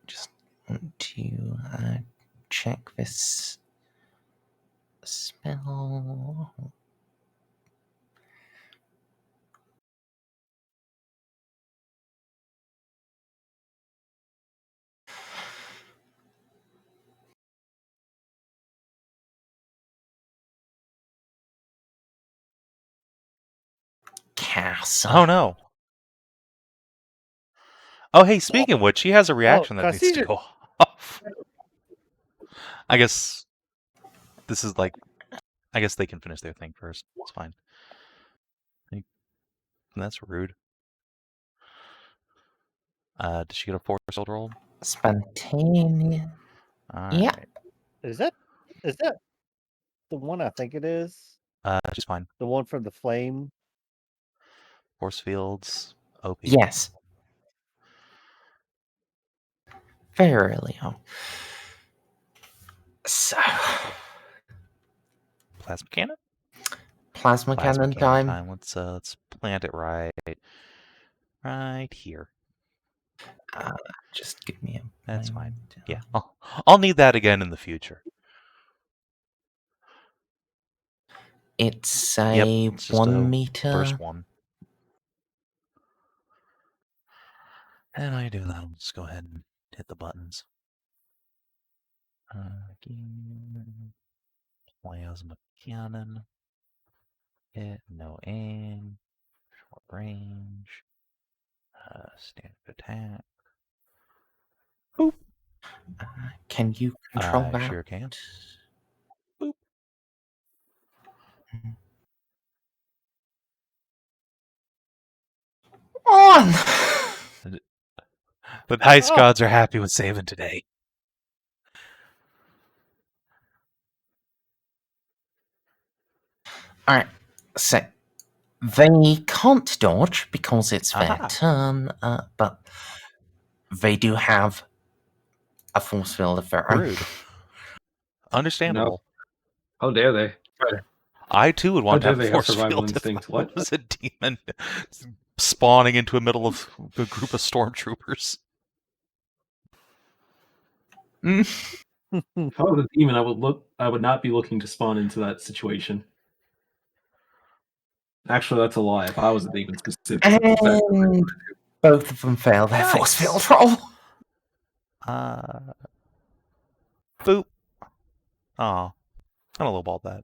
Just want to check this spell. Castle. Oh no. Oh hey, speaking of which, she has a reaction that needs to Caesar- go off. I guess this is like, I guess they can finish their thing first. It's fine. That's rude. Did she get a force field roll? Spontaneous. All Yeah. right. Is that the one I think it is? She's fine. The one from the flame? Force fields. OP. Yes. Very early on. So, Plasma cannon. plasma cannon time. Let's plant it right here. Just give me a. That's fine. moment. Yeah, I'll need that again in the future. It's a Yep, it's just 1 a meter. First one. And I do that. I'll just go ahead and hit the buttons. Plasma cannon. Hit, no aim. Short range. Standard attack. Boop. Can you control that? Sure can. Boop. On! The dice gods are happy with Savin today. Alright, so they can't dodge because it's their Aha. turn, but they do have a force field of their own. Rude. Understandable. How dare they? I too would want to dare have they a have force survival field if I instincts? What? was a demon spawning into the middle of a group of stormtroopers. If I was a demon, I would not be looking to spawn into that situation. Actually, that's a lie. If I was a demon, specifically, that's exactly what I And would do. both of them fail their force field roll. Boop. Aw. Kind of lowballed that.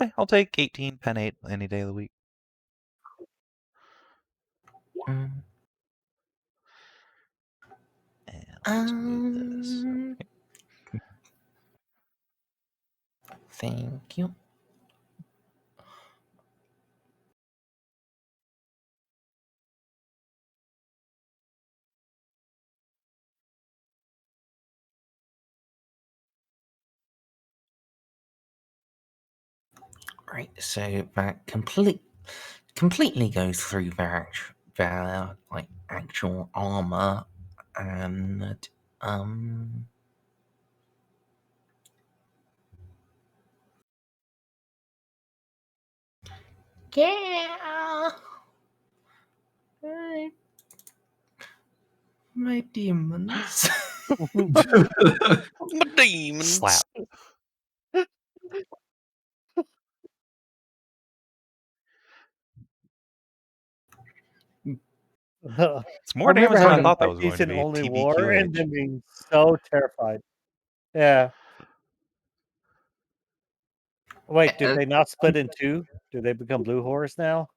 Okay, I'll take 18 pen 8 any day of the week. Mm. And let's move this. Okay. Thank you. Right, so that completely goes through their like actual armor, and yeah, my demons. Demons. Slap. It's more damage than I thought that was going to be. Only war and TBQH. then being so terrified. Yeah. Wait, did they not split in two? Do they become blue horse now?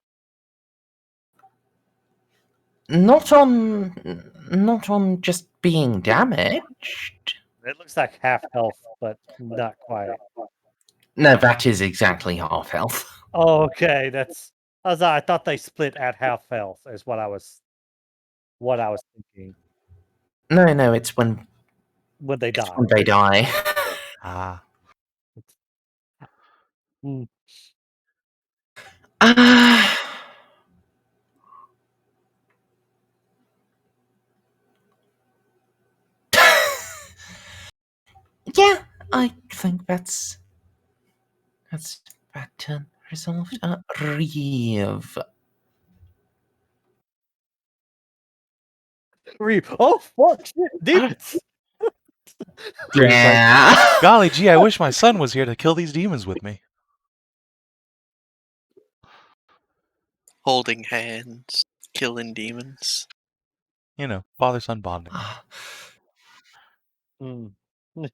Not on just being damaged. It looks like half health, but not quite. No, that is exactly half health. Oh, okay, I thought they split at half health. Is what I was thinking No, it's when when they die. they die. Ah. Mm. Yeah, I think that's that turn resolved. Reeve. Oh fuck! Shit, demons. Reeve's like, Yeah. golly gee, I wish my son was here to kill these demons with me. Holding hands, killing demons. You know, father-son bonding. Mm.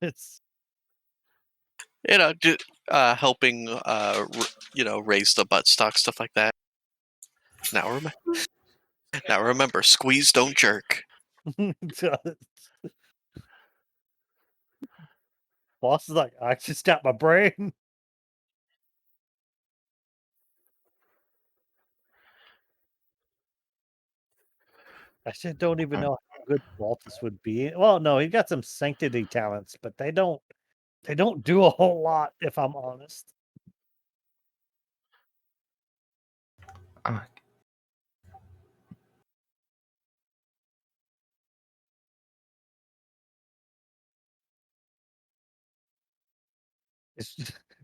It's You know, helping, raise the buttstock, stuff like that. Now remember, squeeze, don't jerk. Boss is like, I just got my brain. I just don't even know how good Baltus would be. Well, no, he got some sanctity talents, but they don't do a whole lot, if I'm honest.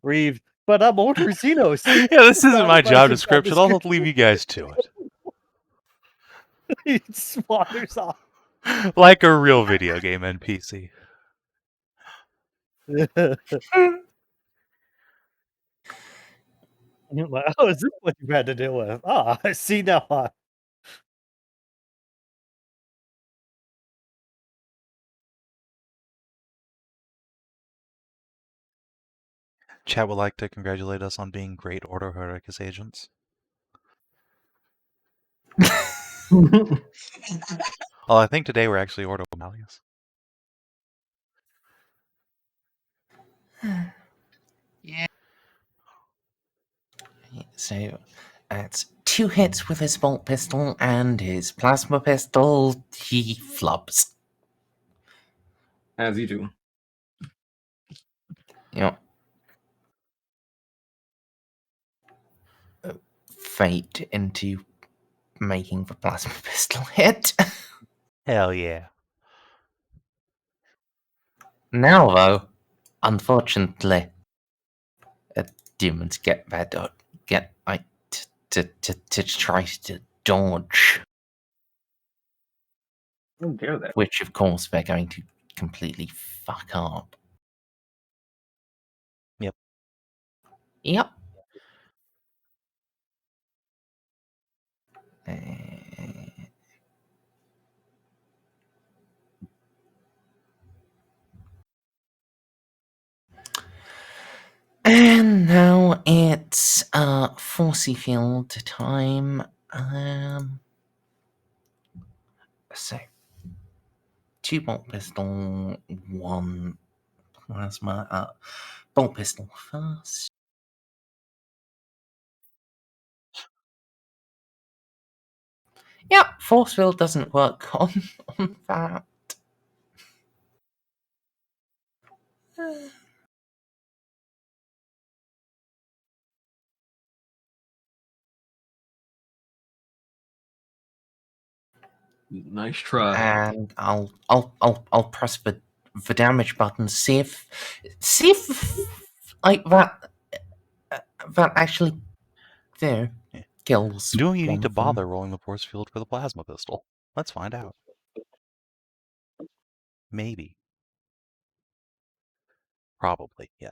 Reeve, but I'm older Xenos. Yeah, this isn't my job Job description. I'll leave you guys to it. He just wanders off. Like a real video game NPC. Like, oh, is this what you've had to deal with? Ah, I see now. Chat would like to congratulate us on being great Ordo Hereticus agents. Well, I think today we're actually Ordo Malleus. Yeah. So that's 2 hits with his bolt pistol and his plasma pistol. He flubs. As you do. Yep. Fate into making the plasma pistol hit. Hell yeah. Now, though, unfortunately, demons get better. Get like to try to dodge, How dare that? which of course they're going to completely fuck up. Yep. Yep. And now it's Forcey Field time. So 2 bolt pistol, 1 plasma. Bolt pistol first. Yep, force field doesn't work on that. Nice try. And I'll press the damage button. See if like that actually there kills. Do you one need to of them. bother rolling the force field for the plasma pistol? Let's find out. Maybe. Probably, yeah.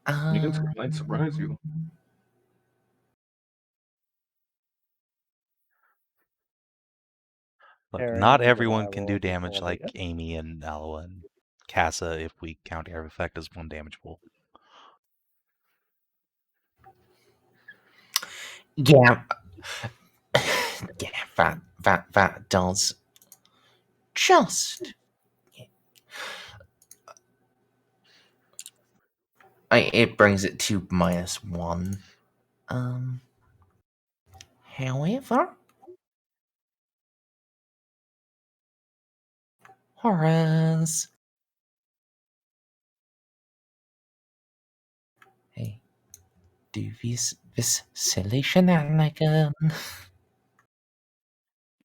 The answer might surprise you. Look, Aaron, not you and everyone I can will do be damage holding like it. Amy and Eloa and Casa if we count air effect as 1 damage pool. Yeah. Yeah, that does just. It brings it to -1. However, horrors. do this silly shenanigan.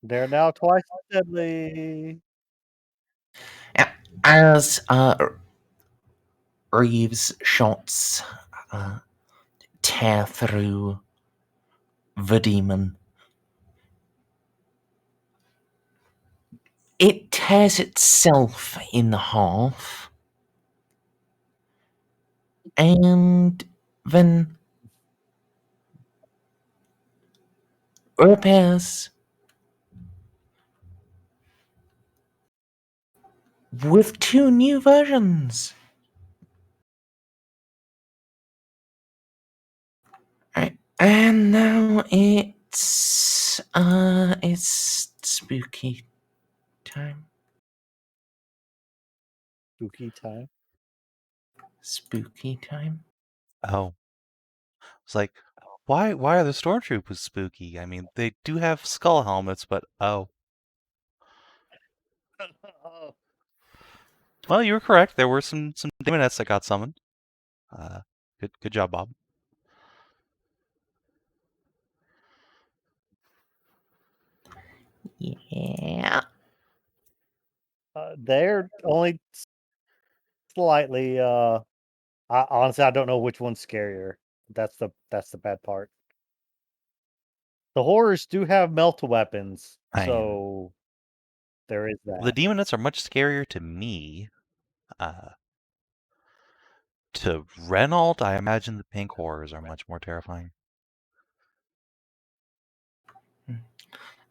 They're now twice as deadly. As Reeves' shots tear through the demon, it tears itself in half, and then repairs with 2 new versions. Right, and now it's spooky time. Spooky time. Spooky time. Oh. It's like, why are the stormtroopers spooky? I mean, they do have skull helmets, but oh. Well, you were correct. There were some demonettes that got summoned. Good job, Bob. Yeah. They're only slightly. Honestly, I don't know which one's scarier. That's the bad part. The horrors do have melt weapons, so there is that. The demonettes are much scarier to me. To Renault, I imagine the pink horrors are much more terrifying.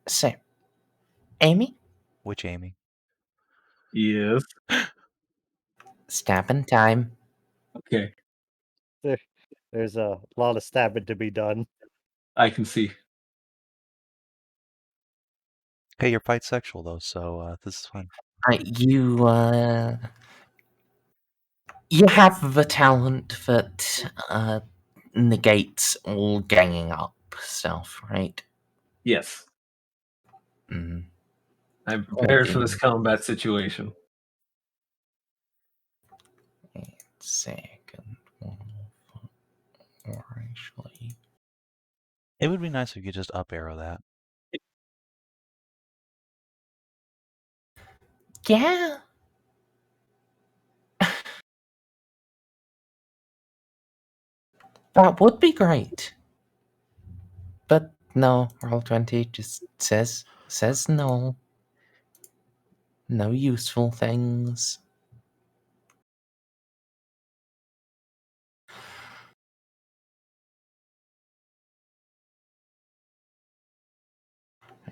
So, Amy? Which Amy? Yes. Stabbing time. Okay, There's a lot of stabbing to be done. I can see. Hey, you're bisexual though, so this is fun. You have the talent that negates all ganging up stuff, right? Yes. Mm. I'm prepared for this combat situation. Second one, or actually, It would be nice if you could just up arrow that. yeah. That would be great. But no, Roll20 just says no. No useful things.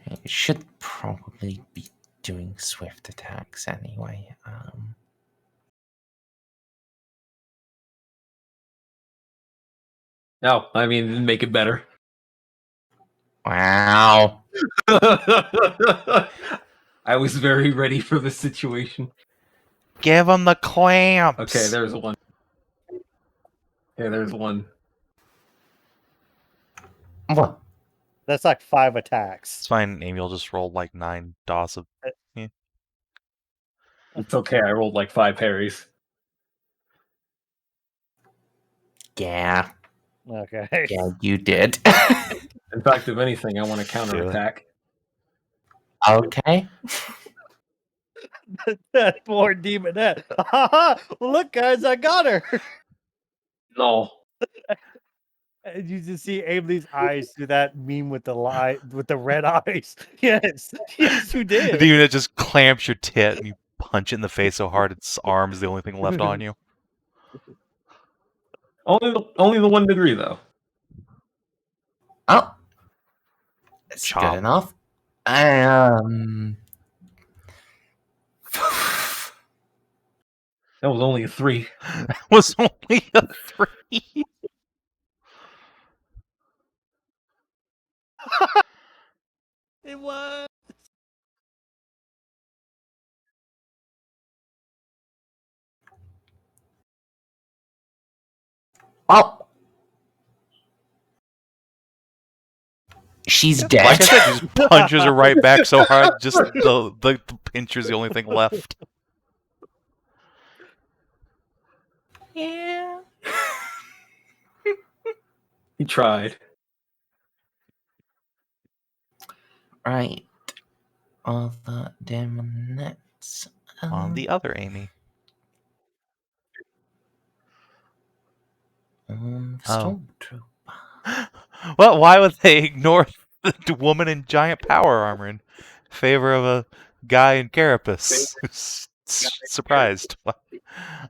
It should probably be doing swift attacks anyway. No, I mean, didn't make it better. Wow. I was very ready for this situation. Give him the clamps! Okay, there's one. Yeah, there's one. What? That's like 5 attacks. It's fine, Amy will just roll like 9 DOS of... Yeah. It's okay, I rolled like 5 parries. Yeah. Okay. Yeah, you did. In fact, if anything, I want to counterattack. Okay. That poor demonette. Well, look, guys, I got her. No. And you just see Amelie's eyes do that meme with the red eyes. Yes, yes, you The did. demon that just clamps your tit and you punch it in the face so hard its arm is the only thing left on you. Only the 1 degree, though. Oh. It's Chop. good enough. That was only a 3. That was only a 3. It was. Oh. She's dead. Like I said, he just punches her right back so hard, just the pincher's the only thing left. Yeah. He tried. Right. Other demonettes. On the other Amy. On the Oh. Stormtrooper. Well, why would they ignore the woman in giant power armor in favor of a guy in carapace who's surprised?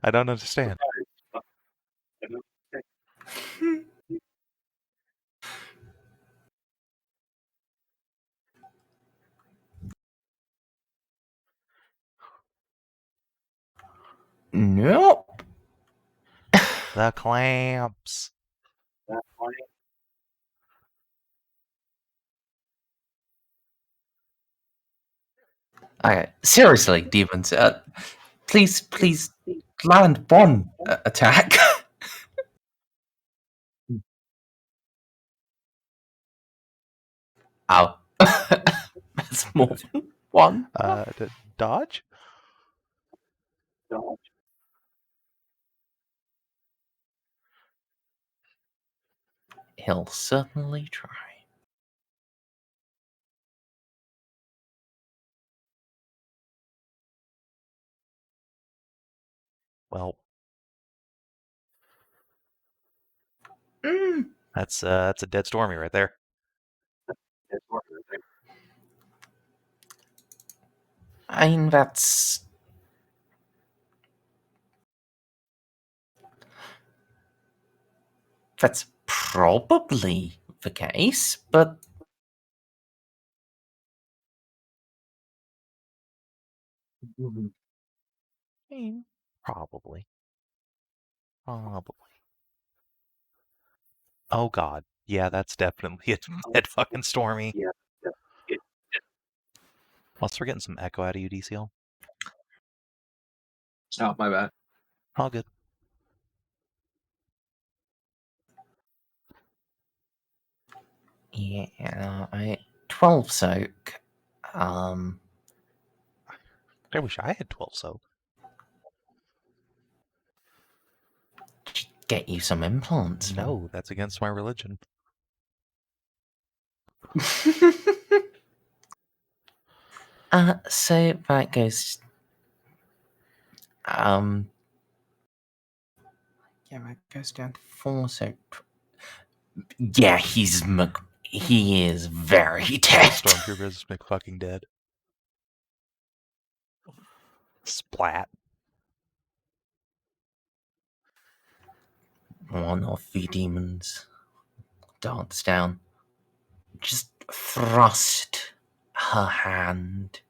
I don't understand. Nope. The clamps. Okay, seriously, demons. Please land one attack. Oh. That's more than one. Dodge? He'll certainly try. Well, Mm. that's a dead Stormy right there. I mean, that's probably the case, but Probably. Oh god. Yeah, that's definitely a dead fucking Stormy. Plus, we're getting some echo out of you, DCL. Oh, my bad. All good. yeah, 12 soak. I wish I had 12 soak. Get you some implants. No, that's against my religion. So that goes. Yeah, that goes down to 4. So, yeah, he is very dead. Stormtroopers McFucking dead. Splat. One of the demons darts down, just thrust her hand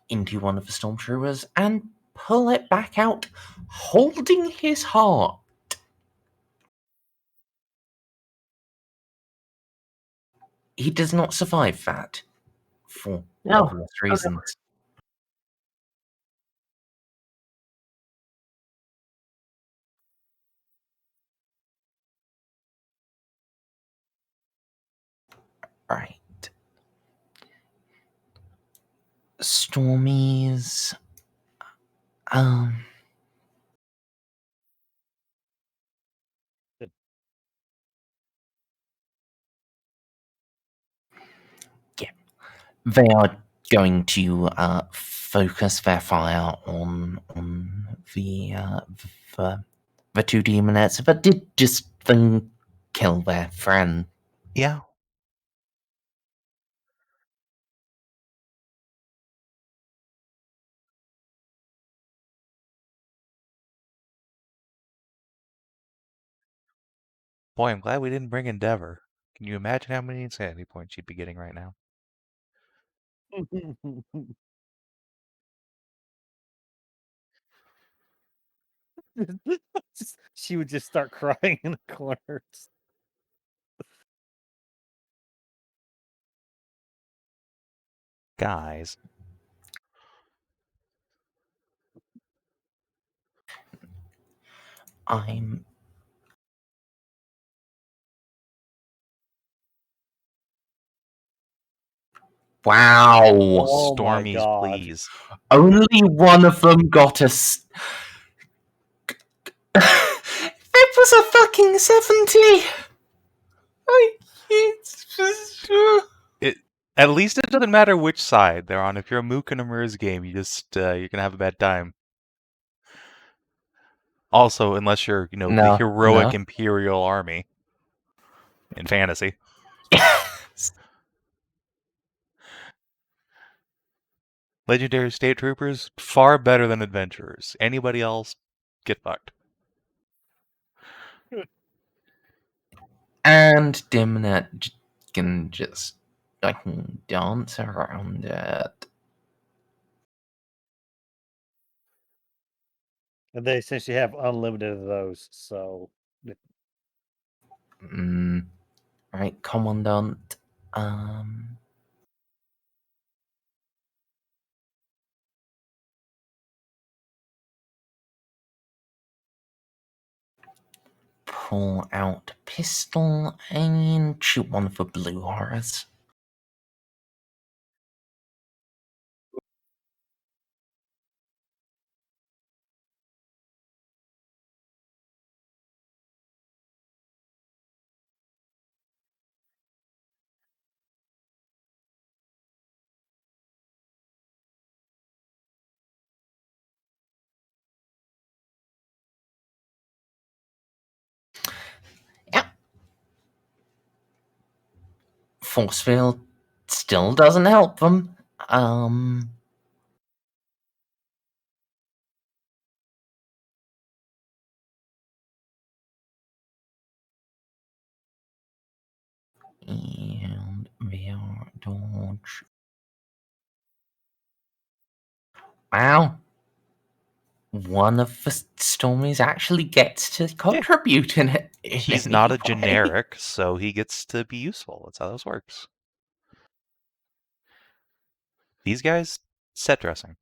into one of the stormtroopers and pull it back out, holding his heart. He does not survive that for obvious reasons. Right. Stormy's yeah. They are going to focus their fire on the two demonettes that did just then kill their friend. Yeah. Boy, I'm glad we didn't bring Endeavor. Can you imagine how many insanity points she'd be getting right now? She would just start crying in the corners. Guys. Wow. Oh my Stormies, God. please. Only one of them got us. That was a fucking 70. At least it doesn't matter which side they're on. If you're a Mook in a Merz game, you're gonna have a bad time. Also, unless you're, the No, heroic no. Imperial army in fantasy. Legendary State Troopers, far better than Adventurers. Anybody else, get fucked. And Dimnet can just dance around it. And they essentially have unlimited of those, so Right, Commandant. Pull out pistol and shoot one for blue horrors. Yep. Force field still doesn't help them. And VR dodge. Wow. One of the Stormies actually gets to contribute in it. He's not a generic, so he gets to be useful. That's how this works. These guys, set dressing.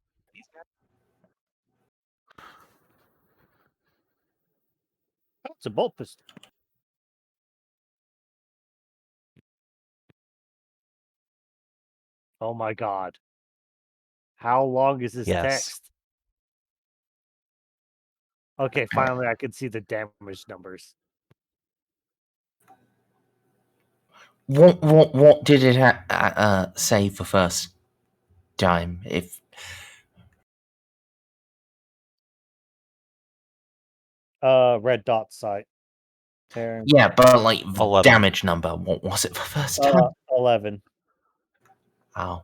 oh, it's a bolt pistol. Oh my god. How long is this Yes. text? Okay, finally I can see the damage numbers. What did it say for first time? If Red dot sight. Tearing. yeah, but like the 11. damage number, what was it for first time? 11. Oh.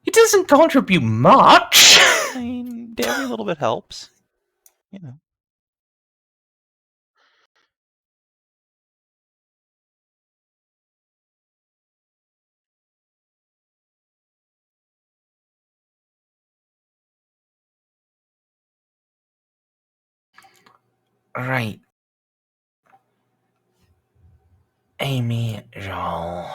It doesn't contribute much. I mean, every little bit helps. You know. Right. Amy Joel.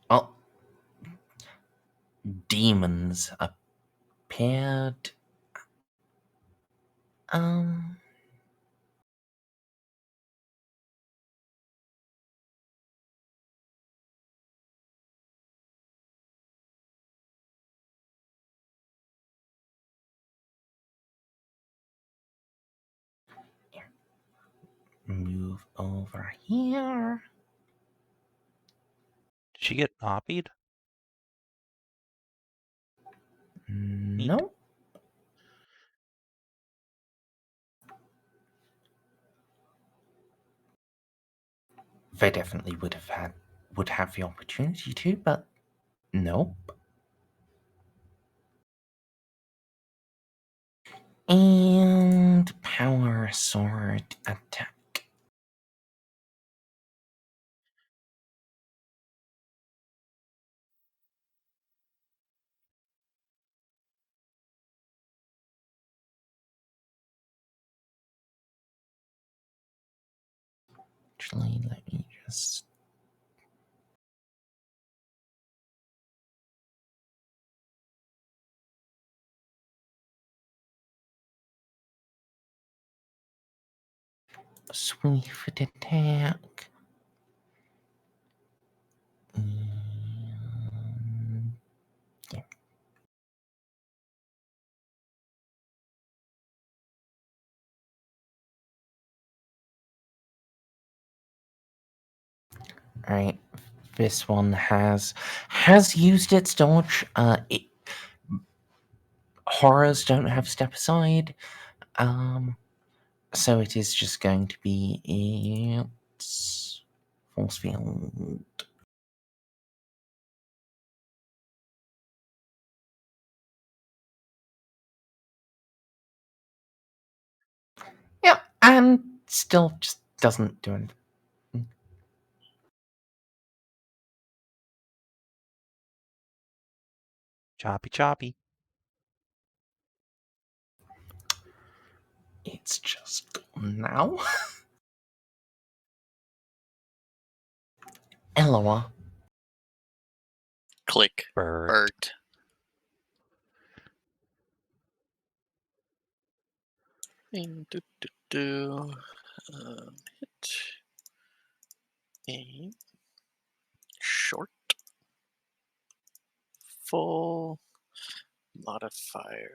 Oh. Demons appeared. Move over here. Did she get copied? No. They definitely would have the opportunity to, but nope. And power sword attack. Actually, let me just. Swift attack. And... yeah. Alright, this one has used its dodge. Horrors don't have step aside. So it is just going to be its force field. Yep, and still just doesn't do anything. Choppy, choppy. It's just gone now. Eloa. Click. Bird. Bert. Hit. Aim. Short. Full. Modifier.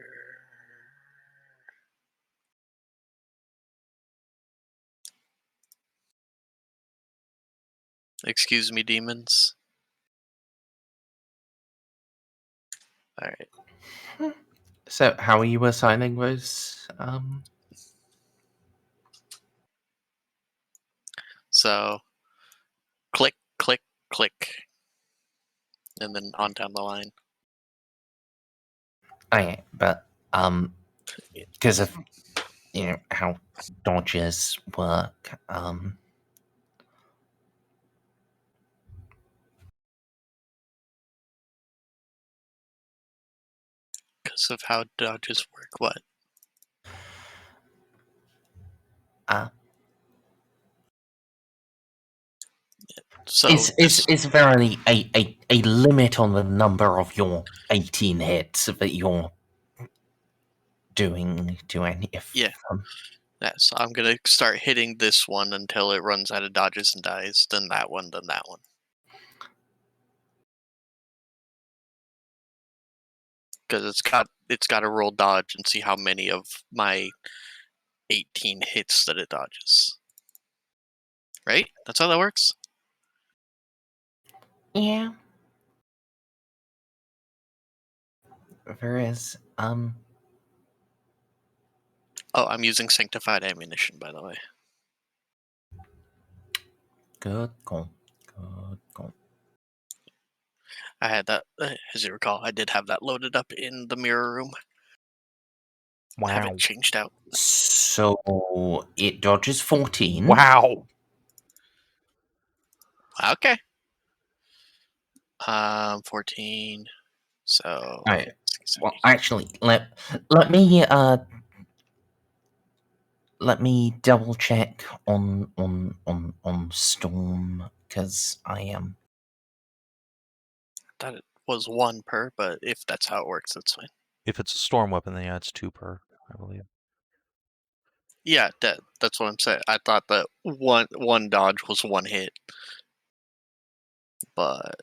Excuse me, demons. Alright. So how are you assigning those? So, click, click, click. And then on down the line. Okay, but because of how dodges work, Because of how dodges work. What? So is verily a limit on the number of your 18 hits that you're doing to any of Yeah. them. Yeah, so I'm gonna start hitting this one until it runs out of dodges and dies. Then that one. Then that one. Because it's got to roll dodge and see how many of my 18 hits that it dodges. Right? That's how that works. Yeah. There is Oh, I'm using sanctified ammunition, by the way. good call. Good call. I had that, as you recall, I did have that loaded up in the mirror room. Have Wow. it changed out. So it dodges 14. Wow. Okay. 14. So. Right. Well, actually, let me double check on Storm because I am. Thought it was 1 per, but if that's how it works, that's fine. If it's a storm weapon, then yeah, it's 2 per, I believe. Yeah, that's what I'm saying. I thought that one dodge was 1 hit, but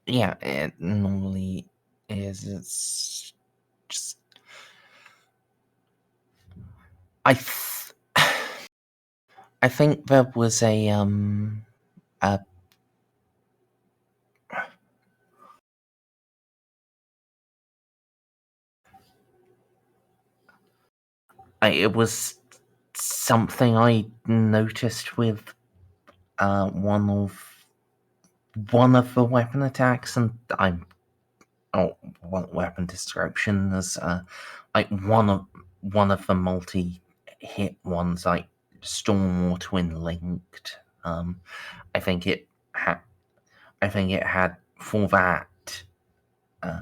Yeah, it normally is. It's just I think there was a it was something I noticed with one of the weapon attacks, and weapon descriptions. Like one of the multi-hit ones, like Storm or Twin linked. I think it had for that.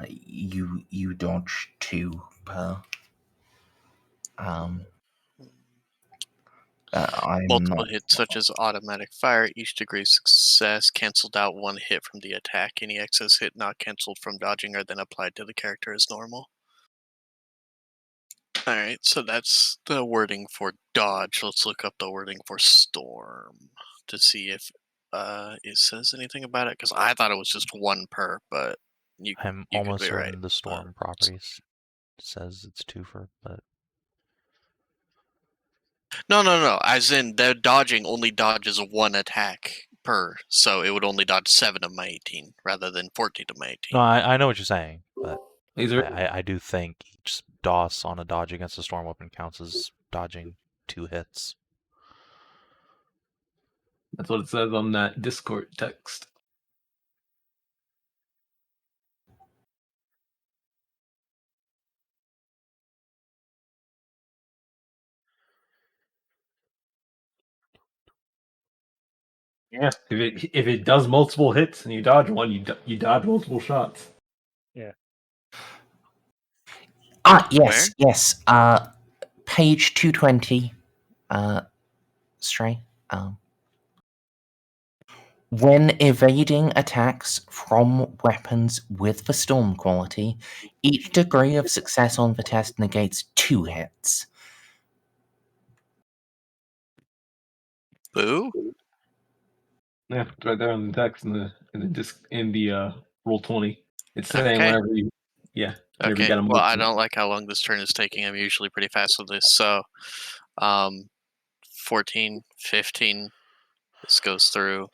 You dodge 2 per. I'm multiple not. hits such as automatic fire, each degree of success canceled out 1 hit from the attack. Any excess hit not canceled from dodging are then applied to the character as normal. All right, so that's the wording for dodge. Let's look up the wording for storm to see if it says anything about it. Because I thought it was just one per, but I'm you almost could be certain right. the storm properties says it's 2 for, but No. As in, the dodging only dodges 1 attack per, so it would only dodge 7 of my 18 rather than 14 of my 18. no, I know what you're saying, but These are I do think each DOS on a dodge against a storm weapon counts as dodging 2 hits. that's what it says on that Discord text. Yeah, if it does multiple hits and you dodge one, you dodge multiple shots. Yes, yes. Page 220. Stray. When evading attacks from weapons with the storm quality, each degree of success on the test negates 2 hits. Boo? Yeah, it's right there on the text in the roll 20. It's saying Okay. whenever you Okay. got a Well, I multiple. don't like how long this turn is taking. I'm usually pretty fast with this. So, 14, 15. This goes through.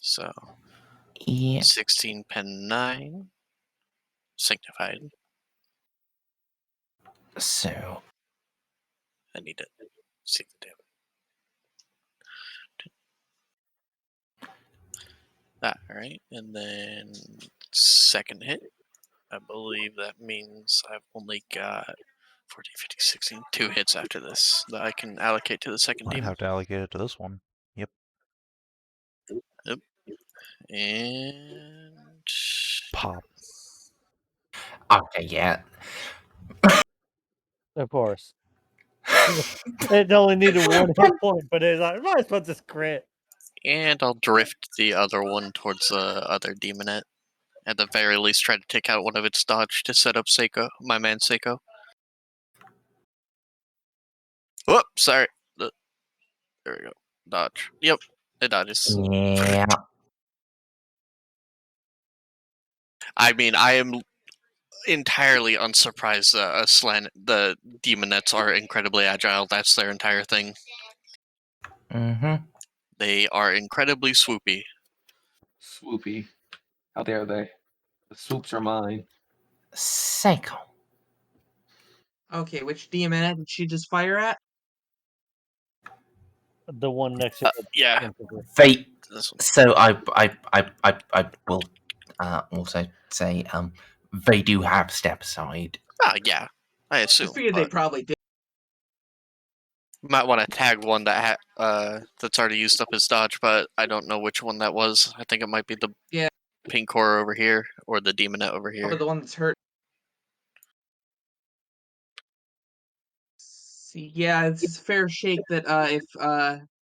So, Yeah. 16 pen 9. Signified. So, I need to see the damage. Alright, and then second hit. I believe that means I've only got 14, 15, 16, 2 hits after this that I can allocate to the second Might demon. have to allocate it to this one. Yep. And Pop. okay, yeah. Of course. It only needed 1 hit point, but it's like, might as well just crit. and I'll drift the other one towards the other demonette. At the very least, try to take out one of its dodge to set up Ceiko, my man Ceiko. Whoop, sorry. There we go. Dodge. Yep, it dodges. Yeah. I mean, I am entirely unsurprised that the demonettes are incredibly agile. That's their entire thing. Mm-hmm. They are incredibly swoopy. Swoopy. How dare they? The swoops are mine. Ceiko. Okay, which DMN did she just fire at? The one next to Yeah. They. This one. So I will also say they do have step aside. Yeah. I I assume. figured they But probably did. might want to tag one that that's already used up his dodge, but I don't know which one that was. I think it might be the pink horror over here or the demonette over here. Or the one that's hurt. See, yeah, it's a fair shake that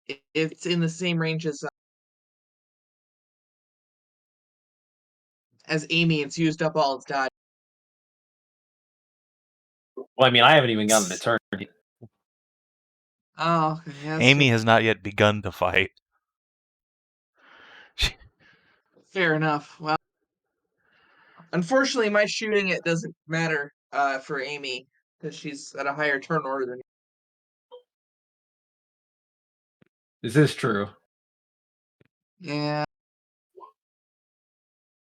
if it's in the same range as Amy, it's used up all its dodge. Well, I mean, I haven't even gotten a turn. Oh, okay, yeah, that's Amy has not yet begun to fight. fair enough. Well, unfortunately, my shooting it doesn't matter for Amy because she's at a higher turn order than. This is true. Yeah.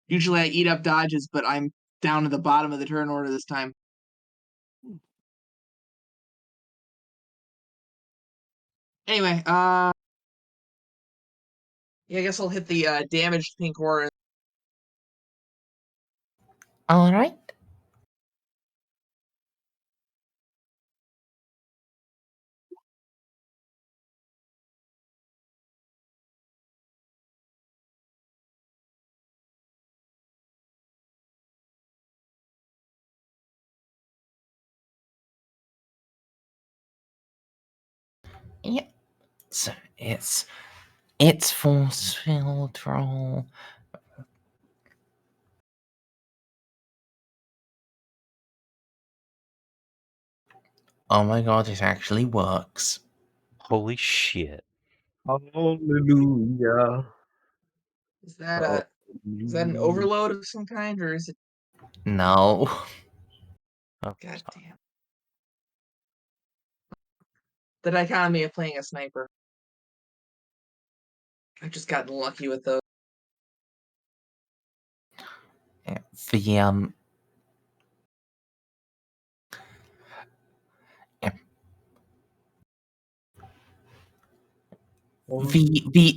Usually I eat up dodges, but I'm down to the bottom of the turn order this time. Anyway, yeah, I guess I'll hit the damaged pink horror. All right. Yep. So it's force field roll. Oh my god, it actually works. Holy shit. Hallelujah. Is that an overload of some kind, or is it? No. Oh, God damn. The dichotomy of playing a sniper. I've just gotten lucky with those. The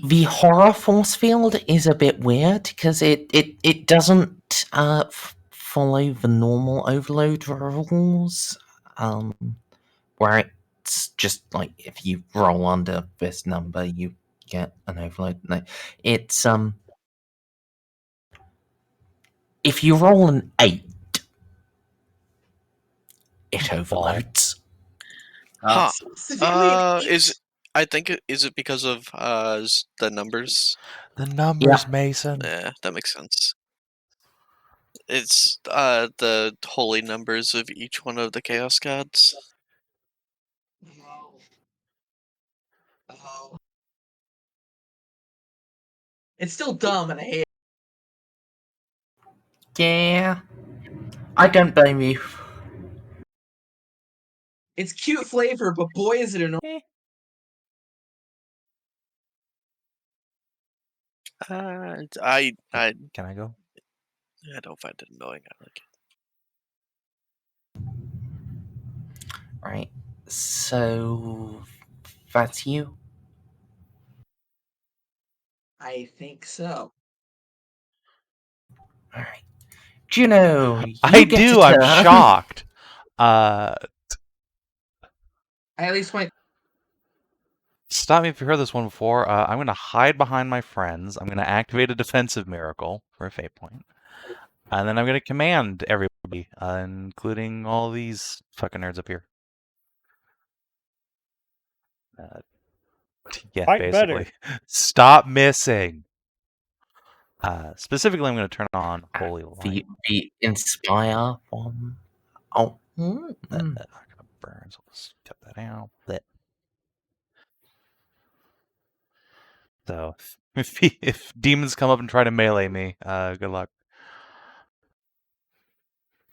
the horror force field is a bit weird because it doesn't follow the normal overload rules, where it's just like if you roll under this number you get an overload. No, it's if you roll an 8, it overloads. Huh. Specifically an eight? I think is it because of the numbers? the numbers, Yeah. Mason. Yeah, that makes sense. It's the holy numbers of each one of the chaos gods. Oh. It's still dumb, and I hate it. Yeah. I don't blame you. It's cute flavor, but boy, is it annoying. I Can I go? don't find it annoying. I like it. Right. So that's you. I think so. All right. Juno, you I get do. a I'm turn. shocked. I at least went. Stop me if you heard this one before. I'm going to hide behind my friends. I'm going to activate a defensive miracle for a fate point. And then I'm going to command everybody, including all these fucking nerds up here. Yeah, Fight basically. better. Stop missing. Specifically, I'm going to turn on Holy Light. The Inspire one. Oh. Not going to burn, so let's cut that out. So, if demons come up and try to melee me, good luck.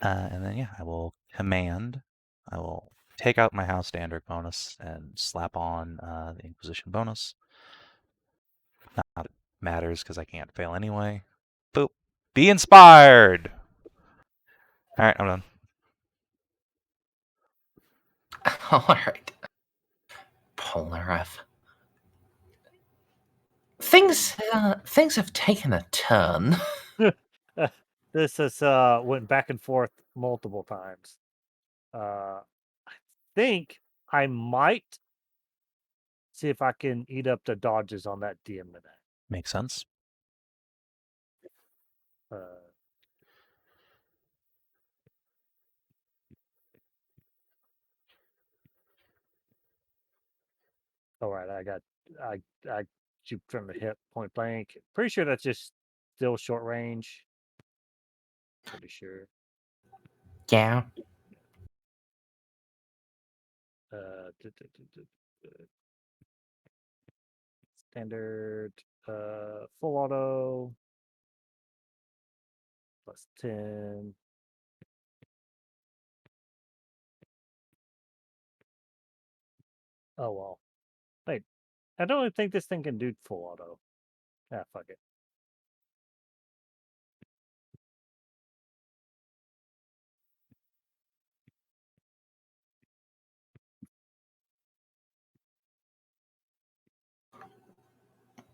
And then, yeah, I will command. I will take out my House Andric bonus and slap on the Inquisition bonus. Not that it matters because I can't fail anyway. Boop. Be inspired! Alright, I'm done. All right. Ponareff. Things have taken a turn. This has went back and forth multiple times. I think I might see if I can eat up the dodges on that DM today. Makes sense. All right, I shoot from the hip, point blank. Pretty sure that's just still short range. Pretty sure. Yeah. Standard, full auto, plus 10. Oh well. Wait, I don't even think this thing can do full auto. Ah, fuck it.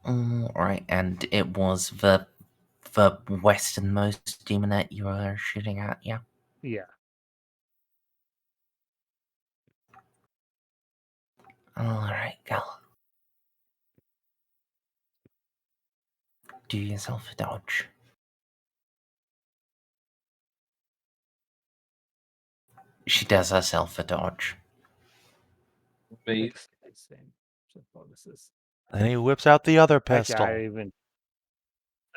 All right, and it was the westernmost demonette you were shooting at, yeah? Yeah. All right, go. Do yourself a dodge. She does herself a dodge. Base. Same bonuses. Then he whips out the other Actually, pistol. I even.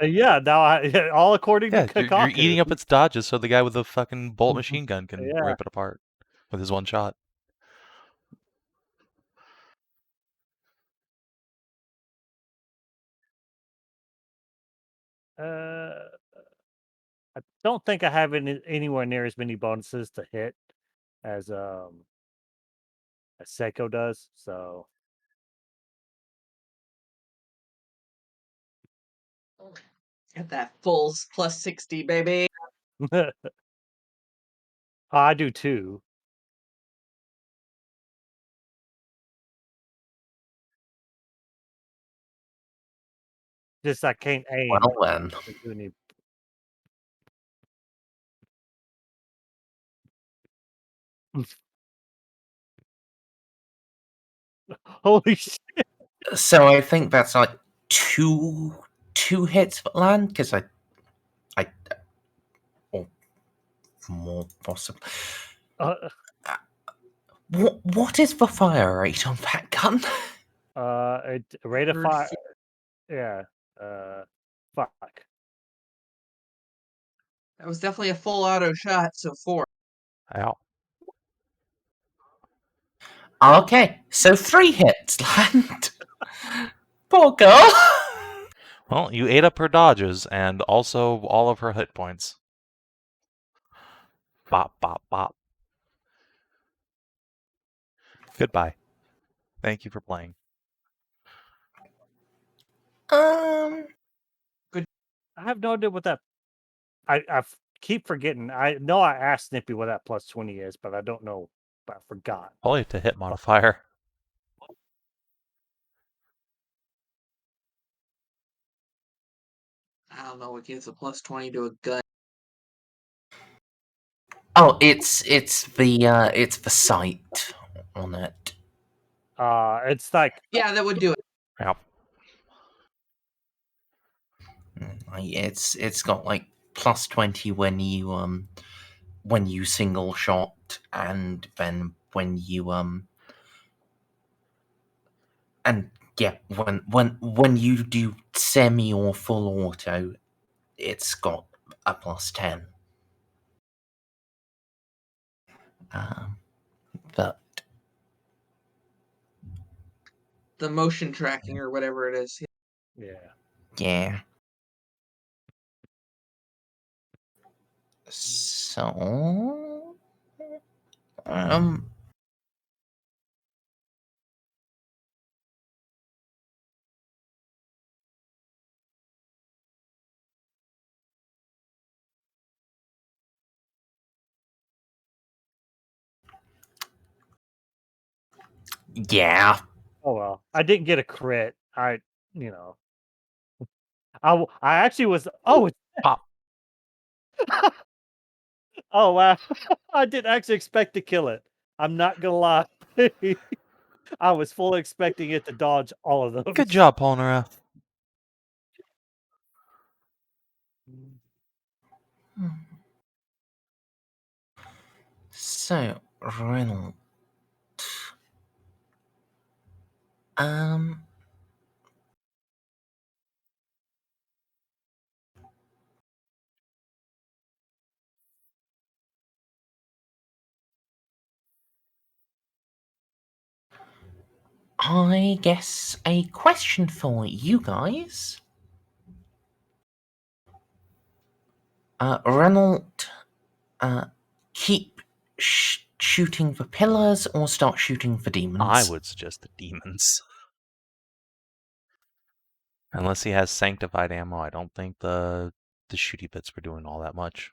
Yeah, now all according Yeah, to you're eating Kaku. up its dodges so the guy with the fucking bolt machine gun can Yeah. rip it apart with his one shot. I don't think I have anywhere near as many bonuses to hit as Ceiko does. So Get that full plus 60, baby. I do too. Just I can't aim. Well then. to do any- Holy shit! So I think that's like two hits for land because I or more possible. What is the fire rate on that gun? Rate of Third fire. floor. Yeah. Fuck. That was definitely a full auto shot, so 4. Ow. Okay, so 3 hits land. Poor girl. Well, you ate up her dodges and also all of her hit points. Bop, bop, bop. Goodbye. Thank you for playing. I have no idea what that. I keep forgetting. I know I asked Snippy what that plus 20 is, but I don't know. But I forgot. Probably to hit modifier. I don't know what gives a plus 20 to a gun. Oh, it's the sight on it. It's like Yeah, that would do it. Yep. It's got like plus 20 when you single shot, and then when you and yeah, when you do semi or full auto, it's got a plus 10. But The motion tracking or whatever it is. yeah. So yeah. Oh well, I didn't get a crit. I actually was. Oh, Pop. Oh wow, I didn't actually expect to kill it. I'm not gonna lie. I was fully expecting it to dodge all of those. Good job, Ponareff. So Reynolds. I guess a question for you guys. Reynolds, keep shooting for pillars or start shooting for demons? I would suggest the demons. Unless he has sanctified ammo, I don't think the shooty bits were doing all that much.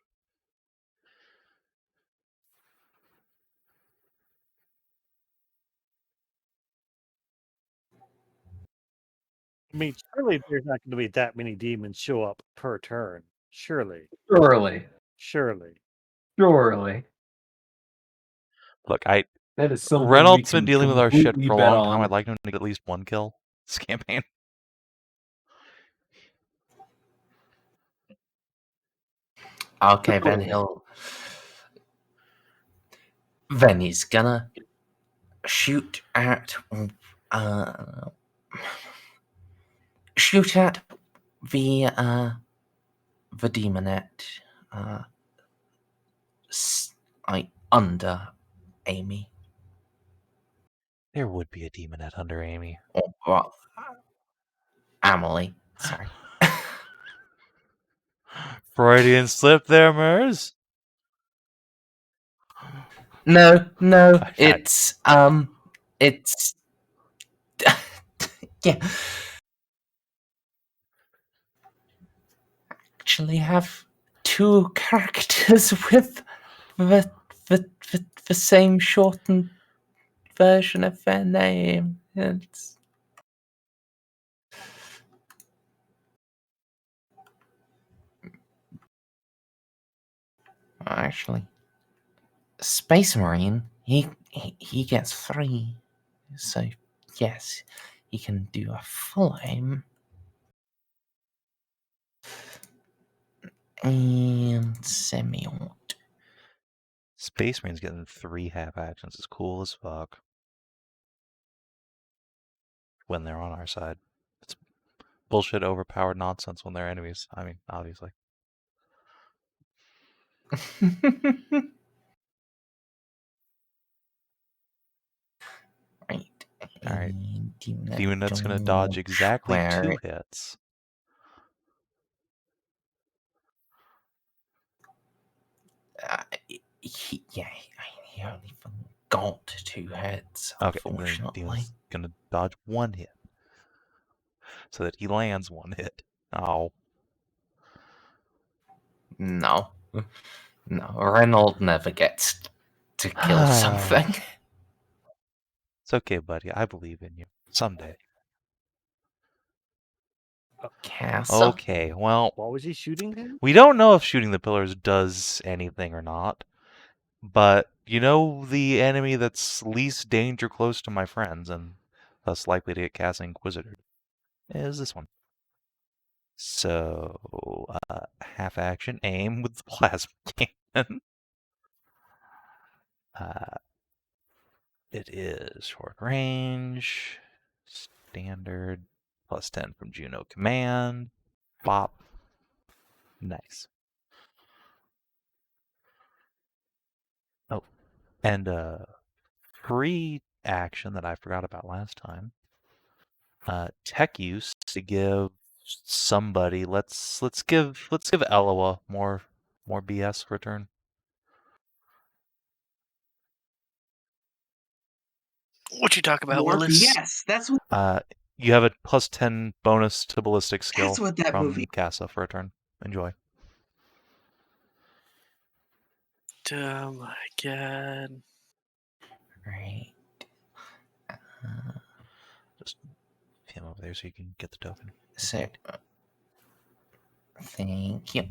I mean, surely there's not going to be that many demons show up per turn. Surely. Look, That is something Reynolds we been can dealing with our shit completely for a bet long time. on. I'd like him to get at least one kill this campaign. Okay, then he's gonna shoot at the demonette under Amy. There would be a demonette under Amy. Or Amelie, sorry. Freudian slip there, Merz. No, I- it's yeah. Actually, have two characters with the same shortened version of their name. It's actually Space Marine. He gets 3, so yes, he can do a full aim. And semi-auto. Space Marine's getting 3 half actions. It's cool as fuck. When they're on our side. It's bullshit, overpowered nonsense when they're enemies. I mean, obviously. Right. Alright. And Demon Nut's gonna dodge exactly 2 hits. He only got 2 hits, Okay, and then unfortunately. Demon's gonna dodge 1 hit. So that he lands 1 hit. Oh. No. No, Reynold never gets to kill something. It's okay, buddy. I believe in you. Someday. Castle. Okay, well, What was he shooting him? we don't know if shooting the pillars does anything or not. But you know the enemy that's least danger close to my friends and thus likely to get cast Inquisitor is this one. So, half action aim with the plasma cannon. It is short range, standard, +10 from Juno command. Bop. Nice. Oh, and free action that I forgot about last time. Tech use to give somebody. Let's give Eloa more BS return. What you talk about, More Willis? BS. That's what. You have a +10 bonus to ballistic skill That's what that from movie. Casa for a turn. Enjoy. Oh my god. Right. Just him over there so you can get the token. So, thank you.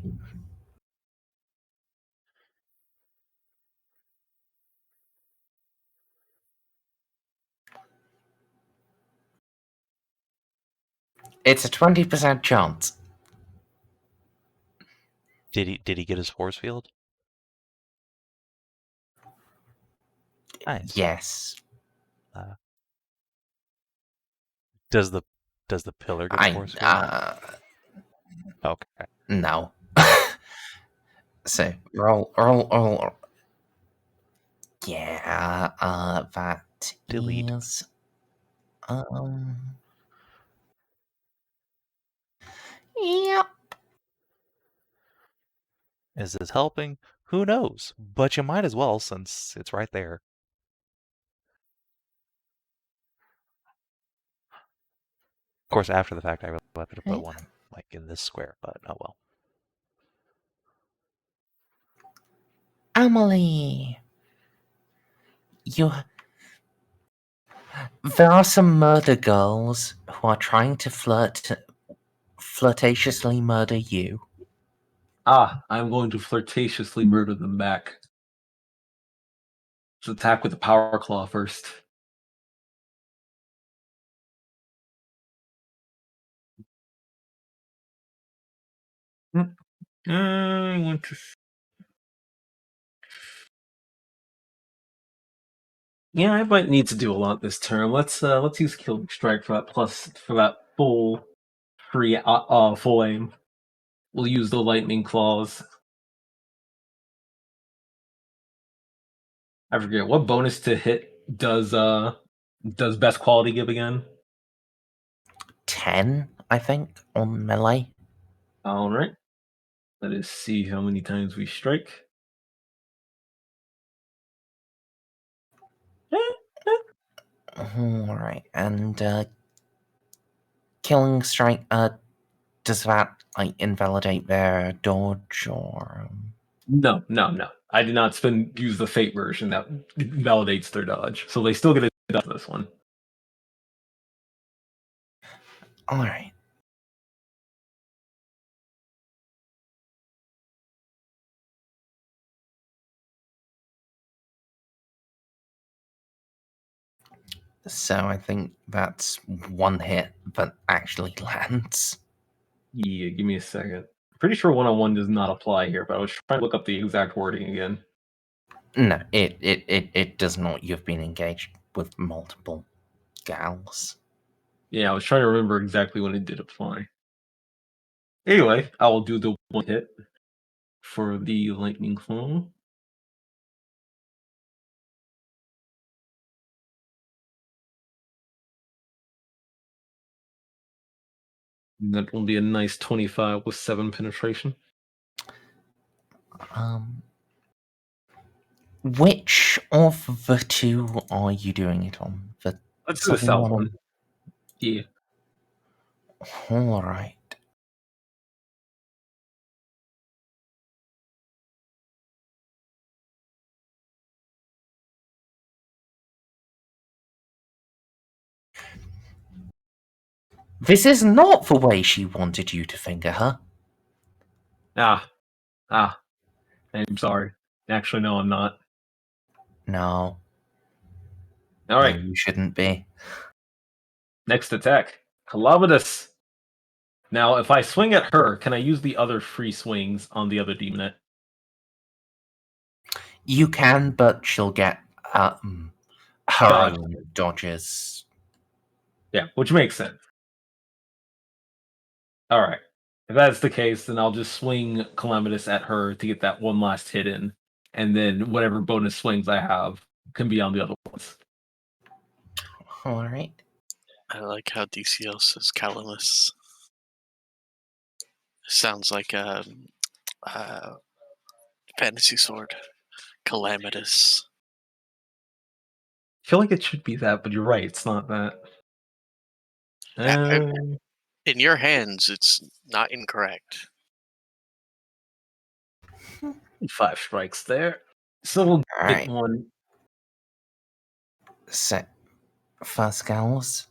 It's a 20% chance. Did he get his force field? Nice. Yes. Does the pillar get a force field? Okay. No. So roll. Yeah. That Delete. is. Yep. Is this helping? Who knows? But you might as well since it's right there. Of course, after the fact, I really wanted to put one like in this square, but oh well. Amelie, there are some murder girls who are trying to flirtatiously murder you. I'm going to flirtatiously murder them back. Let's attack with the power claw first. I want to. Yeah, I might need to do a lot this turn. Let's use Killing Strike for that full free full aim. We'll use the lightning claws. I forget what bonus to hit does best quality give again? 10, I think, on melee. All right. Let us see how many times we strike. Alright, and killing strike, does that like invalidate their dodge or No. I did not use the fate version that validates their dodge, so they still get a dodge on this one. alright. So I think that's one hit that actually lands. Yeah, give me a second. Pretty sure one-on-one does not apply here, but I was trying to look up the exact wording again. No, it does not. You've been engaged with multiple gals. Yeah, I was trying to remember exactly when it did apply. Anyway, I will do the one hit for the lightning claw. And that will be a nice 25 with 7 penetration. Which of the two are you doing it on? The Let's do the south one. Yeah. Alright. This is not the way she wanted you to finger her. Ah. I'm sorry. Actually, no, I'm not. No. All right. No, you shouldn't be. Next attack. Calamitous. Now, if I swing at her, can I use the other free swings on the other demonette? You can, but she'll get her Dodge. own dodges. Yeah, which makes sense. All right. If that's the case, then I'll just swing Calamitous at her to get that one last hit in, and then whatever bonus swings I have can be on the other ones. Alright. I like how DCL says Calamus. Sounds like a fantasy sword. Calamitous. I feel like it should be that, but you're right. It's not that. In your hands, it's not incorrect. 5 strikes there. So we'll Alright. get one. So, first gals.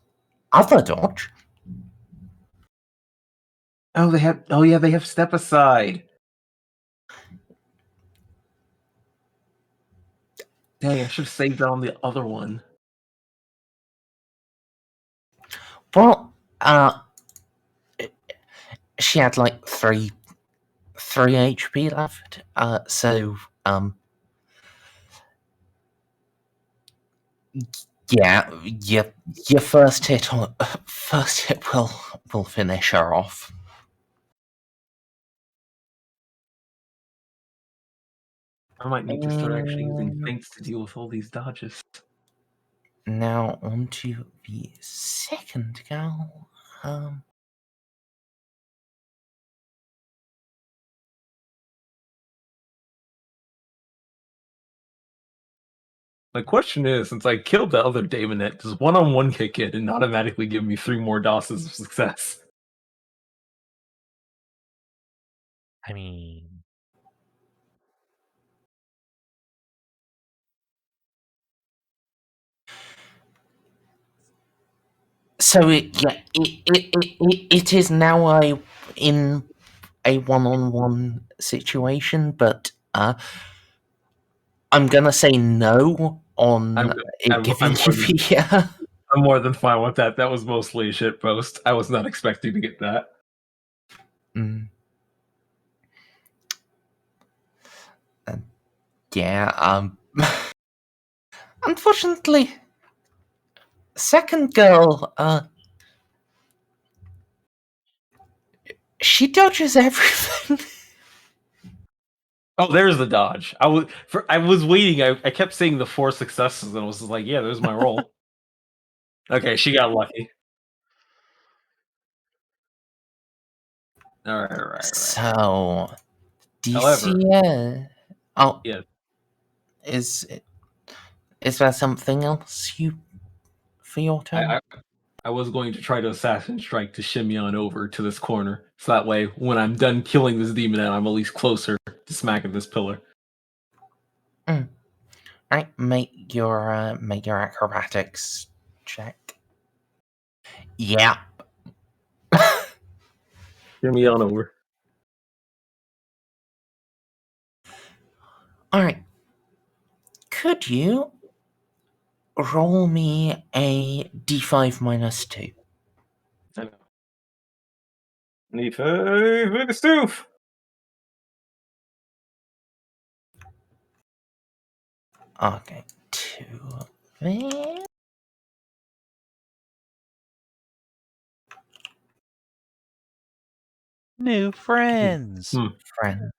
Other dodge? Oh, they have step aside. Dang, I should have saved that on the other one. Well, she had like 3 HP left. So, yeah, your first hit will finish her off. I might need to start actually using feints to deal with all these dodges. Now on to the second gal. My question is, since I killed the other Daemonette, does one-on-one kick in and automatically give me 3 more doses of success? I mean, So it is now in a one-on-one situation, but I'm gonna say no on giving you the. I'm more than fine with that. That was mostly a shit post. I was not expecting to get that. Yeah. Unfortunately, second girl. She dodges everything. Oh, there's the dodge. I was waiting. I kept seeing the 4 successes, and I was like, "Yeah, there's my roll." Okay, she got lucky. All right. So, However- Oh, Yeah. is there something else for your turn? I was going to try to assassin strike to shimmy on over to this corner, so that way, when I'm done killing this demon, I'm at least closer to smacking this pillar. Right, make your acrobatics check. Yeah. Shimmy on over. All right. Could you roll me a d5 minus 2? I know. D5 minus 2. Okay, 2 there. New friends. Friend.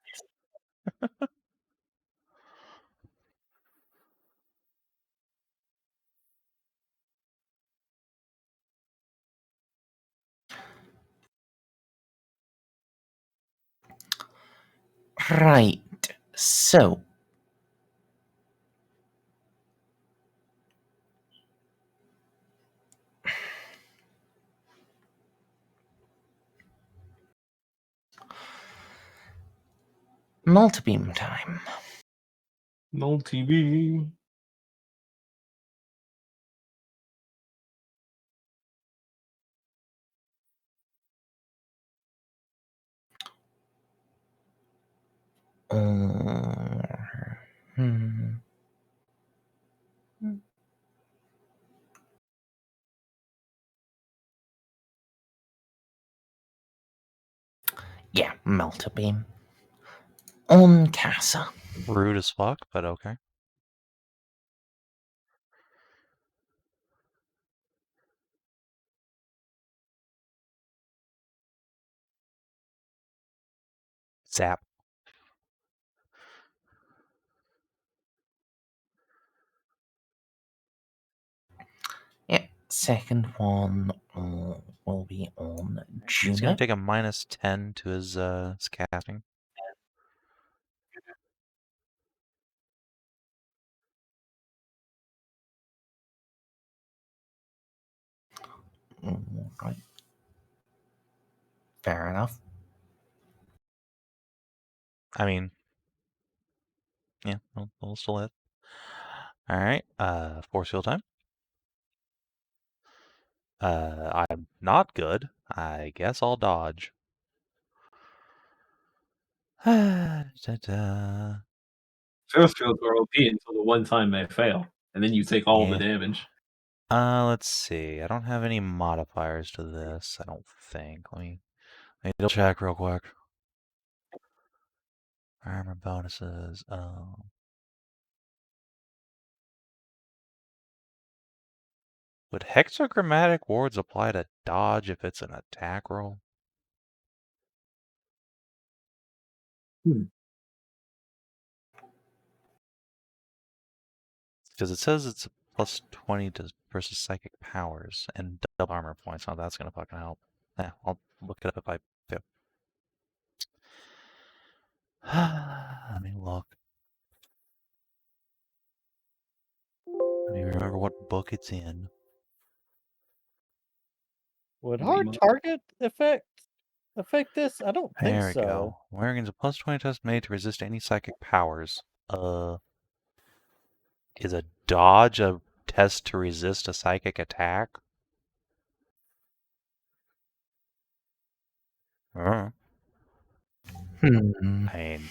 Right. So, multi-beam time. Multi-beam. Yeah, multi-beam. On Casa. Rude as fuck, but okay. Zap. Yep, second one will be on He's gonna Juno. take a minus 10 to his casting. Right. Fair enough. I mean, yeah, we'll still hit. All right, force field time. I'm not good. I guess I'll dodge. Ta-da. Force fields are OP until the one time they fail, and then you take all the damage. Let's see. I don't have any modifiers to this, I don't think. Let me double check real quick. Armor bonuses. Would hexagrammatic wards apply to dodge if it's an attack roll? Because it says it's plus 20 to versus psychic powers and double armor points. Oh, that's gonna fucking help. Yeah, I'll look it up if I fail. Let me look. Let me remember what book it's in. Would hard target affect this? I don't think There we so. go. Wearing is a plus 20 test made to resist any psychic powers. Is a dodge a test to resist a psychic attack? I mean,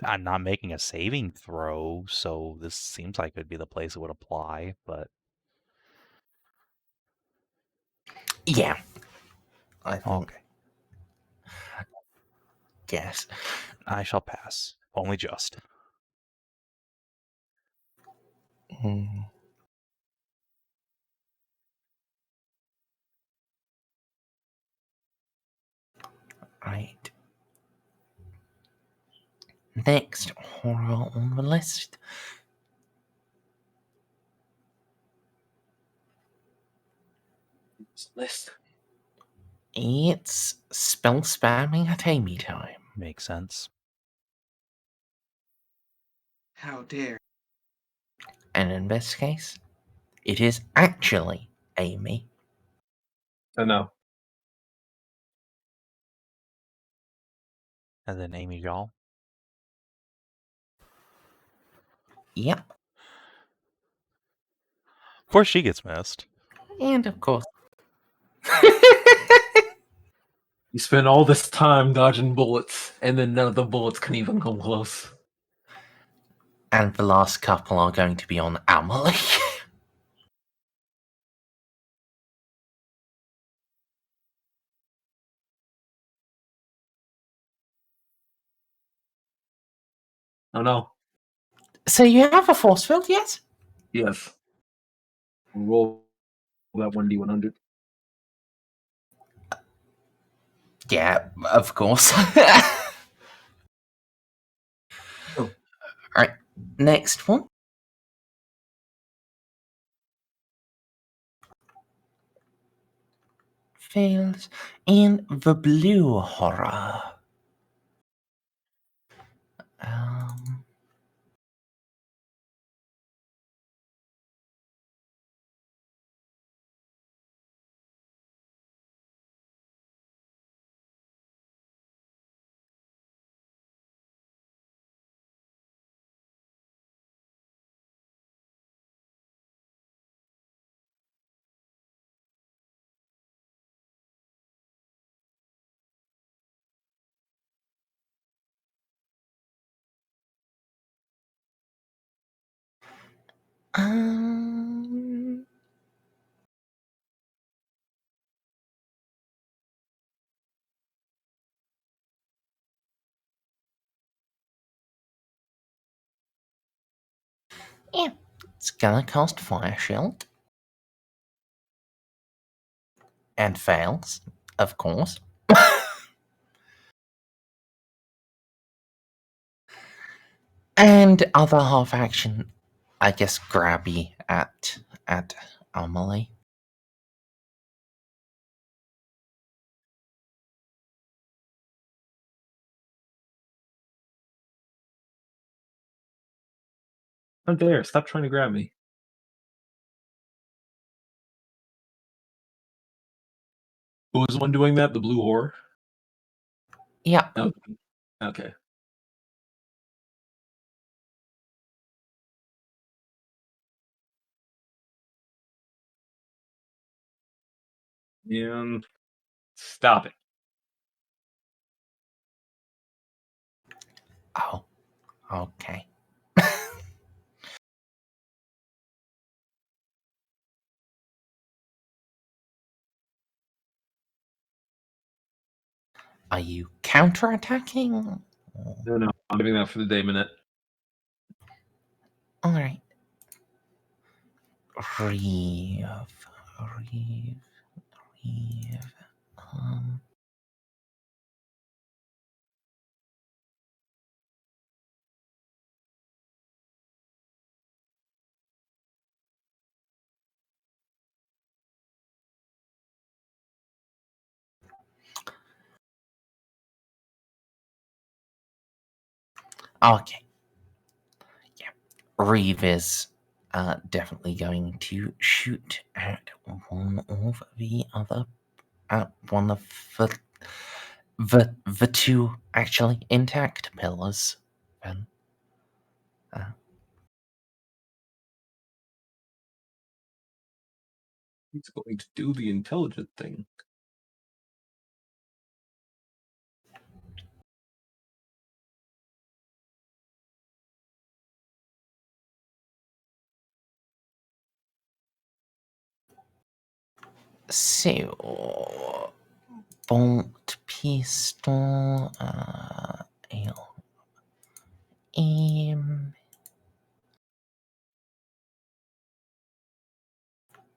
I'm not making a saving throw, so this seems like it'd be the place it would apply, but Yeah. I think. okay. Yes. I shall pass. Only just. Right. Next horror on the list. It's spell spamming at Amy time. Makes sense. How dare. And in this case, it is actually Amy. So no. And then Amy Jall. Yep. Of course she gets missed. And of course. You spend all this time dodging bullets, and then none of the bullets can even come close. And the last couple are going to be on Amelie. Oh no. So you have a force field yet? Yes. Roll that 1d100. Yeah, of course. Alright, next one. Fails. And the blue horror. Um, yeah, it's gonna cast Fire Shield. And fails, of course. And other half action, I guess, grabby at Amelie. How dare, stop trying to grab me. Who was the one doing that? The blue whore? Yep. Oh, okay. And stop it. Oh, okay. Are you counterattacking? No, I'm giving that for the day minute. Alright. Reeve. Okay. Yeah. Reeve is definitely going to shoot at one of the other, one of the two actually intact pillars. Then, He's going to do the intelligent thing. so bolt pistol, aim,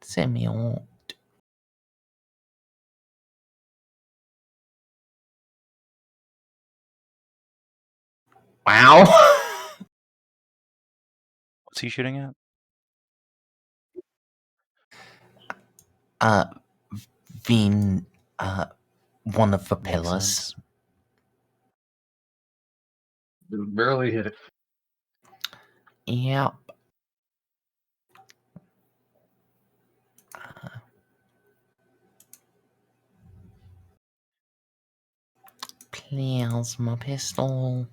semi-auto. Wow. What's he shooting at? Being one of the Makes pillars. sense. Barely hit it. Yep. Plasma pistol.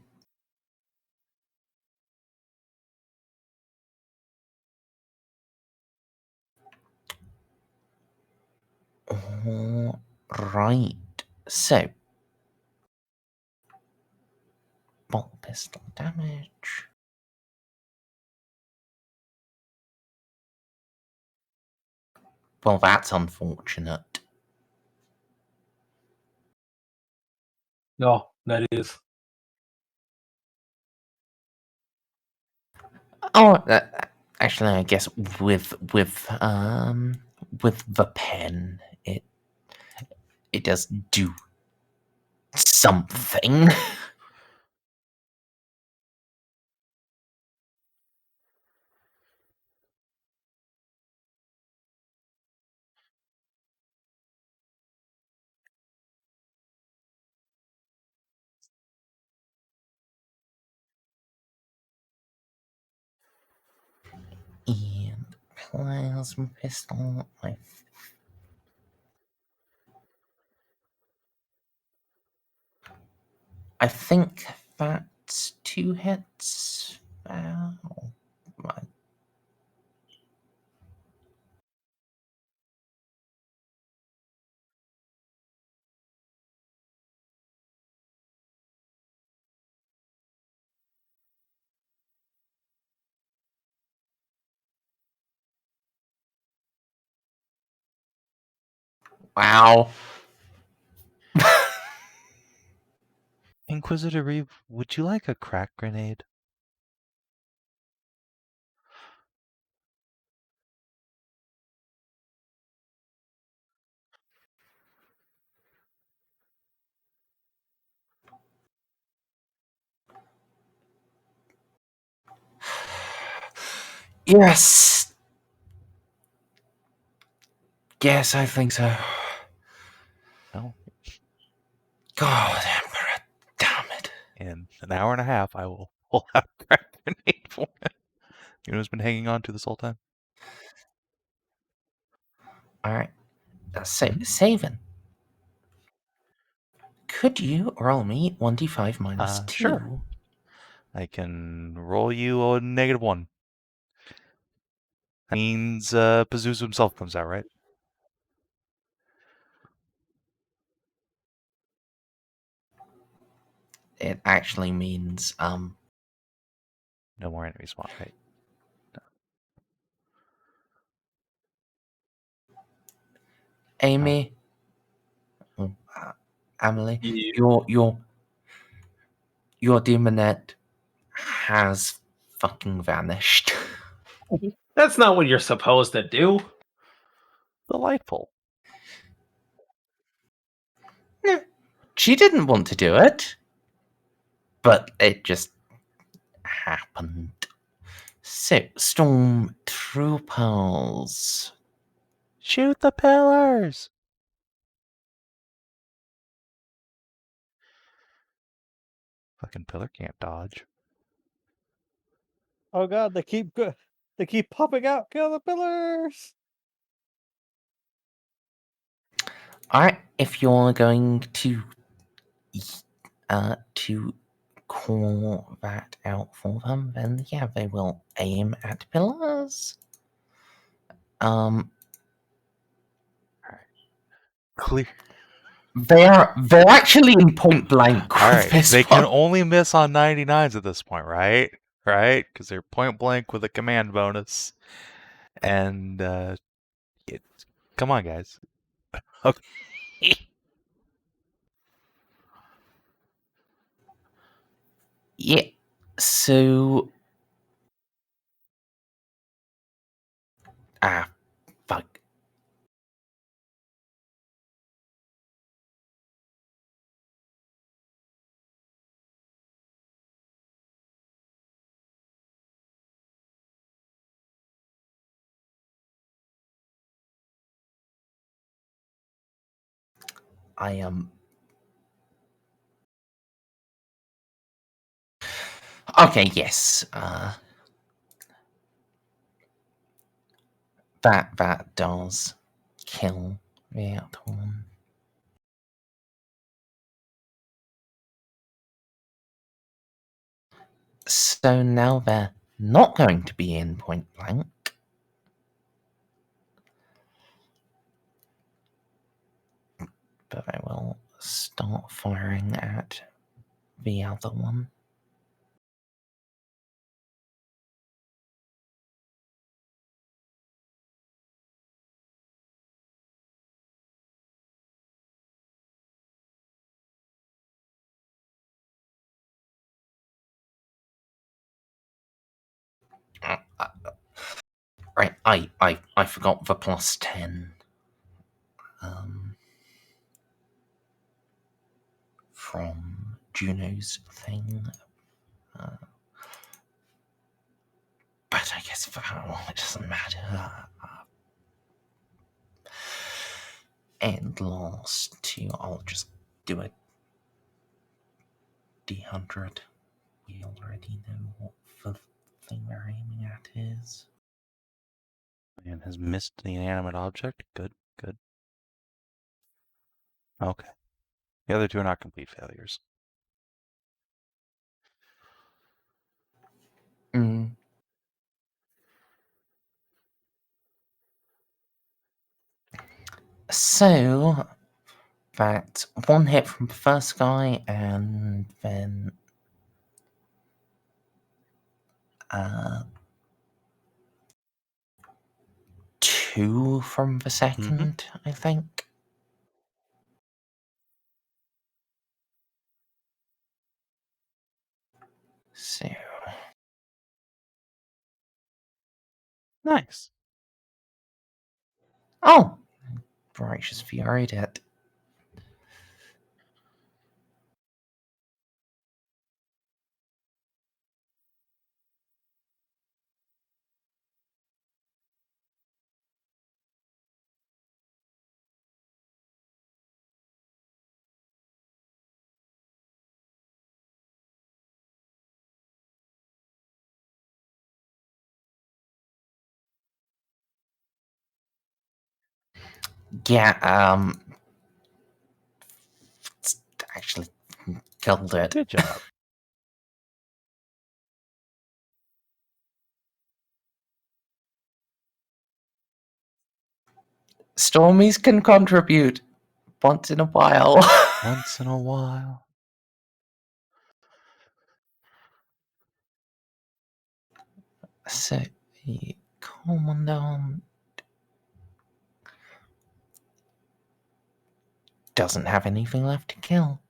All right. So, bolt pistol damage. Well, that's unfortunate. No, that is. Oh, actually, I guess with the pen, it does do something. And plasma pistol. I think that's 2 hits. Wow. Inquisitor Reeve, would you like a crack grenade? Yes. Yes, I think so. No. God, Emperor, damn it. In an hour and a half, I will pull out a crack grenade for you. You know who's been hanging on to this whole time? Alright. So, Savin. Could you roll me 1d5 minus 2? Sure. I can roll you a -1. That means Pazuzu himself comes out, right? It actually means, No more enemy spawn, right? Amy. Oh, Amelie. Yeah. Your demonette has fucking vanished. That's not what you're supposed to do. Delightful. No, she didn't want to do it. But it just happened. So, Stormtroopers. Shoot the pillars! Fucking pillar can't dodge. Oh god, they keep popping out. Kill the pillars. Alright, if you're going to call that out for them, then yeah, they will aim at pillars. Clear. They're actually in point blank with Alright, this they can one. only miss on 99s at this point, right? Right? Because they're point blank with a command bonus. And, come on, guys. Okay. Yeah, so... fuck. I am... Okay, yes. That does kill the other one. So now they're not going to be in point blank. But I will start firing at the other one. Right, I forgot the plus 10. From Juno's thing. But I guess for that one it doesn't matter. And last two, I'll just do a D100. We already know what the thing we're aiming at is. And has missed the inanimate object. Good, good. Okay. The other two are not complete failures. So, that's one hit from the first guy, and then two from the second, I think. So, Nice. oh, Righteous Fury did. Yeah, actually killed it. Good job. Stormies can contribute once in a while. Once in a while. So, the commandant doesn't have anything left to kill.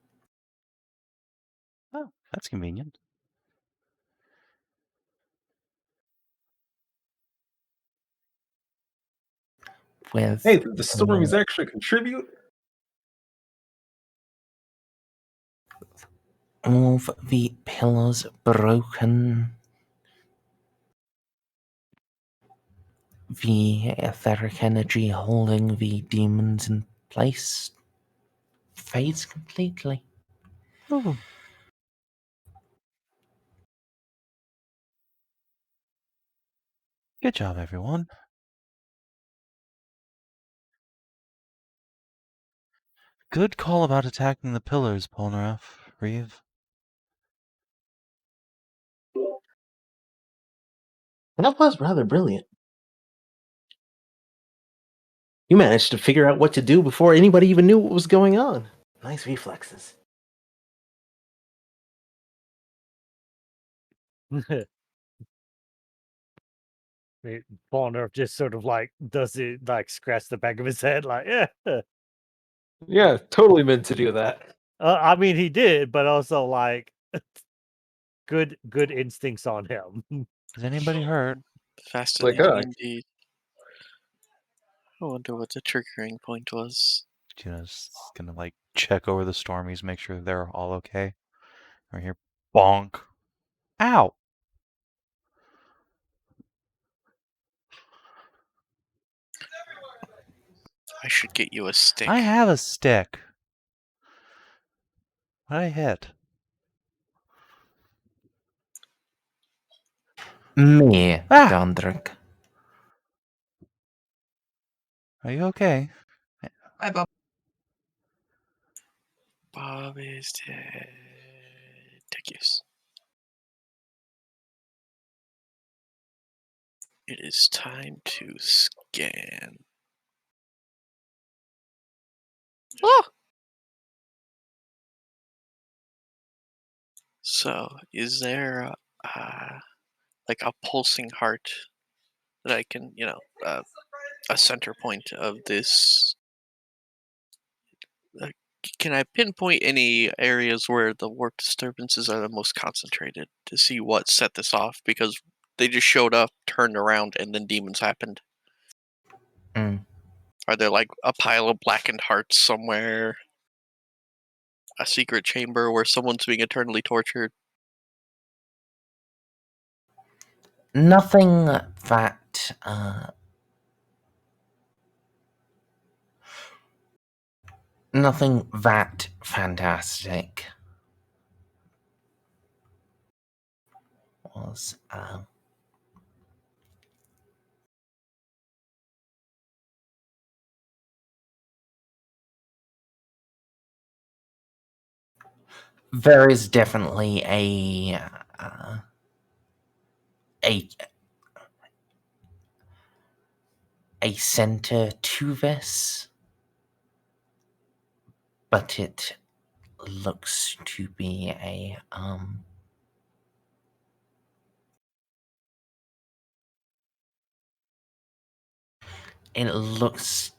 Oh, that's convenient. With Hey, the stormies actually contribute? all of the pillars broken, the etheric energy holding the demons in place fades completely. Ooh. Good job, everyone. Good call about attacking the pillars, Ponareff, Reeve. That was rather brilliant. You managed to figure out what to do before anybody even knew what was going on. Nice reflexes. Ponareff just sort of like does it, like scratch the back of his head, like yeah. Yeah, totally meant to do that. I mean, he did, but also like good instincts on him. Is anybody hurt? Faster Like, than indeed. I wonder what the triggering point was. Juno's gonna like check over the stormies, make sure they're all okay. Right here, bonk. Ow! I should get you a stick. I have a stick. What did I hit? Me, Ah! Andric. Are you okay? Hi, Bob. Bob is dead. Take use. It is time to scan. Oh! So, is there like a pulsing heart that I can, a center point of this? Can I pinpoint any areas where the warp disturbances are the most concentrated to see what set this off? Because they just showed up, turned around, and then demons happened. Mm. Are there like a pile of blackened hearts somewhere? A secret chamber where someone's being eternally tortured? Nothing that fantastic. Was there is definitely a center to this, but it looks to be it looks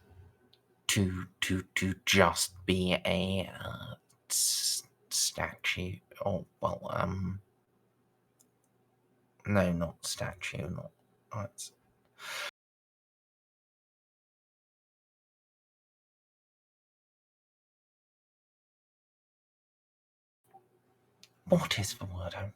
to just be a statue. Oh well, no, not statue, not. It's, what is the word?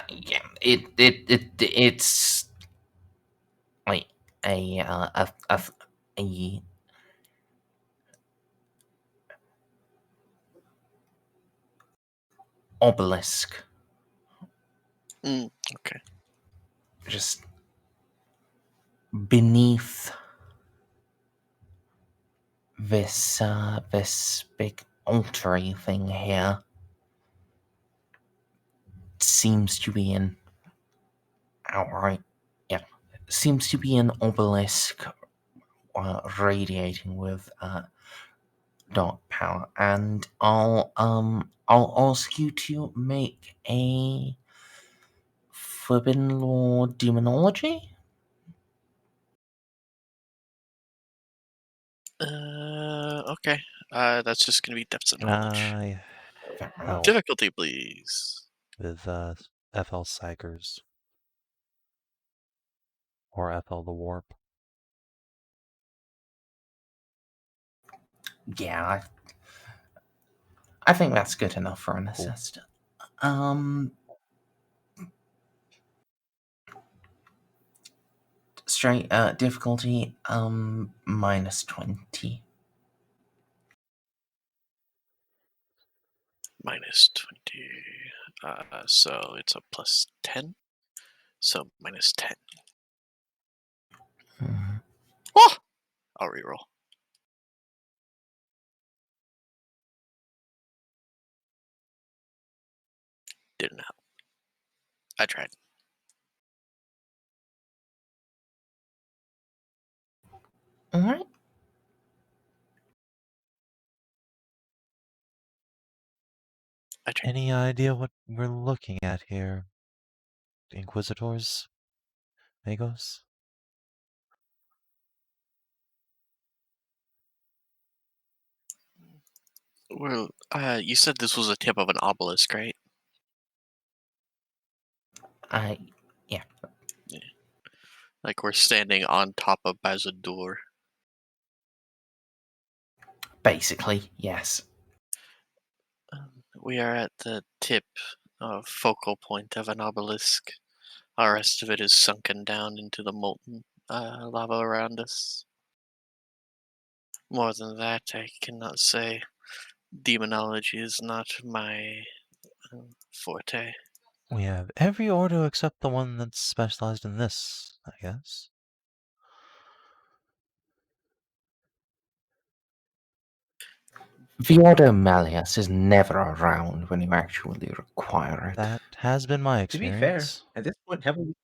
Yeah, it's like a obelisk, Okay. just beneath this big altar thing here. Seems to be an outright, yeah, seems to be an obelisk radiating with dark power, and I'll ask you to make a Forbidden Law Demonology. Okay. That's just gonna be depths of knowledge. Help Difficulty, please. with FL Psychers. Or FL the Warp. Yeah, I think that's good enough for an Cool. assistant. Straight difficulty minus 20. Minus 20. So it's a plus 10. So minus 10. Mhm. Oh! I'll reroll. Didn't help. I tried. All right. I tried. Any idea what we're looking at here? Inquisitors? Magos? Well, you said this was a tip of an obelisk, right? Yeah. Like we're standing on top of Bazadur. Basically, yes. We are at the tip focal point of an obelisk. Our rest of it is sunken down into the molten lava around us. More than that, I cannot say. Demonology is not my forte. We have every order except the one that's specialized in this, I guess. The Order Malleus is never around when you actually require it. That has been my To be fair, experience. at this point, To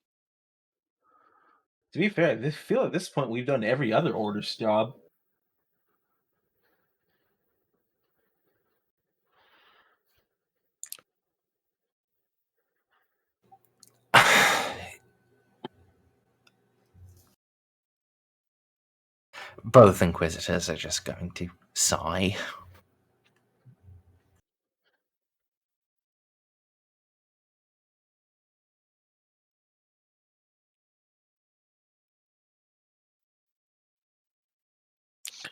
be fair, I feel at this point we've done every other order's job. Both Inquisitors are just going to sigh.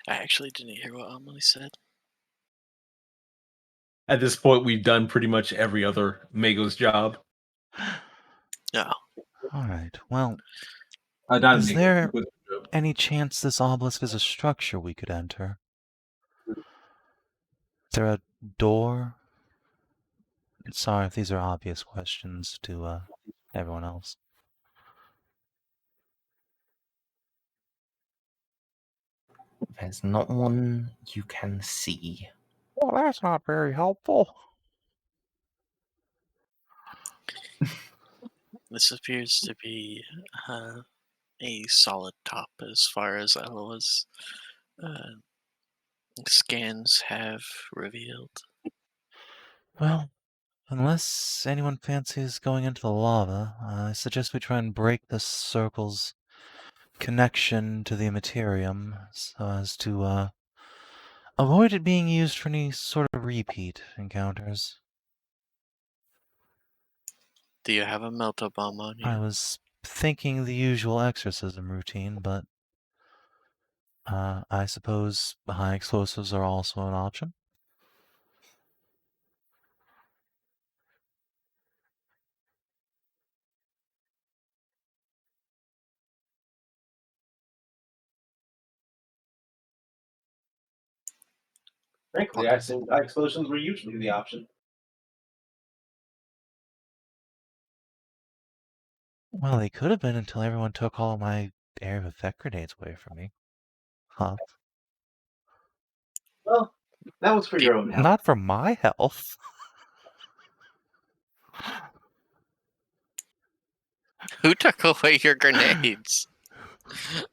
I actually didn't hear what Amelie said. At this point, we've done pretty much every other Mago's job. No. Alright, well, Not is Mago's, there Inquisitor's job. any chance this obelisk is a structure we could enter? Is there a door? Sorry if these are obvious questions to everyone else. There's not one you can see. Well, that's not very helpful. This appears to be a solid top as far as Eloa's scans have revealed. Well, unless anyone fancies going into the lava, I suggest we try and break this circle's connection to the Immaterium so as to avoid it being used for any sort of repeat encounters. Do you have a melta bomb on you? I was thinking the usual exorcism routine, but I suppose high explosives are also an option. Frankly, I think explosions were usually the option. Well, they could have been until everyone took all my area of effect grenades away from me. Huh. Well, that was for your own health. Not for my health. Who took away your grenades?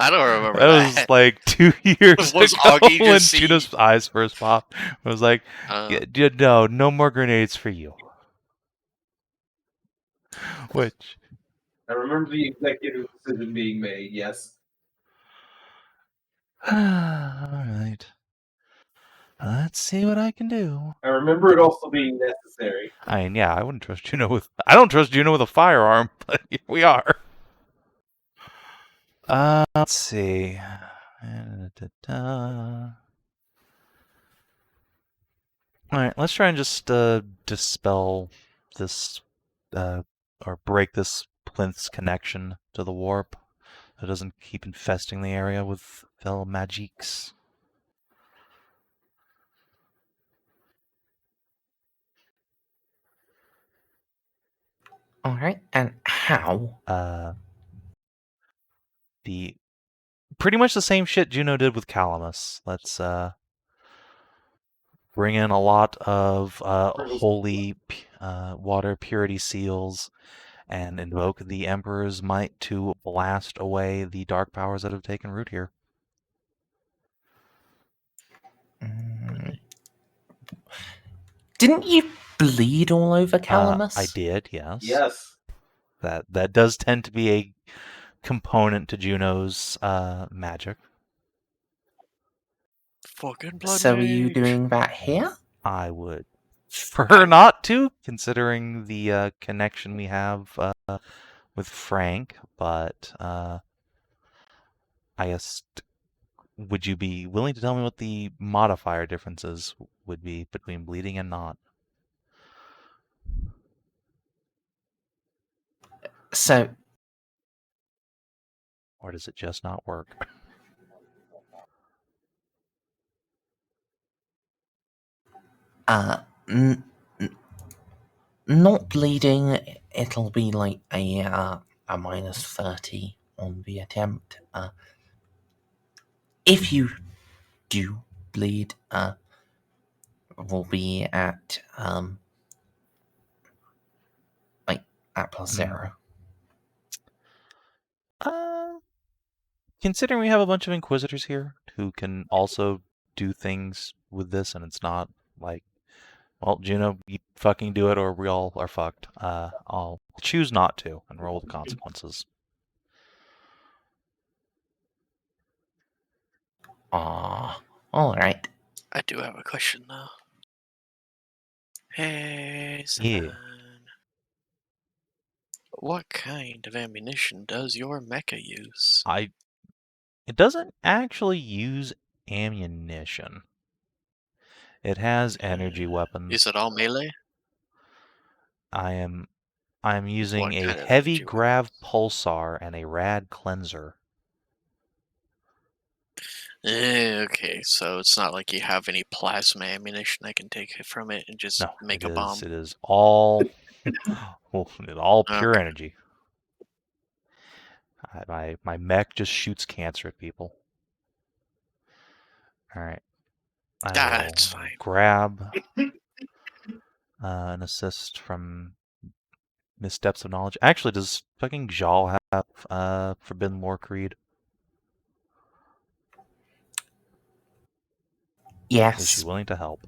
I don't remember That was like 2 years Was ago Augie when just Juno's eyes first popped. I was like, no more grenades for you. Which, I remember the executive decision being made, yes. alright. Let's see what I can do. I remember it also being necessary. I mean, yeah, I wouldn't trust Juno with... I don't trust Juno with a firearm, but here we are. Let's see. Alright, let's try and just dispel this, or break this plinth's connection to the warp. So it doesn't keep infesting the area with fel magiques. Alright, and how? Pretty much the same shit Juno did with Calamus. Let's bring in a lot of holy water purity seals and invoke the Emperor's might to blast away the dark powers that have taken root here. Didn't you bleed all over Calamus? I did, yes. Yes. That does tend to be a component to Juno's magic. Fucking blood So are you mage. doing that here? I would prefer not to, considering the connection we have with Frank, but I guess, would you be willing to tell me what the modifier differences would be between bleeding and not? So, Or does it just not work? n- not bleeding, it'll be like a minus 30 on the attempt. If you do bleed, will be at like at plus 0. Considering we have a bunch of Inquisitors here who can also do things with this, and it's not like, well, Juno, you fucking do it or we all are fucked. I'll choose not to and roll the consequences. Alright. I do have a question though. Hey, Yeah. Savin. What kind of ammunition does your mecha use? It doesn't actually use ammunition. It has energy weapons. Is it all melee? I'm using What a kind of heavy energy grav pulsar and a rad cleanser. Okay, so it's not like you have any plasma ammunition I can take from it and just No, make it a bomb. is all all pure Okay. energy. My mech just shoots cancer at people. All right. That's fine. Grab an assist from Missteps of Knowledge. Actually, does fucking Jal have Forbidden Lore Creed? Yes. Is she willing to help?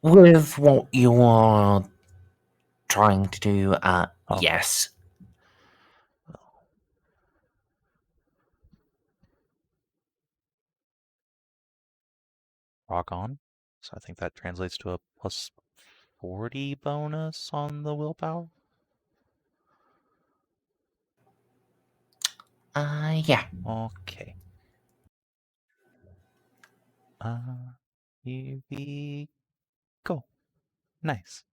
With what you are trying to do, Okay. yes. Rock on. So I think that translates to a plus 40 bonus on the willpower. Yeah. Okay. Here we go. Nice.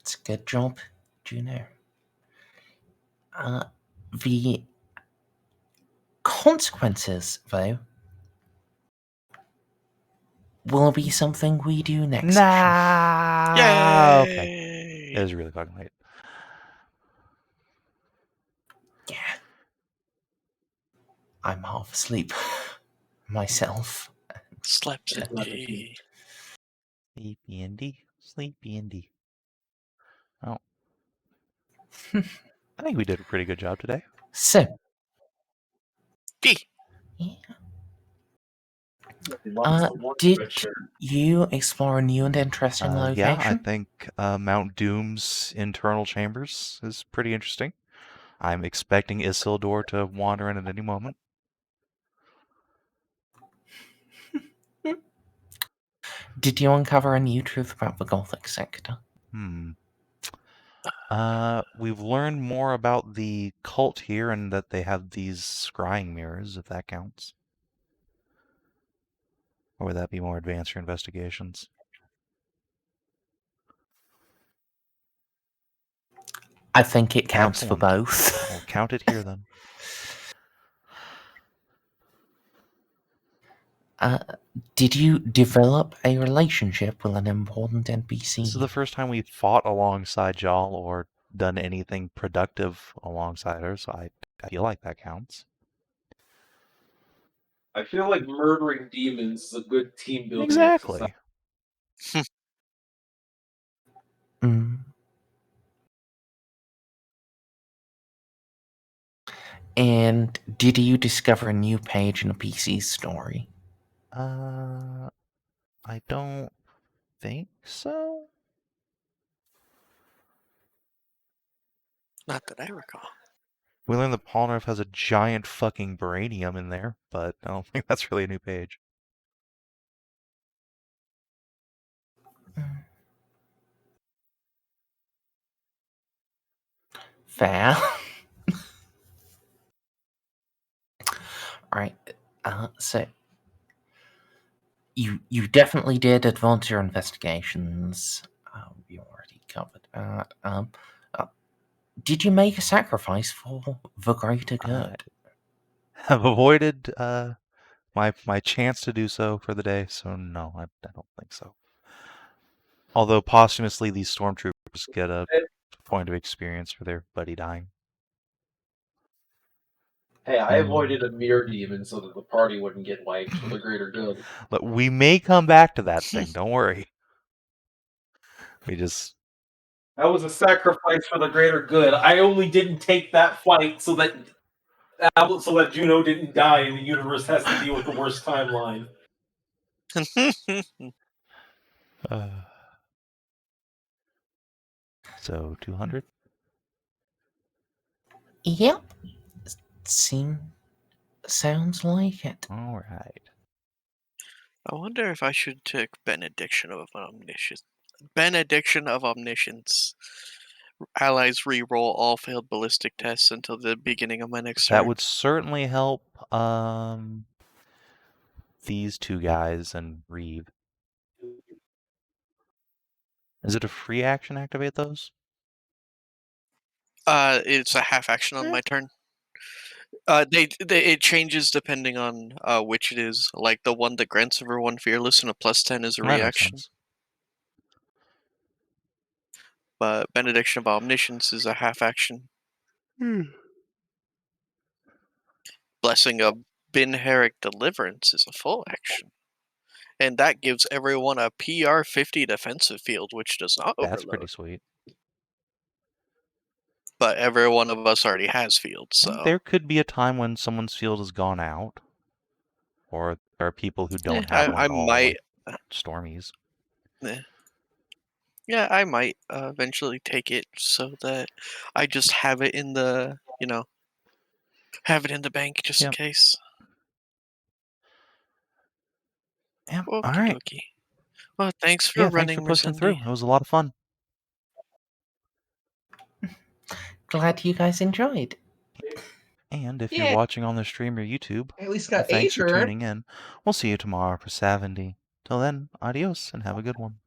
It's a good job, Juno. The consequences, though, will be something we do next session. Nah. Okay. Yay! It was really fucking late. Yeah. I'm half asleep myself. Slapsy. Sleepy Indy. Sleepy Indy. Oh. I think we did a pretty good job today. So, D. yeah. Did you explore a new and interesting location? Yeah, I think Mount Doom's internal chambers is pretty interesting. I'm expecting Isildur to wander in at any moment. Did you uncover a new truth about the Gothic sector? We've learned more about the cult here and that they have these scrying mirrors, if that counts. Or would that be more advanced investigations? I think it counts Excellent. for both. I'll count it here then. Did you develop a relationship with an important NPC? This is the first time we've fought alongside Jal or done anything productive alongside her, so I feel like that counts. I feel like murdering demons is a good team building Exactly. exercise. And did you discover a new page in a PC's story? I don't think so. Not that I recall. We learned that Ponareff has a giant fucking Brainium in there, but I don't think that's really a new page. Fair. Alright, so you definitely did advance your investigations. We already covered that. Did you make a sacrifice for the greater good? Have avoided my chance to do so for the day, so no, I don't think so. Although posthumously these stormtroopers get a point of experience for their buddy dying. Hey, I avoided a mirror demon so that the party wouldn't get wiped for the greater good. But we may come back to that thing, don't worry. We just... That was a sacrifice for the greater good. I only didn't take that fight so that Juno didn't die and the universe has to deal with the worst timeline. So 200? Yep. Sounds like it. Alright. I wonder if I should take Benediction of Omniscience. Benediction of Omniscience. Allies re-roll all failed ballistic tests until the beginning of my next turn. That would certainly help these two guys and Reeve. Is it a free action to activate those? It's a half action on my turn. It changes depending on which it is. Like the one that grants everyone Fearless and a +10 is a That makes reaction. sense. But Benediction of Omniscience is a half action. Blessing of Binheric Deliverance is a full action. And that gives everyone a PR 50 defensive field, which does not overload. That's pretty sweet. But every one of us already has fields, so... There could be a time when someone's field has gone out. Or there are people who don't have one I at all, might... like Stormies. Yeah, I might eventually take it so that I just have it in the, have it in the bank just in case. Yeah, Okie alright. dokie. Well, thanks for running, thanks for pushing Merzendi. through. It was a lot of fun. Glad you guys enjoyed. And if Yeah. you're watching on the stream or YouTube, At least got thanks for Ager. tuning in. We'll see you tomorrow for Savin. Till then, adios and have a good one.